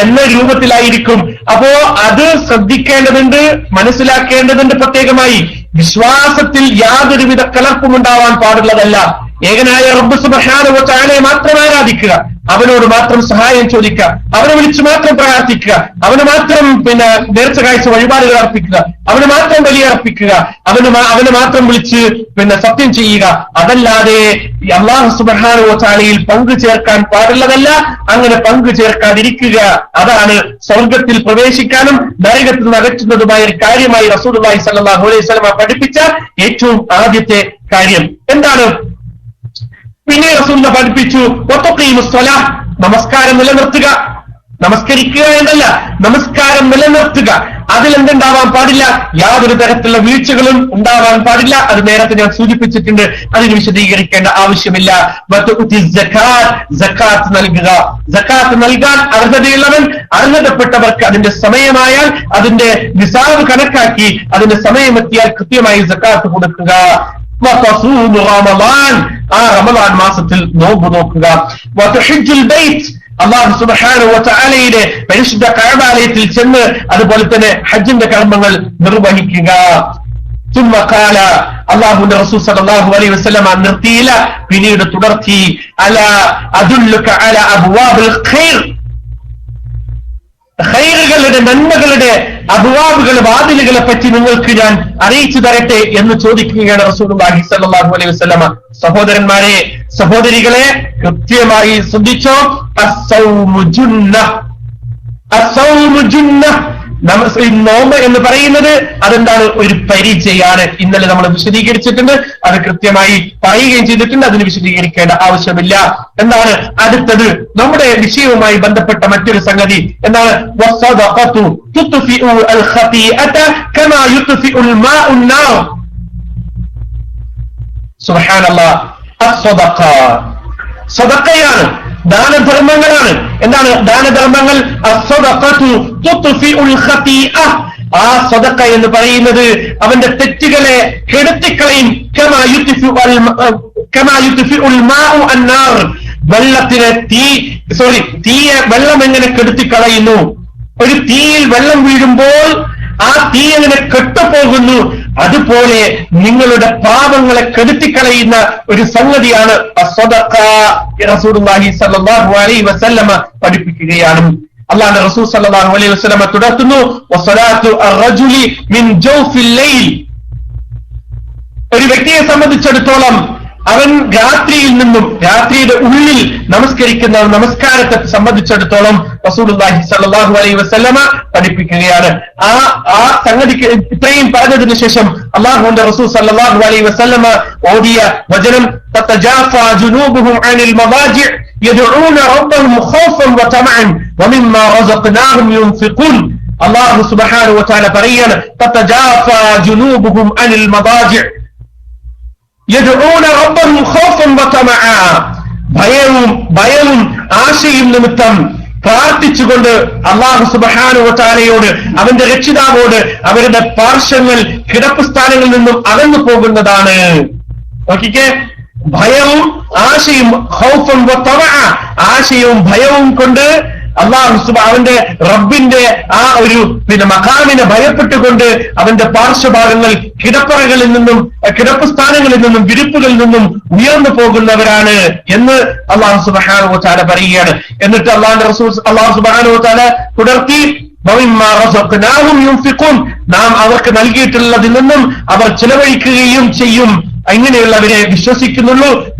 എന്ന രൂപത്തിലായിരിക്കും. അപ്പോ അത് ശ്രദ്ധിക്കേണ്ടതുണ്ട്, മനസ്സിലാക്കേണ്ടതുണ്ട്. പ്രത്യേകമായി വിശ്വാസത്തിൽ യാതൊരുവിധ കലർപ്പും ഉണ്ടാവാൻ പാടുള്ളതല്ല. ഏകനായ റബ്ബ് സുബ്ഹാനഹു വ തആലയെ മാത്രം ആരാധിക്കുക, അവനോട് മാത്രം സഹായം ചോദിക്കുക, അവനെ വിളിച്ചു മാത്രം പ്രാർത്ഥിക്കുക, അവന് മാത്രം നേർച്ച കാഴ്ച വഴിപാടുകൾ അർപ്പിക്കുക, അവന് മാത്രം ബലിയർപ്പിക്കുക, അവനെ മാത്രം വിളിച്ച് സത്യം ചെയ്യുക. അതല്ലാതെ അല്ലാഹു സുബ്ഹാനഹു വ തആലയിൽ പങ്കു ചേർക്കാൻ പാടുള്ളതല്ല. അങ്ങനെ പങ്കു ചേർക്കാതിരിക്കുക, അതാണ് സ്വർഗത്തിൽ പ്രവേശിക്കാനും നരകത്തിൽ നിന്ന് അകറ്റുന്നതുമായ ഒരു കാര്യമായി റസൂലുള്ളാഹി സ്വല്ലല്ലാഹു അലൈഹി വസല്ലം പഠിപ്പിച്ച ഏറ്റവും ആദ്യത്തെ കാര്യം എന്താണ്? പിന്നെ റസൂൽ പഠിപ്പിച്ചു, നമസ്കാരം നിലനിർത്തുക. നമസ്കരിക്കുക എന്നല്ല, നമസ്കാരം നിലനിർത്തുക. അതിലെന്തുണ്ടാവാൻ പാടില്ല? യാതൊരു തരത്തിലുള്ള വീഴ്ചകളും ഉണ്ടാവാൻ പാടില്ല. അത് നേരത്തെ ഞാൻ സൂചിപ്പിച്ചിട്ടുണ്ട്, അതിന് വിശദീകരിക്കേണ്ട ആവശ്യമില്ല. സക്കാത്ത് നൽകുക. സക്കാത്ത് നൽകാൻ അർഹതയുള്ളവൻ, അർഹതപ്പെട്ടവർക്ക് അതിന്റെ സമയമായാൽ അതിന്റെ നിസാബ് കണക്കാക്കി അതിന്റെ സമയമെത്തിയാൽ കൃത്യമായി സക്കാത്ത് കൊടുക്കുക. ആ റമളാൻ മാസത്തിൽ നോമ്പ് നോക്കുക. അല്ലാഹു സുബ്ഹാനഹു വ തആലയുടെ പരിശുദ്ധ കഅബാലയത്തിൽ ചെന്ന് അതുപോലെ തന്നെ ഹജ്ജിന്റെ കർമ്മങ്ങൾ നിർവഹിക്കുക. അല്ലാഹുവിന്റെ റസൂൽ സ്വല്ലല്ലാഹു അലൈഹി വസല്ലം നിർത്തിയില്ല, പിന്നീട് തുടർത്തി, അലാ അദുല്ലുക അലാ അബ്വാബിൽ ഖൈർ, ഖൈറുകളുടെ നന്മകളുടെ അബ്വാബുകൾ, വാതിലുകളെ പറ്റി നിങ്ങൾക്ക് ഞാൻ അറിയിച്ചു തരട്ടെ എന്ന് ചോദിക്കുകയാണ് റസൂലുള്ളാഹി സ്വല്ലല്ലാഹു അലൈഹി വസല്ലം. സഹോദരന്മാരെ, സഹോദരികളെ, കൃത്യമായി ശ്രദ്ധിച്ചോ. അസ്സൗമു ജുന്ന, അസ്സൗമു ജുന്ന. നോമ്പ് എന്ന് പറയുന്നത് അതെന്താണ്? ഒരു പരിചയാണ്. ഇന്നലെ നമ്മൾ വിശദീകരിച്ചിട്ടുണ്ട്, അത് കൃത്യമായി പറയുകയും ചെയ്തിട്ടുണ്ട്, അതിന് വിശദീകരിക്കേണ്ട ആവശ്യമില്ല. എന്താണ് അടുത്തത്? നമ്മുടെ വിഷയവുമായി ബന്ധപ്പെട്ട മറ്റൊരു സംഗതി എന്താണ്? സുബ്ഹാനല്ലാഹ്, സദഖയാണ്, ദാനധർമ്മങ്ങളാണ്. എന്താണ് ദാനധർമ്മങ്ങൾ? ആ സദഖ എന്ന് പറയുന്നത് അവന്റെ തെറ്റുകളെ കെടുത്തിക്കളയും. വെള്ളത്തിനെ തീയെ വെള്ളം എങ്ങനെ കെടുത്തിക്കളയുന്നു? ഒരു തീയിൽ വെള്ളം വീഴുമ്പോൾ ആ തീ എങ്ങനെ കെട്ടുപോകുന്നു, അതുപോലെ നിങ്ങളുടെ പാപങ്ങളെ കെടുത്തിക്കളയുന്ന ഒരു സംഗതിയാണ് സദഖ. റസൂലുള്ളാഹി സ്വല്ലല്ലാഹു അലൈഹി വസല്ലമ പഠിപ്പിക്കുകയാണ്. അല്ലാഹുവിന്റെ റസൂൽ സ്വല്ലല്ലാഹു അലൈഹി വസല്ലമ തുടർത്തുന്നു, വസലാത്തു അർറജുലി മിൻ ജൗഫിൽ ലൈൽ. ഒരു വ്യക്തിയെ സംബന്ധിച്ചിടത്തോളം അവൻ രാത്രിയുടെ ഉള്ളിൽ നമസ്കരിക്കുന്ന നമസ്കാരത്തെ സംബന്ധിച്ചിടത്തോളം റസൂലുള്ളാഹി സ്വല്ലല്ലാഹു അലൈഹി വസല്ലമ പഠിപ്പിക്കുകയാണ്. ആ സംഗതിക്ക് ഇത്രയും പറഞ്ഞതിന് ശേഷം അല്ലാഹുവിന്റെ റസൂൽ സ്വല്ലല്ലാഹു അലൈഹി വസല്ലമ ഓതിയ വചനം, തതജാഫാ ജുനൂബുഹും അനിൽ മവാജിഅ് യദ്ഊന റബ്ബഹും ഖൗഫൻ വതമഅൻ വമിമ്മാ റസഖ്നാഹും യുൻഫിഖൂൻ. അല്ലാഹു സുബ്ഹാനഹു വതആല പറയാണ്, തതജാഫാ ജുനൂബുഹും അനിൽ മവാജിഅ് യദ്ഊന റബ്ബഹും ഖൗഫൻ വതമഅ. ഭയവും ആശയും നിമിത്തം പ്രാർത്ഥിച്ചുകൊണ്ട് അല്ലാഹു സുബ്ഹാനഹു വതആലയോട്, അവന്റെ രക്ഷിതാവോട് അവരുടെ പാർശ്വങ്ങൾ കിടപ്പ് സ്ഥാനങ്ങളിൽ നിന്നും അകന്നു പോകുന്നതാണ്. നോക്കിക്കേ, ഭയവും ആശയും, ഖൗഫൻ വതമഅ, ആശയവും ഭയവും കൊണ്ട് അവന്റെ റബ്ബിന്റെ ആ ഒരു മഖാമിനെ ഭയപ്പെട്ടുകൊണ്ട് അവന്റെ പാർശ്വഭാഗങ്ങൾ കിടപ്പറകളിൽ നിന്നും കിടപ്പ് സ്ഥാനങ്ങളിൽ നിന്നും വിരിപ്പുകളിൽ നിന്നും ഉയർന്നു പോകുന്നവരാണ് എന്ന് അല്ലാഹു സുബ്ഹാനഹു വ തആല പറയുകയാണ്. എന്നിട്ട് അല്ലാഹുവിന്റെ റസൂൽ അല്ലാഹു സുബ്ഹാനഹു വ തആല തുടർത്തി, വമിമ്മാ റസഖ്നാഹും യുൻഫിഖൂൻ, നാം അവർക്ക് നൽകിയിട്ടുള്ളതിൽ നിന്നും അവർ ചിലവഴിക്കുകയും ചെയ്യും. ഇങ്ങനെയുള്ളവരെ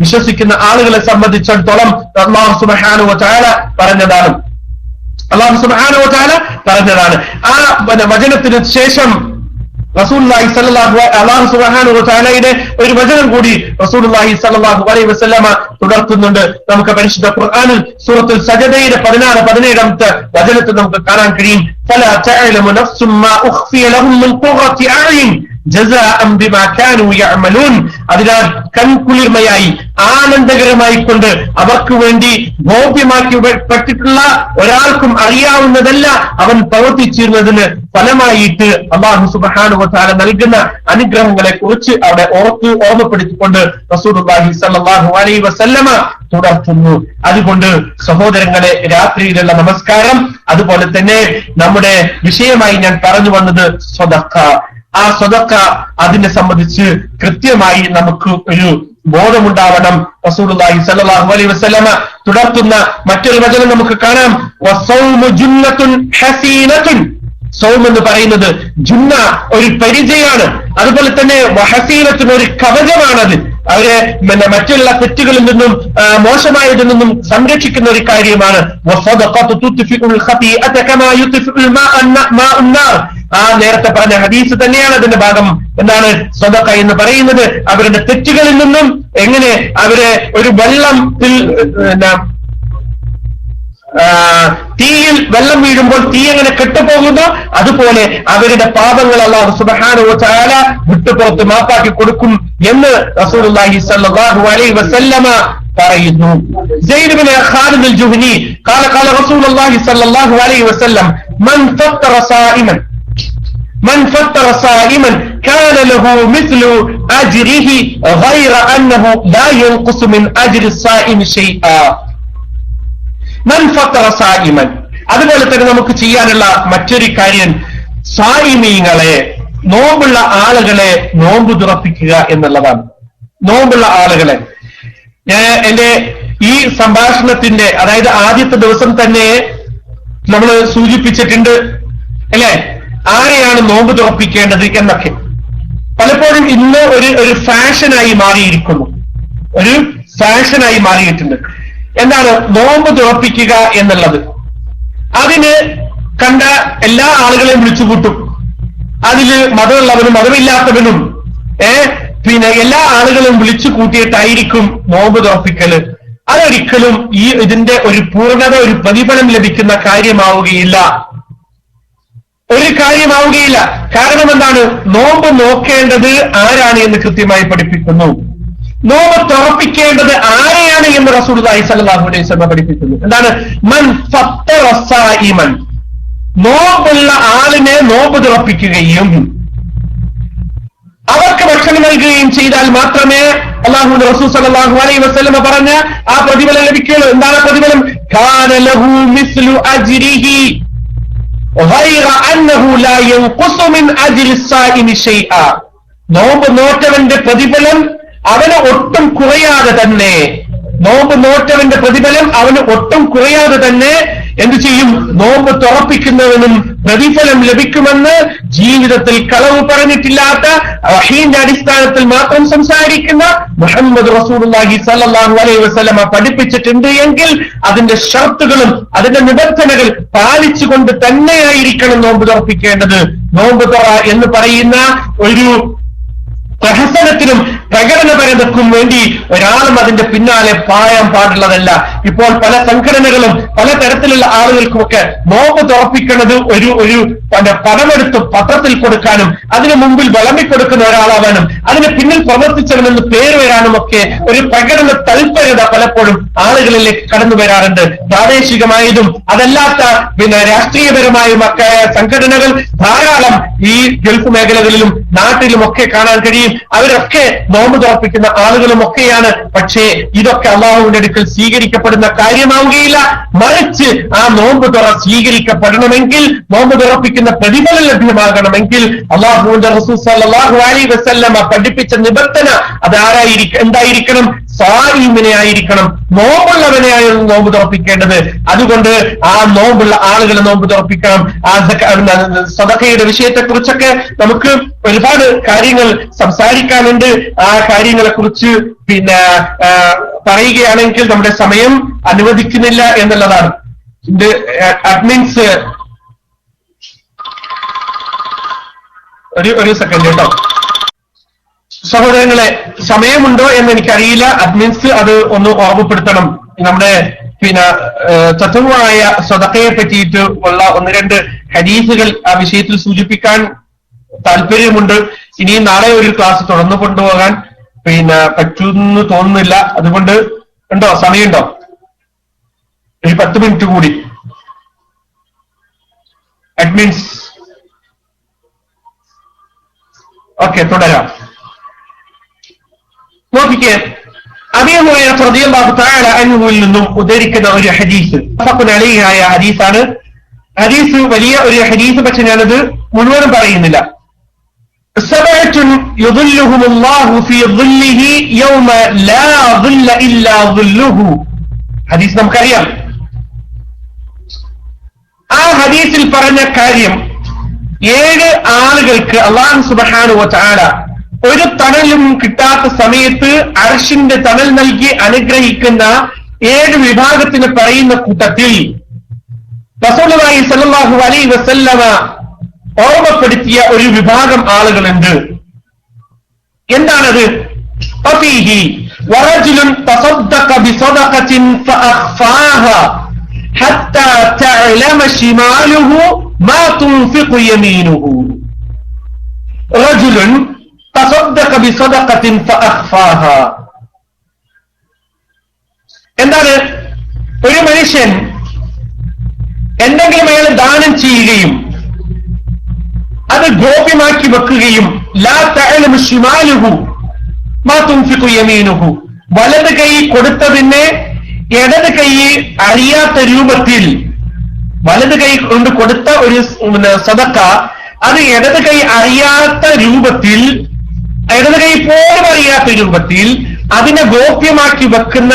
വിശ്വസിക്കുന്ന ആളുകളെ സംബന്ധിച്ചിടത്തോളം അല്ലാഹു സുബ്ഹാനഹു വ തആല പറഞ്ഞതാണ്. ആ വചനത്തിന് ശേഷം റസൂലുള്ളാഹി അല്ലാഹു സുബ്ഹാനഹു വ തആലയുടെ ഒരു വചനം കൂടി റസൂലുള്ളാഹി സ്വല്ലല്ലാഹു അലൈഹി വസല്ലമ തുടർത്തുന്നുണ്ട്. നമുക്ക് പരിശുദ്ധ ഖുർആനിൽ സൂറത്തുൽ സജദയുടെ 16-17 വചനത്തിൽ നമുക്ക് കാണാൻ കഴിയും, ഫലാ തഅലമു നഫ്സും മാ ഉഖ്ഫിയ ലഹും മിൻ ഖുർറത്തി അഅ്യുൻ ജസാഅൻ ബിമാ കാനൂ യഅമലൂൻ. അതിനാൽ കൺകുളിർമയായി ആനന്ദകരമായി കൊണ്ട് അവർക്ക് വേണ്ടി ഗോപ്യമാക്കിപ്പെട്ടിട്ടുള്ള ഒരാൾക്കും അറിയാവുന്നതല്ല അവൻ പ്രവർത്തിച്ചിരുന്നതിന് ഫലമായിട്ട് അല്ലാഹു സുബ്ഹാനഹു വ തആല നൽകുന്ന അനുഗ്രഹങ്ങളെ കുറിച്ച് അവിടെ ഓർമ്മപ്പെടുത്തിക്കൊണ്ട് റസൂലുള്ളാഹി സ്വല്ലല്ലാഹു അലൈഹി വസല്ലമ തുടർത്തുന്നു. അതുകൊണ്ട് സഹോദരങ്ങളെ, രാത്രിയിലുള്ള നമസ്കാരം, അതുപോലെ തന്നെ നമ്മുടെ വിഷയമായി ഞാൻ പറഞ്ഞു വന്നത് സ്വതക്ക. ആ സ്വതക്ക, അതിനെ സംബന്ധിച്ച് കൃത്യമായി നമുക്ക് ഒരു ബോധമുണ്ടാവണം. റസൂലുള്ളാഹി സ്വല്ലല്ലാഹു അലൈഹി വസല്ലമ തുടർത്തുന്ന മറ്റൊരു വചനം നമുക്ക് കാണാം, വസൗമു ജുന്നത്തുൻ ഹസീനത്തുൻ. സൗം എന്ന് പറയുന്നത് ജുന്ന, ഒരു പരിചയാണ്. അതുപോലെ തന്നെ വഹസീനത്തുൻ, ഒരു കവചമാണത്. അവരെ മറ്റുള്ള തെറ്റുകളിൽ നിന്നും മോശമായതിൽ നിന്നും സംരക്ഷിക്കുന്ന ഒരു കാര്യമാണ്. ആ നേരത്തെ പറഞ്ഞ ഹദീസ് തന്നെയാണ് അതിന്റെ ഭാഗം. എന്താണ് സദഖ എന്ന് പറയുന്നത്? അവരുടെ തെറ്റുകളിൽ നിന്നും എങ്ങനെ അവരെ ഒരു വെള്ളത്തിൽ തീയിൽ വെള്ളം വീഴുമ്പോൾ തീ എങ്ങനെ കെട്ടുപോകുന്നു, അതുപോലെ അവരുടെ പാപങ്ങൾ അല്ലാഹു സുബ്ഹാനഹു വ തആല വിട്ടുപുറത്ത് മാപ്പാക്കി കൊടുക്കും എന്ന് റസൂലുള്ളാഹി സ്വല്ലല്ലാഹു അലൈഹി വസല്ലമ പറയുന്നു. സയ്യിദ് ഇബ്നു ഖാലിദ് അൽ-ജുഹനി قال റസൂലുള്ളാഹി സ്വല്ലല്ലാഹു അലൈഹി വസല്ലം മൻ ഫത്തറ സായിമൻ കാന ലഹു മിസ്ലു അജ്രിഹി ഗൈറ അന്നഹു ലാ യൻഖുസു മിൻ അജ്രി സായിമി ശൈആ. മൻ ഫത്തറ സായിമൻ. അതുപോലെ തന്നെ നമുക്ക് ചെയ്യാനുള്ള മറ്റൊരു കാര്യം, സായിമീങ്ങളെ, നോമ്പുള്ള ആളുകളെ നോമ്പ് തുറപ്പിക്കുക എന്നുള്ളതാണ്. നോമ്പുള്ള ആളുകളെ എന്റെ ഈ സംഭാഷണത്തിന്റെ, അതായത് ആദ്യത്തെ ദിവസം തന്നെ നമ്മൾ സൂചിപ്പിച്ചിട്ടുണ്ട് അല്ലെ, ആരെയാണ് നോമ്പ് തുറപ്പിക്കേണ്ടത് എന്നൊക്കെ. പലപ്പോഴും ഇന്ന് ഒരു ഫാഷനായി മാറിയിരിക്കുന്നു, ഒരു ഫാഷനായി മാറിയിട്ടുണ്ട്. എന്താണ് നോമ്പ് തുറപ്പിക്കുക എന്നുള്ളത്? അതിന് കണ്ട എല്ലാ ആളുകളെയും വിളിച്ചുകൂട്ടും. അതില് മതമുള്ളവനും മതമില്ലാത്തവനും പിന്നെ എല്ലാ ആളുകളും വിളിച്ചു കൂട്ടിയിട്ടായിരിക്കും നോമ്പ് തുറപ്പിക്കല്. അതൊരിക്കലും ഇതിന്റെ ഒരു പൂർണ്ണത, ഒരു പ്രതിഫലം ലഭിക്കുന്ന കാര്യമാവുകയില്ല. കാരണം എന്താണ്? നോമ്പ് നോക്കേണ്ടത് ആരാണ് എന്ന് കൃത്യമായി പഠിപ്പിക്കുന്നു. നോമ്പ് തുറപ്പിക്കേണ്ടത് ആരെയാണ് എന്ന് റസൂലുള്ളാഹി സ്വല്ലല്ലാഹു അലൈഹി വസല്ലം പഠിപ്പിക്കുന്നു. എന്താണ്? മൻ ഫത്തറ സായിമൻ, നോമ്പുള്ള ആളിനെ നോമ്പ് തുറപ്പിക്കുകയും അവർക്ക് ഭക്ഷണം നൽകുകയും ചെയ്താൽ മാത്രമേ അല്ലാഹുവിന്റെ റസൂൽ സ്വല്ലല്ലാഹു അലൈഹി വസല്ലം പറഞ്ഞ ആ പ്രതിഫലം ലഭിക്കുകയുള്ളൂ. എന്താണ് പ്രതിഫലം? കാന ലഹു മിസ്ലു അജ്രിഹി ഗൈറ അന്നഹു ലാ യൻഖുസു മിൻ അജ്രി സായിമി ശൈആ. നോമ്പ് നോറ്റവന്റെ പ്രതിഫലം അവന് ഒട്ടും കുറയാതെ തന്നെ എന്തു ചെയ്യും? നോമ്പ് തുറപ്പിക്കുന്നവനും പ്രതിഫലം ലഭിക്കുമെന്ന് ജീവിതത്തിൽ കളവ് പറഞ്ഞിട്ടില്ലാത്ത വഹീന്റെ അടിസ്ഥാനത്തിൽ മാത്രം സംസാരിക്കുന്ന മുഹമ്മദ് റസൂലുള്ളാഹി സ്വല്ലല്ലാഹു അലൈഹി വസല്ലമ പഠിപ്പിച്ചിട്ടുണ്ട് എങ്കിൽ അതിന്റെ ഷർത്തുകളും അതിന്റെ നിബന്ധനകൾ പാലിച്ചുകൊണ്ട് തന്നെയായിരിക്കണം നോമ്പ് തുറപ്പിക്കേണ്ടത്. നോമ്പ് തുറ എന്ന് പറയുന്ന ഒരു പ്രഹസനത്തിനും പ്രകടനപരതക്കും വേണ്ടി ഒരാളും അതിന്റെ പിന്നാലെ പായാൻ പാടുള്ളതല്ല. ഇപ്പോൾ പല സംഘടനകളും പല തരത്തിലുള്ള ആളുകൾക്കുമൊക്കെ നോമ്പ് തുറപ്പിക്കുന്നത് ഒരു പണമെടുത്ത് പത്രത്തിൽ കൊടുക്കാനും അതിനു മുമ്പിൽ വിളമ്പിക്കൊടുക്കുന്ന ഒരാളാവാനും അതിന് പിന്നിൽ പ്രവർത്തിച്ചവനെന്ന് പേര് വരാനും ഒക്കെ ഒരു പ്രകടന തൽപരത പലപ്പോഴും ആളുകളിലേക്ക് കടന്നു വരാറുണ്ട്. പ്രാദേശികമായതും അതല്ലാത്ത രാഷ്ട്രീയപരമായും ഒക്കെ സംഘടനകൾ ധാരാളം ഈ ഗൾഫ് മേഖലകളിലും നാട്ടിലുമൊക്കെ കാണാൻ കഴിയും. അവരൊക്കെ നോമ്പ് തുറപ്പിക്കുന്ന ആളുകളും ഒക്കെയാണ്. പക്ഷേ ഇതൊക്കെ അള്ളാഹുവിന്റെ അടുക്കൽ സ്വീകരിക്കപ്പെടുന്ന കാര്യമാവുകയില്ല. മറിച്ച് ആ നോമ്പ് തുറ സ്വീകരിക്കപ്പെടണമെങ്കിൽ, നോമ്പ് തുറപ്പിക്കുന്ന പ്രതിഫലം ലഭ്യമാകണമെങ്കിൽ അള്ളാഹുവിന്റെ റസൂൽ സ്വല്ലല്ലാഹു അലൈഹി വസല്ലമ പഠിപ്പിച്ച നിബന്ധന എന്തായിരിക്കണം? സായിമിനെ ആയിരിക്കണം, നോമ്പുള്ളവനെയാണ് നോമ്പ് തുറപ്പിക്കേണ്ടത്. അതുകൊണ്ട് ആ നോമ്പുള്ള ആളുകൾ നോമ്പ് തുറപ്പിക്കണം. ആ സദഖയുടെ വിഷയത്തെ കുറിച്ചൊക്കെ നമുക്ക് ഒരുപാട് കാര്യങ്ങൾ സംസാരിക്കാനുണ്ട്. ആ കാര്യങ്ങളെ കുറിച്ച് പറയുകയാണെങ്കിൽ നമ്മുടെ സമയം അനുവദിക്കുന്നില്ല എന്നുള്ളതാണ്. ഇത് അഡ്മിൻസ് ഒരു സെക്കൻഡ് കേട്ടോ സഹോദരങ്ങളെ, സമയമുണ്ടോ എന്ന് എനിക്കറിയില്ല. അഡ്മിൻസ് അത് ഒന്ന് ഓർമ്മപ്പെടുത്തണം. നമ്മുടെ തത്വമായ സദഖയെ പറ്റിയിട്ട് ഉള്ള ഒന്ന് രണ്ട് ഹദീസുകൾ ആ വിഷയത്തിൽ സൂചിപ്പിക്കാൻ താല്പര്യമുണ്ട്. ഇനിയും നാളെ ഒരു ക്ലാസ് തുടർന്നു കൊണ്ടുപോകാൻ പറ്റുമെന്ന് തോന്നുന്നില്ല. അതുകൊണ്ട് ഉണ്ടോ, സമയമുണ്ടോ? ഒരു 10 മിനിറ്റ് കൂടി. അഡ്മിൻസ് ഓക്കെ, തുടരാം. നോക്കിക്കേ, അബീ ഹുറൈറ റളിയല്ലാഹു തആല അൻഹുവിൽ നിന്നും ഉദ്ധരിക്കുന്ന ഒരു ഹദീസ് അലൈഹിയായ ഹദീസാണ്. ഹദീസ് വലിയ ഒരു ഹദീസ്, പക്ഷെ ഞാനത് മുഴുവനും പറയുന്നില്ല. സബഅത്തുൻ യുദില്ലുഹുമുല്ലാഹു ഫീ ദില്ലിഹി യൗമ ലാ ദില്ല ഇല്ലാ ദില്ലുഹു. ഹദീസ് നമുക്കറിയാം. ആ ഹദീസിൽ പറഞ്ഞ കാര്യം 7 ആളുകൾക്ക് അല്ലാഹു സുബ്ഹാനഹു വ തആല ഒരു തണലും കിട്ടാത്ത സമയത്ത് അർശിന്റെ തണൽ നൽകി അനുഗ്രഹിക്കുന്ന 7 വിഭാഗത്തിന് പറയുന്ന കൂട്ടത്തിൽ റസൂലുള്ളാഹി സ്വല്ലല്ലാഹു അലൈഹി വസല്ലമ ഓർമ്മപ്പെടുത്തിയ ഒരു വിഭാഗം ആളുകളുണ്ട്. എന്താണത്? ഫീഹി വറജുലുൻ തസദ്ദഖ ബിസദഖത്തിൻ ഫഅഖ്ഫാഹാ ഹത്താ തഅലമ ശിമാലുഹു മാ തുൻഫിഖു യമീനുഹു. റജുലുൻ തസദ്ദഖ ബിസദഖത്തിൻ ഫഅഖ്ഫാഹാ. എന്താണ്? ഒരു മനുഷ്യൻ എന്തെങ്കിലും അയാൾ ദാനം ചെയ്യുകയും അത് ഗോപ്യമാക്കി വെക്കുകയും ലാ തഅലമു ശിമാലുഹു മാ തുൻഫിഖു യമീനുഹു, വലത് കൈ കൊടുത്തതിനെ ഇടത് കൈ അറിയാത്ത രൂപത്തിൽ, വലത് കൈ കൊണ്ട് കൊടുത്ത ഒരു സദഖ അത് ഇടത് കൈ അറിയാത്ത രൂപത്തിൽ, ഇടത് കൈ പോലും അറിയാത്ത രൂപത്തിൽ അതിനെ ഗോപ്യമാക്കി വെക്കുന്ന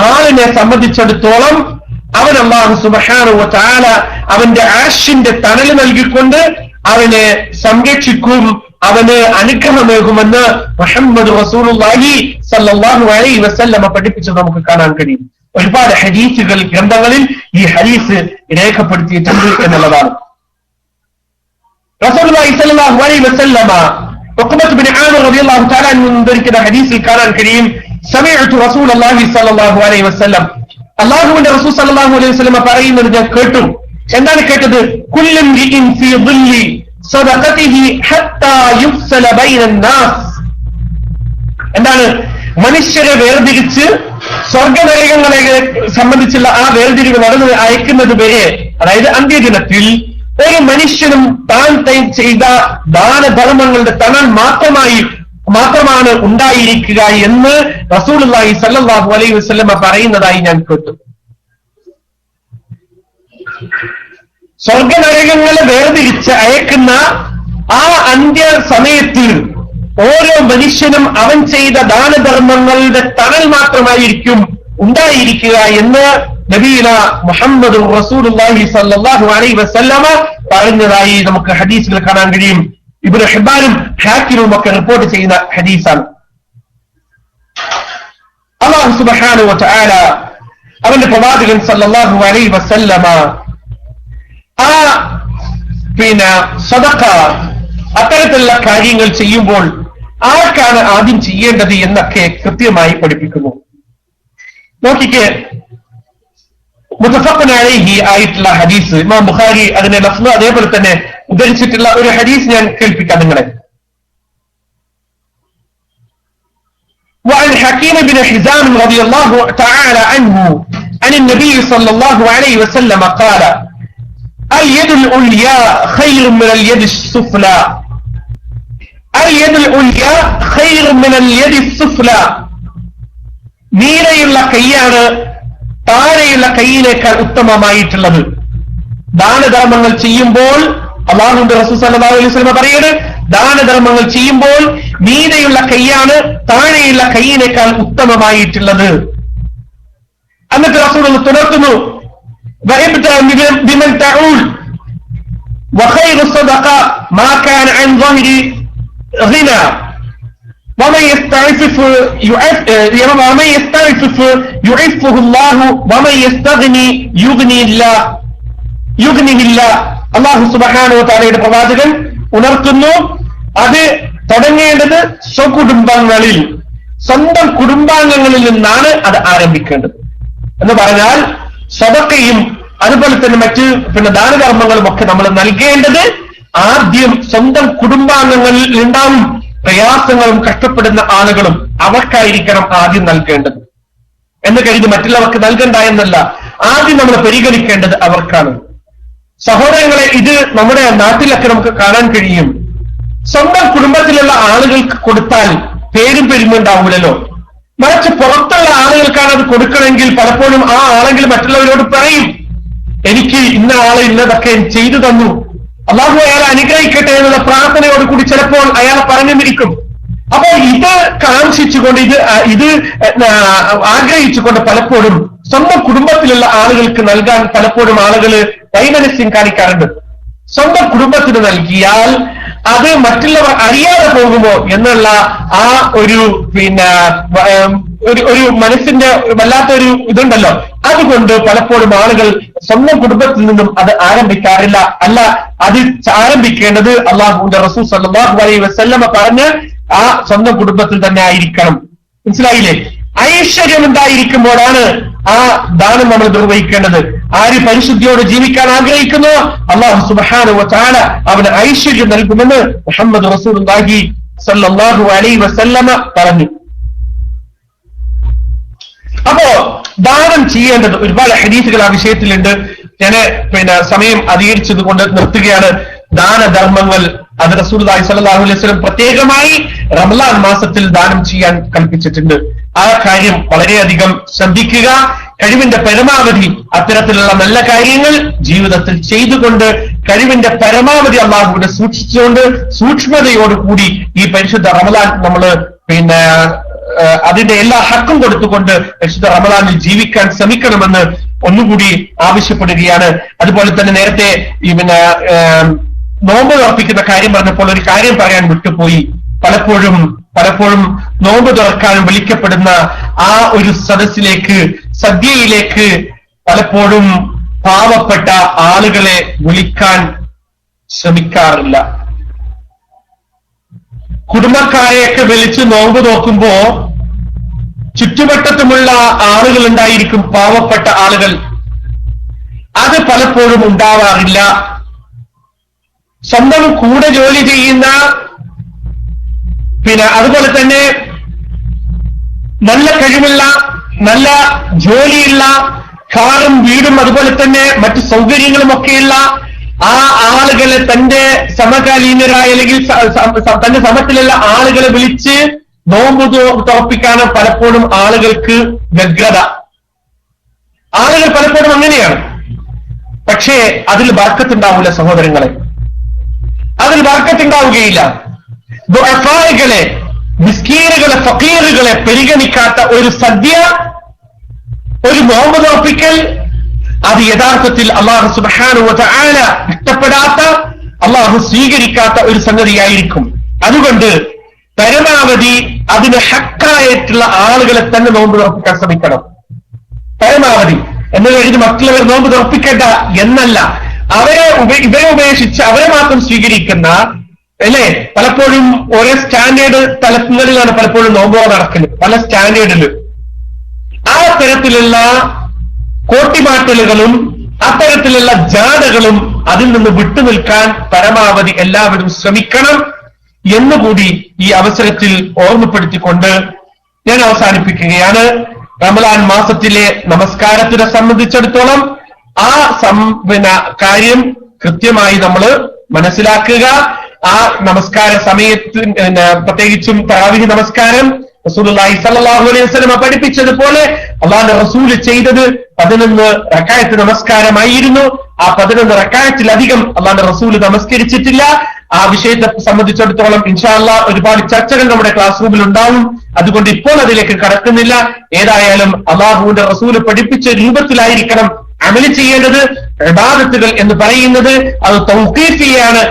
ആളിനെ സംബന്ധിച്ചിടത്തോളം അവൻ അല്ലാഹു സുബ്ഹാനഹു വ തആല അവന്റെ ആർശിന്റെ തണൽ നൽകിക്കൊണ്ട് അവനെ സംരക്ഷിക്കും, അവന് അനുഗ്രഹമേകുമെന്ന് മുഹമ്മദ് റസൂലുള്ളാഹി സ്വല്ലല്ലാഹു അലൈഹി വസല്ലമ പഠിപ്പിച്ചത് നമുക്ക് കാണാൻ കഴിയും. ഒരുപാട് ഹദീസുകൾ ഗ്രന്ഥങ്ങളിൽ ഈ ഹദീസ് രേഖപ്പെടുത്തിയിട്ടുണ്ട് എന്നുള്ളതാണ്. റസൂലുള്ളാഹി സ്വല്ലല്ലാഹു അലൈഹി വസല്ലമ ഉഖബത്ത് ബിൻ ആമിർ റളിയല്ലാഹു തആല അൻഹു ഉദ്ധരിക്കുന്ന ഹദീസിൽ കാണാൻ കഴിയും, സമഅതു റസൂലുള്ളാഹി സ്വല്ലല്ലാഹു അലൈഹി വസല്ലം, അല്ലാഹുവിന്റെ റസൂൽ സ്വല്ലല്ലാഹു അലൈഹി വസല്ലം പറയുന്നത് ഞാൻ കേട്ടു. എന്താണ് കേട്ടത്? കുല്ലും റിഇൻ ഫീ ദില്ലി സദഖതിഹി ഹത്താ യുഫ്സല ബൈനൻ നാസ്. എന്താണ്? മനുഷ്യരെ വേർതിരിച്ച് സ്വർഗനരകങ്ങളെ സംബന്ധിച്ചുള്ള ആ വേർതിരിവ് നടന്ന് അയക്കുന്നത് വരെ, അതായത് അന്ത്യദിനത്തിൽ ഒരു മനുഷ്യനും താൻ ചെയ്ത ദാനധർമ്മങ്ങളുടെ തണൽ മാത്രമാണ് ഉണ്ടായിരിക്കുക എന്ന് റസൂലുള്ളാഹി സ്വല്ലല്ലാഹു അലൈഹി വസല്ലം പറയുന്നതായി ഞാൻ കേട്ടു. സ്വർഗനരകങ്ങളെ വേർതിരിച്ച് അയക്കുന്ന ആ അന്ത്യ സമയത്ത് ഓരോ മനുഷ്യനും അവൻ ചെയ്ത ദാനധർമ്മങ്ങളുടെ തണൽ മാത്രമായിരിക്കും ഉണ്ടായിരിക്കുക എന്ന് നബിയുന മുഹമ്മദ് റസൂലുള്ളാഹി സ്വല്ലല്ലാഹു അലൈഹി വസല്ലമ പറഞ്ഞതായി നമുക്ക് ഹദീസിൽ കാണാൻ കഴിയും. ഇബ്നു ഹിബ്ബാനും ഹാക്കിമും ഒക്കെ റിപ്പോർട്ട് ചെയ്യുന്ന ഹദീസാണ്. അല്ലാഹു സുബ്ഹാനഹു വ തആല അവന്റെ പ്രവാചകൻ സല്ലല്ലാഹു അലൈഹി വസല്ലമ സദഖ അത്തരത്തിലുള്ള കാര്യങ്ങൾ ചെയ്യുമ്പോൾ ആർക്കാണ് ആദ്യം ചെയ്യേണ്ടത് എന്നൊക്കെ കൃത്യമായി പഠിപ്പിക്കുന്നു. നോക്കിക്കേ, മുത്തഫഖുൻ അലൈഹി ആയിട്ടുള്ള ഹദീസ് ഇമാം ബുഖാരി അതിന്റെ ലഫ്ള് അതേപോലെ തന്നെ ഉദ്ധരിച്ചിട്ടുള്ള ഒരു ഹദീസ് ഞാൻ കേൾപ്പിക്കാം നിങ്ങളെ. وعن حكيم بن حزام رضي الله تعالى عنه عن النبي صلى الله عليه وسلم قال اليد العليا خير من اليد السفلى اليد العليا خير من اليد السفلى നീരയുള്ള കൈയാണ് താഴെയുള്ള കൈയിനേക്കാൾ ഉത്തമമായിട്ടുള്ളത്. ദാനധർമ്മങ്ങൾ ചെയ്യുമ്പോൾ അല്ലാഹുവിന്റെ റസൂൽ സല്ലല്ലാഹു അലൈഹി വസല്ലം പറയുന്നത്, ദാനധർമ്മങ്ങൾ ചെയ്യുമ്പോൾ നീരയുള്ള കൈയാണ് താഴെയുള്ള കൈയിനേക്കാൾ ഉത്തമമായിട്ടുള്ളത്. എന്നിട്ട് റസൂൽ തുടർത്തുന്നു, ബിമൻ തഊൽ വഖൈറു الصدقة ما كان عن ظهر غنى ومن يستعفف يعفه الله ومن يستغني يغنيه الله. അല്ലാഹു സുബ്ഹാനഹു വ തആലയുടെ പ്രവാചകൻ ഉണർത്തുന്നു, അത് തുടങ്ങേണ്ടത് സ്വകുടുംബങ്ങളിൽ, സ്വന്തം കുടുംബാംഗങ്ങളിൽ നിന്നാണ് അത് ആരംഭിക്കേണ്ടത്. എന്ന് പറഞ്ഞാൽ സദഖയും അതുപോലെ തന്നെ മറ്റ് ദാനധർമ്മങ്ങളും ഒക്കെ നമ്മൾ നൽകേണ്ടത് ആദ്യം സ്വന്തം കുടുംബാംഗങ്ങളിൽ ഉണ്ടാവും. പ്രയാസങ്ങളും കഷ്ടപ്പെടുന്ന ആളുകളും അവർക്കായിരിക്കണം ആദ്യം നൽകേണ്ടത് എന്ന് കരുതി മറ്റുള്ളവർക്ക് നൽകണ്ട എന്നല്ല, ആദ്യം നമ്മൾ പരിഗണിക്കേണ്ടത് അവർക്കാണ്. സഹോദരങ്ങളെ, ഇത് നമ്മുടെ നാട്ടിലൊക്കെ നമുക്ക് കാണാൻ കഴിയും. സ്വന്തം കുടുംബത്തിലുള്ള ആളുകൾക്ക് കൊടുത്താൽ പേരും പെരുമുണ്ടാവൂലല്ലോ, മറിച്ച് പുറത്തുള്ള ആളുകൾക്കാണ് അത് കൊടുക്കണമെങ്കിൽ പലപ്പോഴും ആ ആളെങ്കിൽ മറ്റുള്ളവരോട് പറയും, എനിക്ക് ഇന്ന ആളെ ഇന്നതൊക്കെ ചെയ്തു തന്നു, അല്ലാഹു അയാളെ അനുഗ്രഹിക്കട്ടെ എന്നുള്ള പ്രാർത്ഥനയോട് കൂടി ചിലപ്പോൾ അയാളെ പറഞ്ഞെന്നിരിക്കും. അപ്പൊ ഇത് കാംക്ഷിച്ചുകൊണ്ട് ഇത് ആഗ്രഹിച്ചുകൊണ്ട് പലപ്പോഴും സ്വന്തം കുടുംബത്തിലുള്ള ആളുകൾക്ക് നൽകാൻ പലപ്പോഴും ആളുകൾ വൈമനസ്യം കാണിക്കാറുണ്ട്. സ്വന്തം കുടുംബത്തിന് നൽകിയാൽ അത് മറ്റുള്ളവർ അറിയാതെ പോകുമോ എന്നുള്ള ആ ഒരു ഒരു മനസ്സിന്റെ വല്ലാത്തൊരു ഇതുണ്ടല്ലോ. അതുകൊണ്ട് പലപ്പോഴും ആളുകൾ സ്വന്തം കുടുംബത്തിൽ നിന്നും അത് ആരംഭിക്കാറില്ല. അല്ല, അത് ആരംഭിക്കേണ്ടത് അല്ലാഹുവിന്റെ റസൂൽ സല്ലല്ലാഹു അലൈഹി വസല്ലമ പറഞ്ഞ് ആ സ്വന്തം കുടുംബത്തിൽ തന്നെ ആയിരിക്കണം. മനസ്സിലായില്ലേ? ഐശ്വര്യം ഉണ്ടായിരിക്കുമ്പോഴാണ് ആ ദാനം നമ്മൾ നിർവഹിക്കേണ്ടത്. ആര് പരിശുദ്ധിയോടെ ജീവിക്കാൻ ആഗ്രഹിക്കുന്നു, അല്ലാഹു സുബ്ഹാനഹു വ തആല അവന് ഐശ്വര്യം നൽകുമെന്ന് മുഹമ്മദ് റസൂലുള്ളാഹി സല്ലല്ലാഹു അലൈഹി വസല്ലമ പറഞ്ഞു. അപ്പോ ദാനം ചെയ്യേണ്ടത് ഒരുപാട് ഹദീസുകൾ ആ വിഷയത്തിലുണ്ട്. ഞാൻ സമയം അധികരിച്ചത് കൊണ്ട് നിർത്തുകയാണ്. ദാനധർമ്മങ്ങൾ അത് റസൂലുള്ളാഹി സ്വല്ലല്ലാഹു അലൈഹി വസല്ലം പ്രത്യേകമായി റമളാൻ മാസത്തിൽ ദാനം ചെയ്യാൻ കൽപ്പിച്ചിട്ടുണ്ട്. ആ കാര്യം വളരെയധികം ശ്രദ്ധിക്കുക. കഴിവിന്റെ പരമാവധി അത്തരത്തിലുള്ള നല്ല കാര്യങ്ങൾ ജീവിതത്തിൽ ചെയ്തുകൊണ്ട് കഴിവിന്റെ പരമാവധി അല്ലാഹുവിനെ സൂക്ഷിച്ചുകൊണ്ട് സൂക്ഷ്മതയോടുകൂടി ഈ പരിശുദ്ധ റമളാൻ നമ്മൾ അതിന്റെ എല്ലാ ഹക്കും കൊടുത്തുകൊണ്ട് പരിശുദ്ധ റമളാനിൽ ജീവിക്കാൻ ശ്രമിക്കണമെന്ന് ഒന്നുകൂടി ആവശ്യപ്പെടുകയാണ്. അതുപോലെ തന്നെ നേരത്തെ നോമ്പ് തുറപ്പിക്കുന്ന കാര്യം പറഞ്ഞപ്പോൾ ഒരു കാര്യം പറയാൻ വിട്ടുപോയി. പലപ്പോഴും നോമ്പ് തുറക്കാൻ വിളിക്കപ്പെടുന്ന ആ ഒരു സദസ്സിലേക്ക്, സദ്യയിലേക്ക് പലപ്പോഴും പാവപ്പെട്ട ആളുകളെ വിളിക്കാൻ ശ്രമിക്കാറില്ല. കുടുംബക്കാരെയൊക്കെ വിളിച്ച് നോമ്പ് നോക്കുമ്പോ ചുറ്റുവട്ടത്തുമുള്ള ആളുകൾ ഉണ്ടായിരിക്കും, പാവപ്പെട്ട ആളുകൾ. അത് പലപ്പോഴും ഉണ്ടാവാറില്ല. സ്വന്തം കൂടെ ജോലി ചെയ്യുന്ന അതുപോലെ തന്നെ നല്ല കഴിവുള്ള, നല്ല ജോലിയുള്ള, കാറും വീടും അതുപോലെ തന്നെ മറ്റു സൗകര്യങ്ങളും ഒക്കെയുള്ള ആ ആളുകളെ തന്റെ സമകാലീനരായ അല്ലെങ്കിൽ തന്റെ സമത്തിലുള്ള ആളുകളെ വിളിച്ച് നോമ്പ് തുറപ്പിക്കാനും പലപ്പോഴും ആളുകൾക്ക് വ്യഗ്രത. ആളുകൾ പലപ്പോഴും അങ്ങനെയാണ്. പക്ഷേ അതിൽ ബർക്കത്തുണ്ടാവില്ല സഹോദരങ്ങളെ, അതിൽ ബർക്കത്തുണ്ടാവുകയില്ല. ദുഅഫായികളെ, മിസ്കീനുകളെ, ഫഖീറുകളെ പരിഗണിക്കാത്ത ഒരു സദ്യ, ഒരു നോമ്പ് നോപ്പിക്കൽ, അത് യഥാർത്ഥത്തിൽ അല്ലാഹു സുബ്ഹാനഹു വ തആല ഇഷ്ടപ്പെടാത്ത, അല്ലാഹു സ്വീകരിക്കാത്ത ഒരു സംഗതിയായിരിക്കും. അതുകൊണ്ട് പരമാവധി അതിന് ഹക്കായിട്ടുള്ള ആളുകളെ തന്നെ നോമ്പ് നോപ്പിക്കാൻ ശ്രമിക്കണം. പരമാവധി എന്ന് കഴിഞ്ഞ് മറ്റുള്ളവർ നോമ്പ് നോപ്പിക്കേണ്ട എന്നല്ല, ഇവരെ ഉപേക്ഷിച്ച് അവരെ മാത്രം സ്വീകരിക്കുന്ന, അല്ലെ, പലപ്പോഴും ഒരേ സ്റ്റാൻഡേർഡ് തലങ്ങളിലാണ് പലപ്പോഴും നോമ്പ് നടക്കുന്നത്, പല സ്റ്റാൻഡേർഡില്. ആ തരത്തിലുള്ള കോട്ടിമാറ്റലുകളും അത്തരത്തിലുള്ള ജാഥകളും അതിൽ നിന്ന് വിട്ടുനിൽക്കാൻ പരമാവധി എല്ലാവരും ശ്രമിക്കണം എന്നുകൂടി ഈ അവസരത്തിൽ ഓർമ്മപ്പെടുത്തിക്കൊണ്ട് ഞാൻ അവസാനിപ്പിക്കുകയാണ്. റമളാൻ മാസത്തിലെ നമസ്കാരത്തിനെ സംബന്ധിച്ചിടത്തോളം ആ കാര്യം കൃത്യമായി നമ്മൾ മനസ്സിലാക്കുക. ആ നമസ്കാര സമയത്ത് പ്രത്യേകിച്ചും തറാവീഹ് നമസ്കാരം റസൂലുള്ളാഹി സ്വല്ലല്ലാഹു അലൈഹി വസല്ലം പഠിപ്പിച്ചതുപോലെ അല്ലാഹുവിന്റെ റസൂൽ ചെയ്തത് 11 റക്അത്ത് നമസ്കാരമായിരുന്നു. ആ 11 റക്അത്തിലധികം അല്ലാഹുവിന്റെ റസൂൽ നമസ്കരിച്ചിട്ടില്ല. ആ വിഷയത്തെ സംബന്ധിച്ചിടത്തോളം ഇൻഷാ അല്ലാഹ് ഒരുപാട് ചർച്ചകൾ നമ്മുടെ ക്ലാസ് റൂമിൽ ഉണ്ടാവും. അതുകൊണ്ട് ഇപ്പോൾ അതിലേക്ക് കടക്കുന്നില്ല. ഏതായാലും അല്ലാഹുവിന്റെ റസൂൽ പഠിപ്പിച്ച രൂപത്തിലായിരിക്കണം അമൽ ചെയ്യേണ്ടത്. ഇബാദത്തുകൾ എന്ന് പറയുന്നത് അത് തൗഖീഫിയാണ്.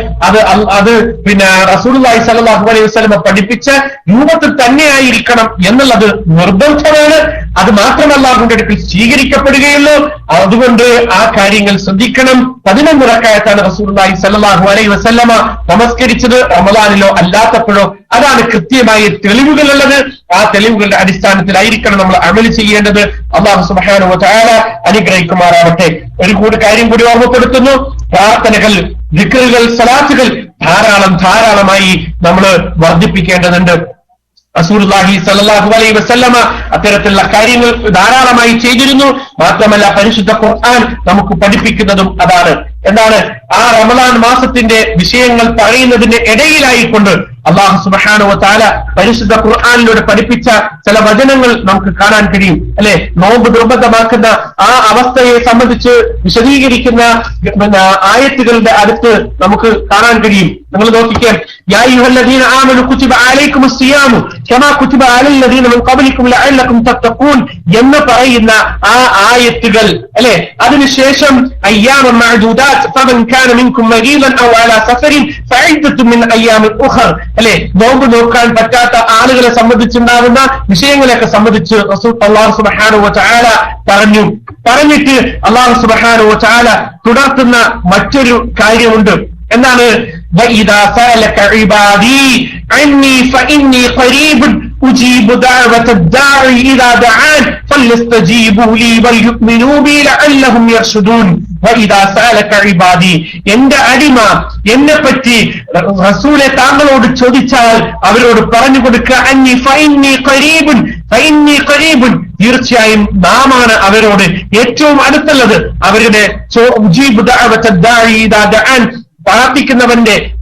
അത് പിന്നെ റസൂലുള്ളാഹി സ്വല്ലല്ലാഹു അലൈഹി വസല്ലം പഠിപ്പിച്ച രൂപത്തിൽ തന്നെയായിരിക്കണം എന്നുള്ളത് നിർബന്ധമാണ്. അത് മാത്രമല്ല അല്ലാഹുവിന്റെ അടുക്കൽ സ്വീകരിക്കപ്പെടുകയുള്ളൂ. അതുകൊണ്ട് ആ കാര്യങ്ങൾ ശ്രദ്ധിക്കണം. 11 റക്അത്താണ് റസൂലുള്ളാഹി സ്വല്ലല്ലാഹു അലൈഹി വസല്ലമ നമസ്കരിച്ചത്, റമളാനിലോ അല്ലാത്തപ്പോഴോ. അതാണ് കൃത്യമായ തെളിവുകളുള്ളത്. ആ തെളിവുകളുടെ അടിസ്ഥാനത്തിലായിരിക്കണം നമ്മൾ അമൽ ചെയ്യേണ്ടത്. അല്ലാഹു സുബ്ഹാനഹു വ തആല അനുഗ്രഹിക്കുമാറാവട്ടെ. ഒരു കാര്യം കൂടി ഓർമ്മപ്പെടുത്തുന്നു. പ്രാർത്ഥനകൾ, ദിക്റുകൾ, സലാത്തുകൾ ധാരാളമായി നമ്മൾ വർദ്ധിപ്പിക്കേണ്ടതുണ്ട്. റസൂലുള്ളാഹി സ്വല്ലല്ലാഹു അലൈഹി വസല്ലമ അത്തരത്തിലുള്ള കാര്യങ്ങൾ ധാരാളമായി ചെയ്തിരുന്നു. മാത്രമല്ല പരിശുദ്ധ ഖുർആൻ നമുക്ക് പഠിപ്പിക്കുന്നതും അതാണ്. എന്താണ്? ആ റമളാൻ മാസത്തിന്റെ വിഷയങ്ങൾ പറയുന്നതിന്റെ ഇടയിലായിക്കൊണ്ട് അല്ലാഹു സുബ്ഹാനഹു വ തആല പരിശുദ്ധ ഖുർആനിലൂടെ പഠിപ്പിച്ച ചില വചനങ്ങൾ നമുക്ക് കാണാൻ കഴിയും, അല്ലെ? നോമ്പ് നിർബന്ധമാക്കുന്ന ആ അവസ്ഥയെ സംബന്ധിച്ച് വിശദീകരിക്കുന്ന ആയത്തുകളുടെ അടുത്ത് നമുക്ക് കാണാൻ കഴിയും. നിങ്ങൾ നോക്കിക്കാൻ, യാ അയ്യുഹല്ലദീന ആമനു കുതിബ അലൈക്കുമുസ് സിയാമു കമാ കുതിബ അലൽ ലദീന മിൻ ഖബ്ലിക്കും ലഅല്ലക്കും തത്തഖൂൻ എന്ന് പറയുന്ന ആ ആയത്തുകൾ, അല്ലെ? അതിനുശേഷം അയ്യാമൻ മഅദൂദാത്ത് ഫമൻ കാന മിൻകും മരീദൻ ഔ അലാ സഫരിൻ ഫഇദ്ദത്തുൻ മിൻ അയ്യാമിൻ ഉഖർ, അല്ലെ? നോമ്പ് നോക്കാൻ പറ്റാത്ത ആളുകളെ സംബന്ധിച്ചുണ്ടാകുന്ന വിഷയങ്ങളെയൊക്കെ സംബന്ധിച്ച് അല്ലാഹു സുബ്ഹാനഹു വ തആല പറഞ്ഞിട്ട് അല്ലാഹു സുബ്ഹാനഹു വ തആല തുടർത്തുന്ന മറ്റൊരു കാര്യമുണ്ട്. എന്താണ്? വഇദാ സഅലക ഇബാദി അന്നി ഫഇന്നി ഖരീബുൻ ഉജീബു ദഅവത ദാഇ ഇദാ ദഅൻ ഫലസ്തജീബു ലി വൽയുമിനൂ ബി ലഅല്ലഹും യർഷുദൂൻ. വഇദാ സഅലക ഇബാദി, എന്റെ അടിമ എന്നെപ്പറ്റി റസൂലെ താങ്കളോട് ചോദിച്ചാൽ അവരോട് പറഞ്ഞു കൊടുക്കുക, അന്നി ഫഇന്നി ഖരീബുൻ, തീർച്ചയായും നാമാണ് അവരോട് ഏറ്റവും അടുത്തുള്ളത്. അവരുടെ ഉജീബു ദഅവത ദാഇ ഇദാ ദഅൻ,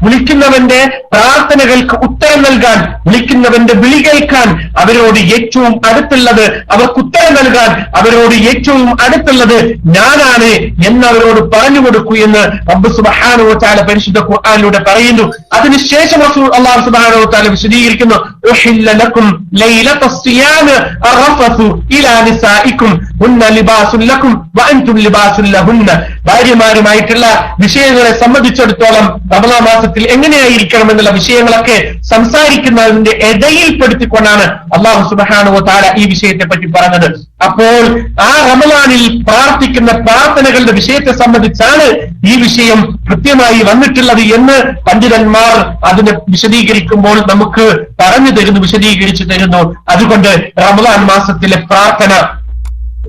വിളിക്കുന്നവന്റെ പ്രാർത്ഥനകൾക്ക് ഉത്തരം നൽകാൻ, വിളിക്കുന്നവന്റെ വിളി കേൾക്കാൻ അവരോട് ഏറ്റവും അടുത്തുള്ളത്, അവർക്ക് ഉത്തരം നൽകാൻ അവരോട് ഏറ്റവും അടുത്തുള്ളത് ഞാനാണ് എന്നവരോട് പറഞ്ഞു കൊടുക്കൂ എന്ന് റബ്ബ് സുബ്ഹാനഹു വ തആല പരിശുദ്ധ ഖുർആനിലൂടെ പറയുന്നു. അതിനുശേഷം അല്ലാഹു സുബ്ഹാനഹു വ തആല വിശദീകരിക്കുന്നു, ഉഹില്ല ലക്കും ലൈലത്തസ് സിയാം അറഫതു ഇലാ നിസാഇക്കും ഹുന്ന ലിബാസുൻ ലക്കും വഅൻതും ലിബാസുൻ ലഹുന്ന. ഭാര്യമാരുമായിട്ടുള്ള വിഷയങ്ങളെ സംബന്ധിച്ചിടത്തോളം റമളാൻ മാസത്തിൽ എങ്ങനെയായിരിക്കണം എന്നുള്ള വിഷയങ്ങളൊക്കെ സംസാരിക്കുന്നതിന്റെ ഇടയിൽപ്പെടുത്തിക്കൊണ്ടാണ് അല്ലാഹു സുബ്ഹാനഹു വ തആല ഈ വിഷയത്തെ പറ്റി പറഞ്ഞത്. അപ്പോൾ ആ റമളാനിൽ പ്രാർത്ഥിക്കുന്ന പ്രാർത്ഥനകളുടെ വിഷയത്തെ സംബന്ധിച്ചാണ് ഈ വിഷയം കൃത്യമായി വന്നിട്ടുള്ളത് എന്ന് പണ്ഡിതന്മാർ അതിനെ വിശദീകരിക്കുമ്പോൾ നമുക്ക് പറഞ്ഞു തരുന്നു, വിശദീകരിച്ചു തരുന്നു. അതുകൊണ്ട് റമളാൻ മാസത്തിലെ പ്രാർത്ഥന,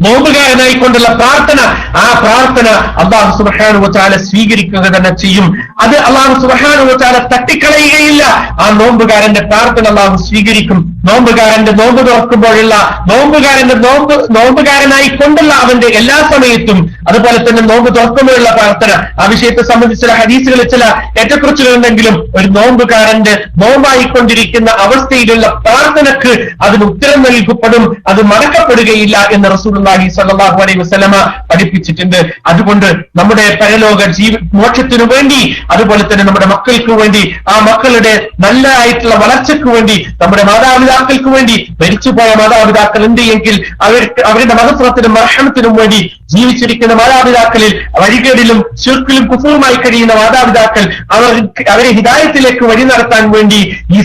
നോമ്പുകാരനായിക്കൊണ്ടുള്ള പ്രാർത്ഥന, ആ പ്രാർത്ഥന അല്ലാഹു സുബ്ഹാനഹു വ തആല സ്വീകരിക്കുക തന്നെ ചെയ്യും. അത് അല്ലാഹു സുബ്ഹാനഹു വ തആല തട്ടിക്കളയുകയില്ല. ആ നോമ്പുകാരന്റെ പ്രാർത്ഥന അല്ലാഹു സ്വീകരിക്കും. നോമ്പുകാരന്റെ നോമ്പ് തുറക്കുമ്പോഴുള്ള നോമ്പുകാരനായി കൊണ്ടുള്ള അവന്റെ എല്ലാ സമയത്തും, അതുപോലെ തന്നെ നോമ്പ് തുറക്കുമ്പോഴുള്ള പ്രാർത്ഥന, ആ വിഷയത്തെ സംബന്ധിച്ച് ചില ഹദീസുകളിൽ ചില ഏറ്റക്കുറച്ചിലുണ്ടെങ്കിലും ഒരു നോമ്പുകാരന്റെ നോമ്പായിക്കൊണ്ടിരിക്കുന്ന അവസ്ഥയിലുള്ള പ്രാർത്ഥനക്ക് അതിന് ഉത്തരം നൽകപ്പെടും, അത് മടക്കപ്പെടുകയില്ല എന്ന് റസൂലുള്ളാഹി റസൂലുള്ളാഹി സ്വല്ലല്ലാഹു അലൈഹി വസല്ലമ പഠിപ്പിച്ചിട്ടുണ്ട്. അതുകൊണ്ട് നമ്മുടെ പരലോക മോക്ഷത്തിനു വേണ്ടി, അതുപോലെ തന്നെ നമ്മുടെ മക്കൾക്ക് വേണ്ടി, ആ മക്കളുടെ നല്ല ആയിട്ടുള്ള വളർച്ചയ്ക്ക് വേണ്ടി, നമ്മുടെ മാതാപിതാക്കൾക്ക് വേണ്ടി, മരിച്ചുപോയ മാതാപിതാക്കൾ ഉണ്ട് എങ്കിൽ അവരുടെ മഹത്വത്തിനും മർഹമത്തിനും വേണ്ടി ജീവിച്ചിരിക്കുന്ന മാതാപിതാക്കളിൽ വഴികേടിലും ശിർക്കിലും കുഫറുമായി കഴിയുന്ന മാതാപിതാക്കൾ അവരെ ഹിദായത്തിലേക്ക് വഴി നടത്താൻ വേണ്ടി, ഈ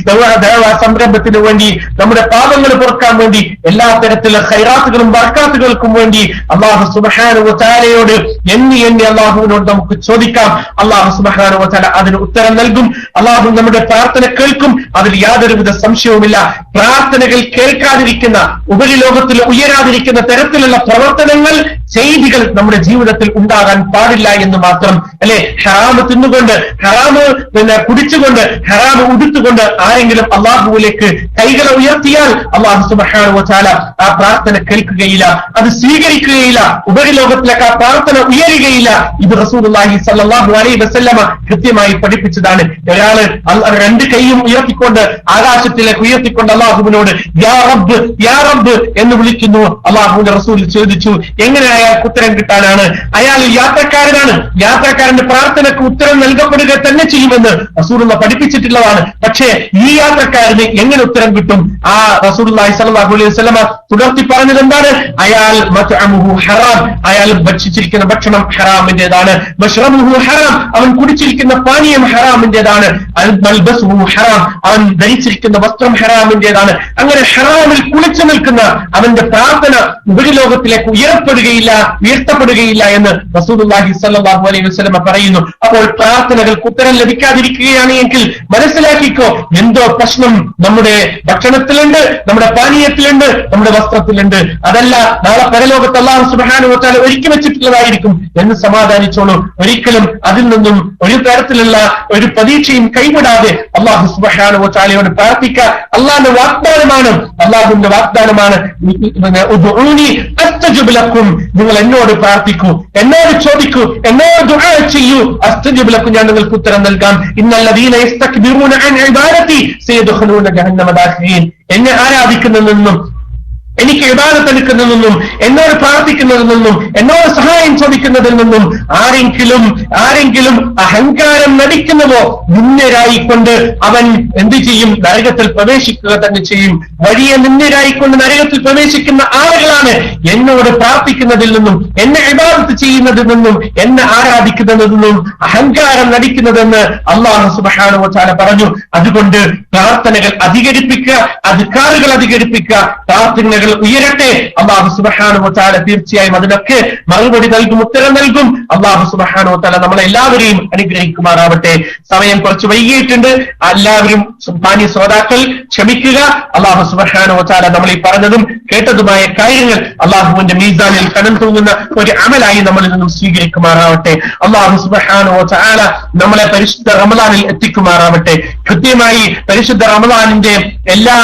സംരംഭത്തിനു വേണ്ടി, നമ്മുടെ പാപങ്ങൾ പൊറുക്കാൻ വേണ്ടി, എല്ലാ തരത്തിലുള്ള ഖൈറാത്തുകളും ബർക്കാത്തുകൾക്കും വേണ്ടി അല്ലാഹു സുബ്ഹാനഹു വ തആലയോട് എണ്ണി അല്ലാഹുവിനോട് നമുക്ക് ചോദിക്കാം. അല്ലാഹു സുബ്ഹാനഹു വ തആല അതിന് ഉത്തരം നൽകും. അല്ലാഹു നമ്മുടെ പ്രാർത്ഥന കേൾക്കും, അതിൽ യാതൊരുവിധ സംശയവുമില്ല. പ്രാർത്ഥനകൾ കേൾക്കാതിരിക്കുന്ന, ഉപരിലോകത്തിൽ ഉയരാതിരിക്കുന്ന തരത്തിലുള്ള പ്രവർത്തനങ്ങൾ, ചെയ്തികൾ നമ്മുടെ ജീവിതത്തിൽ ഉണ്ടാകാൻ പാടില്ല എന്ന് മാത്രം. അല്ലെ, ഹറാമ് തിന്നുകൊണ്ട്, ഹറാമ് കുടിച്ചുകൊണ്ട്, ഹറാമ് ഉടുത്തുകൊണ്ട് ആരെങ്കിലും അള്ളാഹുവിലേക്ക് കൈകളെ ഉയർത്തിയാൽ അല്ലാഹു സുബ്ഹാനഹു വ തആല ആ പ്രാർത്ഥന കേൾക്കുകയില്ല, അത് സ്വീകരിക്കുകയില്ല, ഉപരിലോകത്തിലേക്ക് ആ പ്രാർത്ഥന ഉയരുകയില്ല. ഇത് റസൂലുള്ളാഹി സ്വല്ലല്ലാഹു അലൈഹി വസല്ലമ കൃത്യമായി പഠിപ്പിച്ചതാണ്. ഒരാള് രണ്ട് കൈയും ഉയർത്തിക്കൊണ്ട്, ആകാശത്തിലേക്ക് ഉയർത്തിക്കൊണ്ട് അള്ളാഹുവിനോട് യാ റബ്ബ് യാ റബ്ബ് എന്ന് വിളിക്കുന്നു. അള്ളാഹുവിന്റെ റസൂൽ ചോദിച്ചു, എങ്ങനെ അയാൾക്ക് ഉത്തരം കിട്ടാനാണ്? അയാൾ യാത്രക്കാരനാണ്, യാത്രക്കാരന്റെ പ്രാർത്ഥനയ്ക്ക് ഉത്തരം നൽകപ്പെടുക തന്നെ ചെയ്യുമെന്ന് റസൂലുള്ള പഠിപ്പിച്ചിട്ടുള്ളതാണ്. പക്ഷേ ഈ യാത്രക്കാരന് എങ്ങനെ ഉത്തരം കിട്ടും? ആ റസൂലുള്ളാഹി സ്വല്ലല്ലാഹു അലൈഹി വസല്ലമ തുടർത്തി പറഞ്ഞത് എന്താണ്? അയാൾ മത്അമുഹു ഹറാം, അയാൾ ഭക്ഷിച്ചിരിക്കുന്ന ഭക്ഷണം ഹറാമിന്റേതാണ്. മശ്റബുഹു ഹറാം, അവൻ കുടിച്ചിരിക്കുന്ന പാനീയം ഹറാമിന്റേതാണ്. മൽബസുഹു ഹറാം, അവൻ ധരിച്ചിരിക്കുന്ന വസ്ത്രം ഹറാമിന്റേതാണ്. അങ്ങനെ ഹറാമിൽ കുളിച്ചു നിൽക്കുന്ന അവന്റെ പ്രാർത്ഥന ഉപരിലോകത്തിലേക്ക് ഉയർത്തപ്പെടുകയില്ല എന്ന് റസൂലുള്ളാഹി സ്വല്ലല്ലാഹു അലൈഹി വസല്ലമ പറയുന്നു. അപ്പോൾ പ്രാർത്ഥനകൾക്ക് ഉത്തരം ലഭിക്കാതിരിക്കുകയാണ് എങ്കിൽ മനസ്സിലാക്കിക്കോ, എന്തോ പ്രശ്നം നമ്മുടെ ഭക്ഷണത്തിലുണ്ട്, നമ്മുടെ പാനീയത്തിലുണ്ട്, നമ്മുടെ വസ്ത്രത്തിലുണ്ട്. അതല്ല നാളെ പരലോകത്ത് അല്ലാഹു സുബ്ഹാനഹു വ തആല ഒരുക്കി വെച്ചിട്ടുള്ളതായിരിക്കും എന്ന് സമാധാനിച്ചോളൂ. ഒരിക്കലും അതിൽ നിന്നും ഒരു തരത്തിലുള്ള ഒരു പ്രതീക്ഷയും കൈവിടാതെ അല്ലാഹു സുബ്ഹാനഹു വ തആലയോട് പ്രാർത്ഥിക്കുക. അല്ലാഹുവിന്റെ വാഗ്ദാനമാണ് ഉദ്ഉനി അസ്തജിബ് ലക്കും, നിങ്ങൾ എന്നോട് പ്രാർത്ഥിക്കൂ, എന്നോട് ചോദിക്കൂ, എന്നോട് ദുആ ചെയ്യൂ, അസ്തജിബ് ലക്കും, ഞാൻ നിങ്ങൾക്ക് ഉത്തരം നൽകാം. ഇന്നല്ലദീന യസ്തക്ബിറൂന അൻ ഇബാദതി സയദ്ഖുലൂന ജഹന്നമ ദാഖിലീൻ. എന്നെ ആരാധിക്കുന്നതിൽ എനിക്ക് ഇബാദത്ത് എടുക്കുന്നതിൽ നിന്നും, എന്നോട് പ്രാർത്ഥിക്കുന്നതിൽ നിന്നും, എന്നോട് സഹായം ചോദിക്കുന്നതിൽ നിന്നും ആരെങ്കിലും അഹങ്കാരം നടിക്കുന്നതോ നിന്ദരായിക്കൊണ്ട് അവൻ എന്ത് ചെയ്യും? നരകത്തിൽ പ്രവേശിക്കുക തന്നെ ചെയ്യും. വലിയ നിന്ദരായിക്കൊണ്ട് നരകത്തിൽ പ്രവേശിക്കുന്ന ആളുകളാണ് എന്നോട് പ്രാർത്ഥിക്കുന്നതിൽ നിന്നും, എന്നെ ഇബാദത്ത് ചെയ്യുന്നതിൽ നിന്നും, എന്നെ ആരാധിക്കുന്നതിൽ നിന്നും അഹങ്കാരം നടിക്കുന്നതെന്ന് അല്ലാഹു സുബ്ഹാനഹു വ തആല പറഞ്ഞു. അതുകൊണ്ട് പ്രാർത്ഥനകൾ അധികരിപ്പിക്കുക, അദ്കാറുകൾ അധികരിപ്പിക്കുക, പ്രാർത്ഥനകൾ ഉയരട്ടെ. അല്ലാഹു സുബ്ഹാനഹു വ തആല തീർച്ചയായും അതിനൊക്കെ മറുപടി നൽകും, ഉത്തരം നൽകും. അല്ലാഹു സുബ്ഹാനഹു വ തആല നമ്മളെല്ലാവരെയും അനുഗ്രഹിക്കുമാറാവട്ടെ. സമയം കുറച്ച് വൈകിയിട്ടുണ്ട്, എല്ലാവരും പാനി ശ്രോതാക്കൾ ക്ഷമിക്കുക. അല്ലാഹു സുബ്ഹാനഹു വ തആല നമ്മൾ ഈ പറഞ്ഞതും കേട്ടതുമായ കാര്യങ്ങൾ അല്ലാഹുവിന്റെ മീസാനിൽ കനം തൂങ്ങുന്ന ഒരു അമലായി നമ്മളിൽ നിന്നും സ്വീകരിക്കുമാറാവട്ടെ. അല്ലാഹു സുബ്ഹാനഹു വ തആല നമ്മളെ പരിശുദ്ധ റമളാനിൽ എത്തിക്കുമാറാവട്ടെ. കൃത്യമായി പരിശുദ്ധ റമളാനിന്റെ എല്ലാ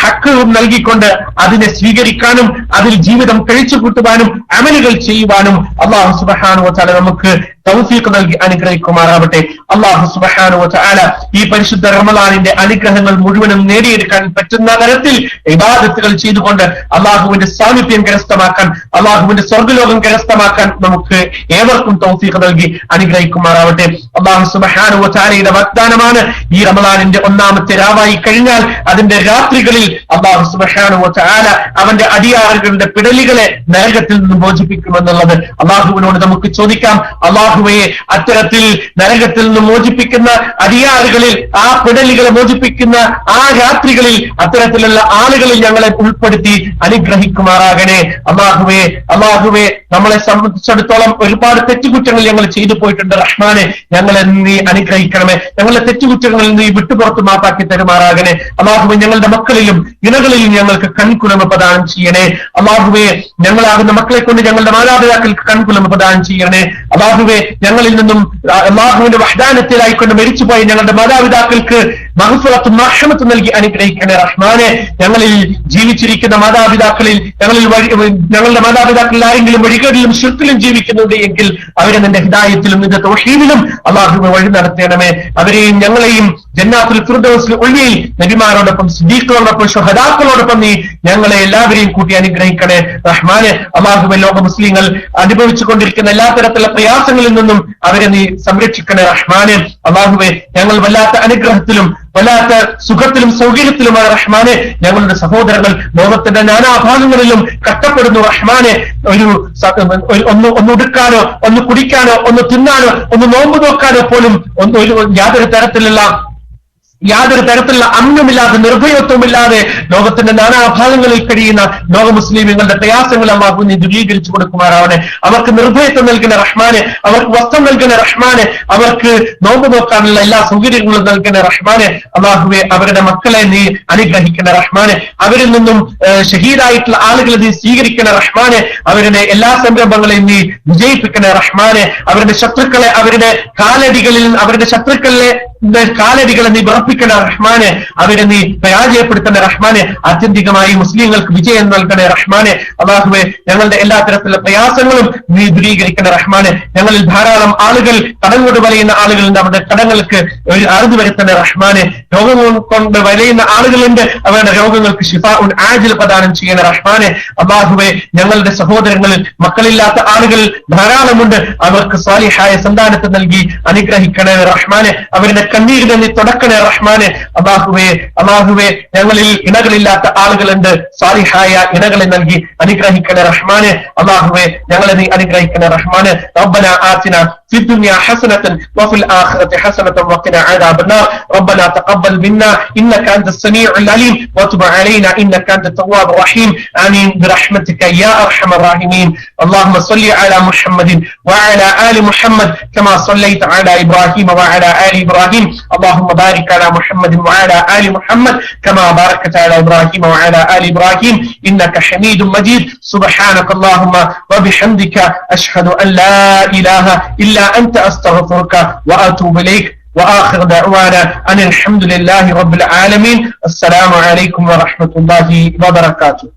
ഹക്കും നൽകിക്കൊണ്ട് അതിനെ സ്വീകരിക്കാനും അതിൽ ജീവിതം കഴിച്ചു കൂട്ടുവാനും അമലുകൾ ചെയ്യുവാനും അല്ലാഹു സുബ്ഹാനഹു വ തആല നമുക്ക് തൗഫീഖ് നൽകി അനുഗ്രഹിക്കുമാറാവട്ടെ. അല്ലാഹു സുബ്ഹാനഹു വ തആല ഈ പരിശുദ്ധ റമളാനിന്റെ അനുഗ്രഹങ്ങൾ മുഴുവനും നേടിയെടുക്കാൻ പറ്റുന്ന തരത്തിൽ ഇബാദത്തുകൾ ചെയ്തുകൊണ്ട് അല്ലാഹുവിന്റെ സാമീപ്യം കരസ്ഥമാക്കാൻ, അല്ലാഹുവിന്റെ സ്വർഗ്ഗലോകം കരസ്ഥമാക്കാൻ നമുക്ക് ഏവർക്കും തൗഫീഖ് നൽകി അനുഗ്രഹിക്കുമാറാവട്ടെ. അല്ലാഹു സുബ്ഹാനഹു വ തആലയുടെ വാഗ്ദാനമാണ്, ഈ റമളാനിന്റെ ഒന്നാമത്തെ രാവായി കഴിഞ്ഞാൽ അതിന്റെ രാത്രികളിൽ അല്ലാഹു സുബ്ഹാനഹു വ തആല അവന്റെ അടിയാറുകളുടെ പിടലികളെ നരകത്തിൽ നിന്ന് മോചിപ്പിക്കുമെന്നുള്ളത്. അല്ലാഹുവിനോട് നമുക്ക് ചോദിക്കാം, അല്ലാഹുവേ അത്തരത്തിൽ നരകത്തിൽ നിന്ന് മോചിപ്പിക്കുന്ന അടിയാറുകളിൽ, ആ പിടലികളെ മോചിപ്പിക്കുന്ന ആ രാത്രികളിൽ അത്തരത്തിലുള്ള ആളുകളിൽ ഞങ്ങളെ ഉൾപ്പെടുത്തി അനുഗ്രഹിക്കുമാറാകണേ. അല്ലാഹുവേ നമ്മളെ സംബന്ധിച്ചിടത്തോളം ഒരുപാട് തെറ്റുകുറ്റങ്ങൾ ഞങ്ങൾ ചെയ്തു പോയിട്ടുണ്ട്. റഹ്മാനെ, ഞങ്ങളെ നീ അനുഗ്രഹിക്കണമേ. ഞങ്ങളുടെ തെറ്റുകുറ്റങ്ങളിൽ നീ വിട്ടുപുറത്ത് മാപ്പാക്കി തരുമാറാകണേ. അല്ലാഹുവേ, ഞങ്ങളുടെ മക്കളിലും ഇണകളിലും ഞങ്ങൾക്ക് കൺകുലമ പ്രദാനം ചെയ്യണേ. അല്ലാഹുവേ, ഞങ്ങളാകുന്ന മക്കളെ കൊണ്ട് ഞങ്ങളുടെ മാതാപിതാക്കൾക്ക് കൺകുലമ പ്രദാനം ചെയ്യണേ. അല്ലാഹുവേ, ഞങ്ങളിൽ നിന്നും അല്ലാഹുവിന്റെ വഹ്ദാനത്തിലായിക്കൊണ്ട് മരിച്ചുപോയി ഞങ്ങളുടെ മാതാപിതാക്കൾക്ക് മഗ്ഫിറത്തും റഹ്മത്തും നൽകി അനുഗ്രഹിക്കണേ. റഹ്മാനെ, ഞങ്ങളിൽ ജീവിച്ചിരിക്കുന്ന മാതാപിതാക്കളിൽ ഞങ്ങളുടെ മാതാപിതാക്കളിൽ ആരെങ്കിലും വഴികേടിലും ശിർക്കിലും ജീവിക്കുന്നുണ്ട് എങ്കിൽ അവരെ നിന്റെ ഹിദായത്തിലും നിന്റെ തൗഹീദിലും അല്ലാഹുവേ വഴി നടത്തണമേ. അവരെയും ഞങ്ങളെയും ജന്നാത്തുൽ ഫിർദൗസിൽ ഉള്ളിൽ നബിമാരോടൊപ്പം സിദ്ദീഖുകളോടൊപ്പം ശുഹദാക്കളോടൊപ്പം നീ ഞങ്ങളെ എല്ലാവരെയും കൂട്ടി അനുഗ്രഹിക്കണേ റഹ്മാനെ. അല്ലാഹുവേ, ലോക മുസ്ലിങ്ങൾ അനുഭവിച്ചു കൊണ്ടിരിക്കുന്ന എല്ലാ തരത്തിലുള്ള പ്രയാസങ്ങളിൽ നിന്നും അവരെ നീ സംരക്ഷിക്കണേ റഹ്മാനെ. അല്ലാഹുവേ, ഞങ്ങൾ വല്ലാത്ത അനുഗ്രഹത്തിലും വല്ലാത്ത സുഖത്തിലും സൗകര്യത്തിലുമാണ് റഹ്മാനെ. ഞങ്ങളുടെ സഹോദരങ്ങൾ ലോകത്തിന്റെ നാനാഭാഗങ്ങളിലും കഷ്ടപ്പെടുന്നു റഹ്മാനെ. ഒന്ന് ഉടുക്കാനോ, ഒന്ന് കുടിക്കാനോ, ഒന്ന് തിന്നാനോ, ഒന്ന് നോമ്പ് നോക്കാനോ പോലും യാതൊരു തരത്തിലുള്ള അംഗമില്ലാതെ നിർഭയത്വമില്ലാതെ ലോകത്തിന്റെ നാനാഭാഗങ്ങളിൽ കഴിയുന്ന ലോക മുസ്ലിമുകളുടെ പ്രയാസങ്ങൾ അല്ലാഹു നീ ദൂരീകരിച്ചു കൊടുക്കുമാറാവണേ. അവർക്ക് നിർഭയത്വം നൽകുന്ന റഹ്മാനെ, അവർക്ക് വസ്ത്രം നൽകുന്ന റഹ്മാനെ, അവർക്ക് നോമ്പ് നോക്കാനുള്ള എല്ലാ സൗകര്യങ്ങളും നൽകുന്ന റഹ്മാനെ. അല്ലാഹുവേ, അവരുടെ മക്കളെ നീ അനുഗ്രഹിക്കുന്ന റഹ്മാനെ. അവരിൽ നിന്നും ഷഹീദായിട്ടുള്ള ആളുകളെ നീ സ്വീകരിക്കുന്ന റഹ്മാനെ. അവരുടെ എല്ലാ സംരംഭങ്ങളെയും നീ വിജയിപ്പിക്കുന്ന റഹ്മാനെ. അവരുടെ ശത്രുക്കളെ അവരുടെ കാലടികളെ നീ വിറപ്പിക്കണ റഹ്മാനെ. അവരെ നീ പരാജയപ്പെടുത്തുന്ന റഹ്മാനെ. ആത്യന്തികമായി മുസ്ലിങ്ങൾക്ക് വിജയം നൽകണ റഹ്മാനെ. അല്ലാഹുവേ, ഞങ്ങളുടെ എല്ലാ തരത്തിലുള്ള പ്രയാസങ്ങളും നീ ദൂരീകരിക്കുന്ന റഹ്മാനെ. ഞങ്ങളിൽ ധാരാളം ആളുകൾ കടങ്ങോട് വലയുന്ന ആളുകളുണ്ട്, അവരുടെ കടങ്ങൾക്ക് ഒരു അറുതി വരുത്തുന്ന റഹ്മാനെ. രോഗങ്ങൾ കൊണ്ട് വലയുന്ന ആളുകളുണ്ട്, അവരുടെ രോഗങ്ങൾക്ക് ശിഫാഉൻ ആജിൽ പ്രദാനം ചെയ്യുന്ന റഹ്മാനെ. അല്ലാഹുവേ, ഞങ്ങളുടെ സഹോദരങ്ങളിൽ മക്കളില്ലാത്ത ആളുകൾ ധാരാളമുണ്ട്, അവർക്ക് സ്വാലിഹായ സന്താനത്തെ നൽകി അനുഗ്രഹിക്കണേ റഹ്മാനെ. അവരുടെ കണ്ണീരിനെ നീ തുടക്കണേ റഹ്മാനെ. അല്ലാഹുവേ, ഞങ്ങളിൽ ഇണകളില്ലാത്ത ആളുകളുണ്ട്, സാലിഹായ ഇണകളെ നൽകി അനുഗ്രഹിക്കണേ റഹ്മാനെ. അല്ലാഹുവേ, ഞങ്ങളെ നീ അനുഗ്രഹിക്കണേ റഹ്മാനെ. റബ്ബനാ ആതിനാ في الدنيا حسنة وفي الآخرة حسنة وقنا عذاب النار. ربنا تقبل منا إنك أنت السميع العليم وتب علينا إنك أنت التواب الرحيم. آمين برحمتك يا أرحم الراحمين. اللهم صل على محمد وعلى آل محمد كما صليت على إبراهيم وعلى آل إبراهيم. اللهم بارك على محمد وعلى آل محمد كما باركت على إبراهيم وعلى آل إبراهيم إنك حميد مجيد. سبحانك اللهم وبحمدك أشهد أن لا إله إلا أنت أستغفرك وأتوب إليك. وآخر دعوانا أن الحمد لله رب العالمين. السلام عليكم ورحمة الله وبركاته.